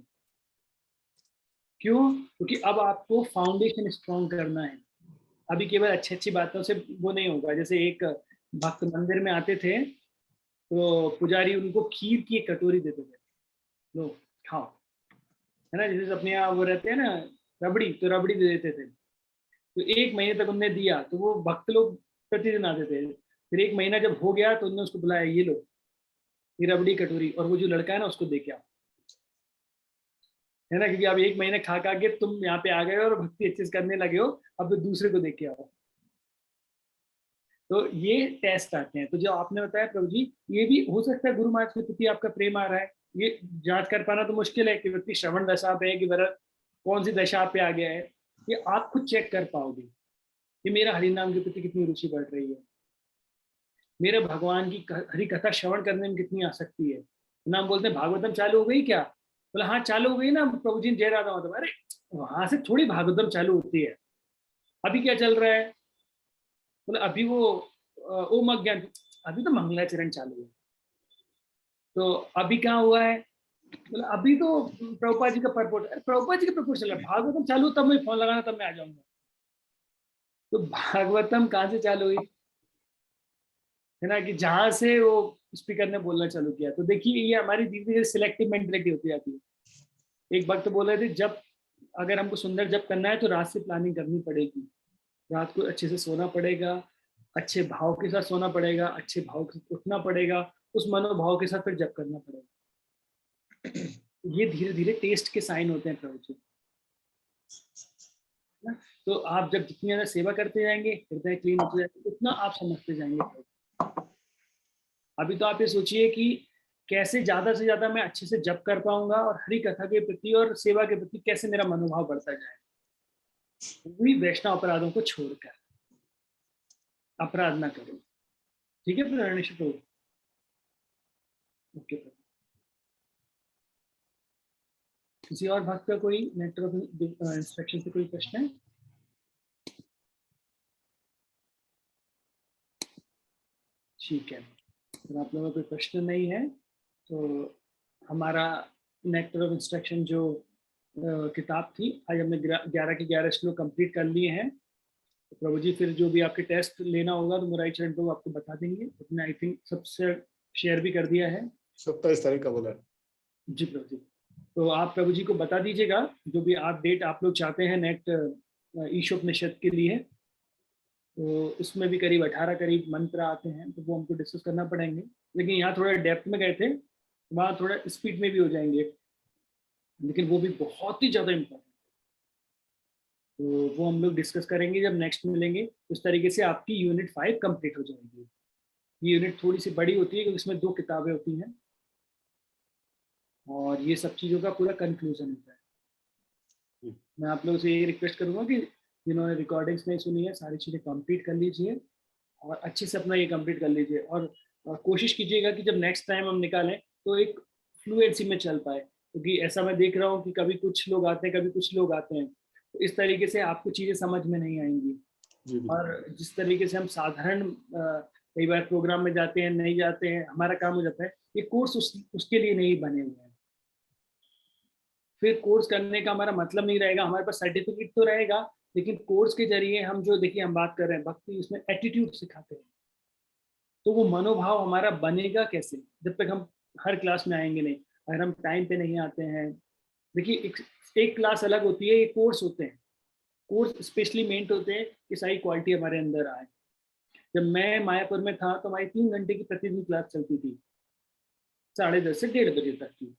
क्यों? क्योंकि अब आपको फाउंडेशन स्ट्रॉन्ग करना है। अभी केवल अच्छी अच्छी बातों से वो नहीं होगा। जैसे एक भक्त मंदिर में आते थे, तो पुजारी उनको खीर की एक कटोरी देते थे, लो खाओ, है ना। जैसे अपने यहाँ वो रहते हैं ना रबड़ी, तो रबड़ी दे देते थे। तो 1 महीने तक उनने दिया, तो वो भक्त लोग प्रतिदिन आते थे। फिर 1 महीना जब हो गया तो उन्होंने उसको बुलाया, ये लो ये रबड़ी कटोरी, और वो जो लड़का है ना उसको दे के आओ, है ना। क्योंकि अब 1 महीने खा खा के तुम यहाँ पे आ गए हो और भक्ति अच्छे से करने लगे हो, अब तो दूसरे को दे के आओ। तो ये टेस्ट आते हैं। तो जो आपने बताया प्रभु जी, ये भी हो सकता है गुरु महाराज के प्रति आपका प्रेम आ रहा है। ये जांच कर पाना तो मुश्किल है कि व्यक्ति श्रवण दशा पे है कि वह कौन सी दशा पे आ गया है। ये आप खुद चेक कर पाओगे कि मेरा हरिनाम के प्रति कितनी रुचि बढ़ रही है, मेरे भगवान की हरि कथा श्रवण करने में कितनी आसक्ति है। नाम बोलते हैं भागवतम चालू हो गई क्या, बोला हाँ चालू हो गई ना प्रभु जी, जय राधा माधव। अरे वहां से थोड़ी भागवतम चालू होती है, अभी क्या चल रहा है, बोला अभी वो ओम अज्ञान, अभी तो मंगलाचरण चालू है। तो अभी क्या हुआ है, बोला अभी तो प्रभुपाद जी का परपोर्ट, प्रभुपाद जी का परपोर्ट चल रहा है, भागवतम चालू तब मैं फोन लगाना, तब मैं आ जाऊंगा। तो भागवतम कहाँ से चालू हुई, है ना, कि जहां से वो स्पीकर ने बोलना चालू किया। तो देखिए ये हमारी धीरे धीरे सिलेक्टिव मेंटेलिटी होती जाती है। एक वक्त बोल रहे थे, जब अगर हमको सुंदर जब करना है तो रात से प्लानिंग करनी पड़ेगी, रात को अच्छे से सोना पड़ेगा, अच्छे भाव के साथ सोना पड़ेगा, अच्छे भाव के साथ उठना पड़ेगा, उस मनोभाव के साथ फिर जप करना पड़ेगा। ये धीरे धीरे टेस्ट के साइन होते हैं प्रभु जी, है ना। तो आप जब जितनी ज्यादा सेवा करते जाएंगे, हृदय क्लीन होते जाएंगे, उतना आप समझते जाएंगे। अभी तो आप ये सोचिए कि कैसे ज्यादा से ज्यादा मैं अच्छे से जप कर पाऊंगा, और हरि कथा के प्रति और सेवा के प्रति कैसे मेरा मनोभाव बढ़ता जाए, वही वैष्णव अपराधों को छोड़कर। अपराध ना करो, ठीक है प्रभु। ओके। किसी और भक्त का कोई नेक्टर ऑफ इंस्ट्रक्शन से कोई प्रश्न है? ठीक है, अगर आप लोगों को कोई प्रश्न नहीं है तो हमारा नेक्टर ऑफ इंस्ट्रक्शन जो किताब थी, आज हमने 11 के 11 श्लोक कंप्लीट कर लिए हैं। तो प्रभु जी फिर जो भी आपके टेस्ट लेना होगा तो मुरारी चरण प्रभु आपको बता देंगे। अपने आई थिंक सबसे शेयर भी कर दिया है 27 तारीख का बोला है। जी प्रभु जी। तो आप प्रभु जी को बता दीजिएगा जो भी आप डेट आप लोग चाहते हैं नेक्स्ट ईशोपनिषद के लिए। तो इसमें भी करीब 18 करीब मंत्र आते हैं, तो वो हमको डिस्कस करना पड़ेंगे। लेकिन यहाँ थोड़ा डेप्थ में गए थे, वहाँ थोड़ा स्पीड में भी हो जाएंगे, लेकिन वो भी बहुत ही ज़्यादा इम्पोर्टेंट। तो वो हम लोग डिस्कस करेंगे जब नेक्स्ट मिलेंगे। उस तरीके से आपकी यूनिट 5 कंप्लीट हो जाएगी। ये यूनिट थोड़ी सी बड़ी होती है क्योंकि इसमें 2 किताबें होती हैं और ये सब चीज़ों का पूरा कंक्लूजन होता है। मैं आप लोगों से ये रिक्वेस्ट करूँगा कि जिन्होंने रिकॉर्डिंग्स नहीं सुनी है सारी चीज़ें कंप्लीट कर लीजिए और अच्छे से अपना ये कंप्लीट कर लीजिए। और कोशिश कीजिएगा कि जब नेक्स्ट टाइम हम निकालें तो एक फ्लुएंसी में चल पाए, क्योंकि ऐसा मैं देख रहा हूँ कि कभी कुछ लोग आते हैं कभी कुछ लोग आते हैं, तो इस तरीके से आपको चीज़ें समझ में नहीं आएंगी। और जिस तरीके से हम साधारण कई बार प्रोग्राम में जाते हैं नहीं जाते हैं, हमारा काम हो जाता है, ये कोर्स उसके लिए नहीं बने हुए हैं। फिर कोर्स करने का हमारा मतलब नहीं रहेगा, हमारे पास सर्टिफिकेट तो रहेगा, लेकिन कोर्स के जरिए हम जो देखिए हम बात कर रहे हैं भक्ति, उसमें एटीट्यूड सिखाते हैं। तो वो मनोभाव हमारा बनेगा कैसे जब तक हम हर क्लास में आएंगे नहीं, अगर हम टाइम पे नहीं आते हैं। देखिए एक क्लास अलग होती है, ये कोर्स होते हैं। कोर्स स्पेशली मेंट होते हैं कि सारी क्वालिटी हमारे अंदर आए। जब मैं मायापुर में था तो हमारी 3 घंटे की प्रतिदिन क्लास चलती थी, 10:30 से 1:30 बजे तक की।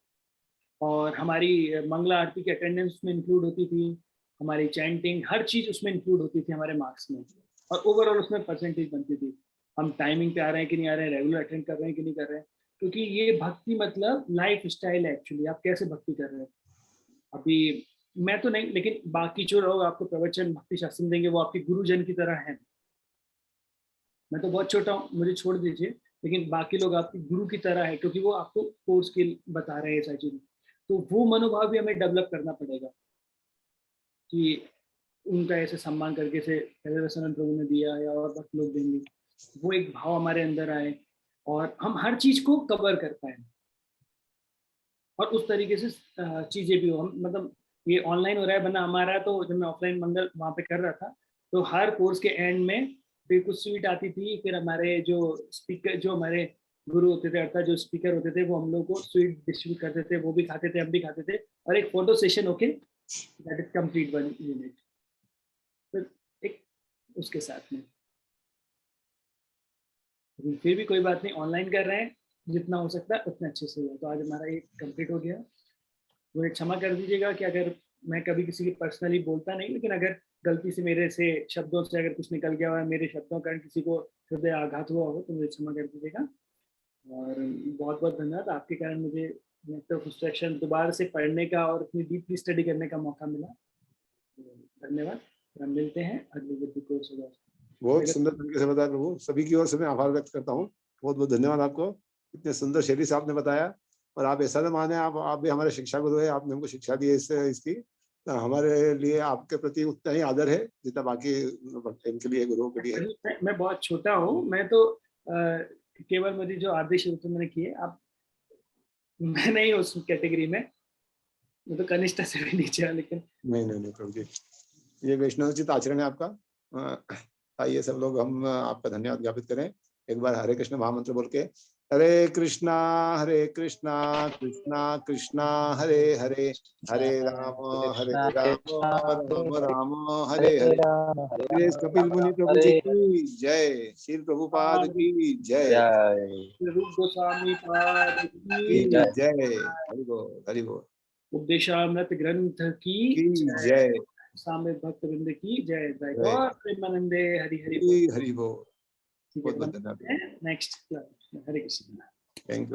और हमारी मंगला आरती की अटेंडेंस में इंक्लूड होती थी, हमारी चैंटिंग हर चीज़ उसमें इंक्लूड होती थी हमारे मार्क्स में, और ओवरऑल उसमें परसेंटेज बनती थी। हम टाइमिंग पे आ रहे हैं कि नहीं आ रहे हैं, रेगुलर अटेंड कर रहे हैं कि नहीं कर रहे हैं, क्योंकि ये भक्ति मतलब लाइफ स्टाइल है। एक्चुअली आप कैसे भक्ति कर रहे हैं। अभी मैं तो नहीं, लेकिन बाकी जो लोग आपको प्रवचन भक्ति शास्त्र देंगे वो आपके गुरुजन की तरह हैं। मैं तो बहुत छोटा हूँ, मुझे छोड़ दीजिए, लेकिन बाकी लोग आपके गुरु की तरह है, क्योंकि वो आपको कोर्स के बता रहे हैं सारी चीजें। तो वो मनोभाव भी हमें डेवलप करना पड़ेगा कि उनका ऐसे सम्मान करके से रसनन प्रभु ने दिया या और भक्त लोग देंगे, वो एक भाव हमारे अंदर आए और हम हर चीज को कवर कर पाए और उस तरीके से चीजें भी हो। मतलब ये ऑनलाइन हो रहा है, वरना हमारा तो जब मैं ऑफलाइन मंगल वहाँ पे कर रहा था तो हर कोर्स के एंड में फिर कुछ स्वीट आती थी, फिर हमारे जो स्पीकर जो हमारे गुरु होते थे अर्थात जो स्पीकर होते थे वो हम लोग को स्वीट डिस्ट्रीब्यूट करते थे, वो भी खाते थे हम भी खाते थे, और एक फोटो सेशन होके दैट इज कंप्लीट 1 यूनिट फिर एक उसके साथ में। फिर भी कोई बात नहीं, ऑनलाइन कर रहे हैं, जितना हो सकता है उतना अच्छे से हो। तो आज हमारा ये कंप्लीट हो गया। मुझे क्षमा कर दीजिएगा कि अगर मैं कभी किसी की पर्सनली बोलता नहीं, लेकिन अगर गलती से मेरे से शब्दों से अगर कुछ निकल गया हुआ है, मेरे शब्दों के कारण किसी को हृदय आघात हुआ हो तो मुझे क्षमा कर दीजिएगा। और बहुत बहुत धन्यवाद, आपके कारण मुझे नेक्टर ऑफ इंस्ट्रक्शन दोबारा से पढ़ने का और इतनी डीपली स्टडी करने का मौका मिला। धन्यवाद, हम मिलते हैं अगले वीडियो कोर्स होगा। बहुत सुंदर तरीके से बताया प्रभु, सभी की ओर से मैं आभार व्यक्त करता हूँ। बहुत बहुत धन्यवाद आपको, इतने सुंदर शैली से आपने बताया। और आप ऐसा न माने, आप भी हमारे शिक्षा गुरु है, आपने हमको शिक्षा दी है इसकी। हमारे लिए आपके प्रति उतना ही आदर है जितना बाकी इनके लिए गुरुओं के लिए है। मैं बहुत छोटा हूँ, मैं तो केवल मेरी जो आदेश मैंने किए, आप मैं नहीं उस कैटेगरी में, मैं तो कनिष्ठ से भी नीचे है। लेकिन नहीं प्रभु जी, ये वैष्णवोचित आचरण है आपका। आइए सब लोग हम आपका धन्यवाद ज्ञापित करें। एक बार हरे कृष्ण महामंत्र बोल के, हरे कृष्णा कृष्णा कृष्णा हरे हरे, हरे राम राम राम हरे हरे। श्री कपिल मुनि प्रभु जी की जय, श्री प्रभुपाद की जय, रूप गोस्वामी पाद की जय। हरि बोल हरि बोल। उपदेशामृत ग्रंथ की जय, सामवेद भक्त वृंद की जय। जय गौर प्रेमानंदे हरि हरि हरि बोल। बहुत बहुत धन्यवाद। Next Hare Krishna. Thank you.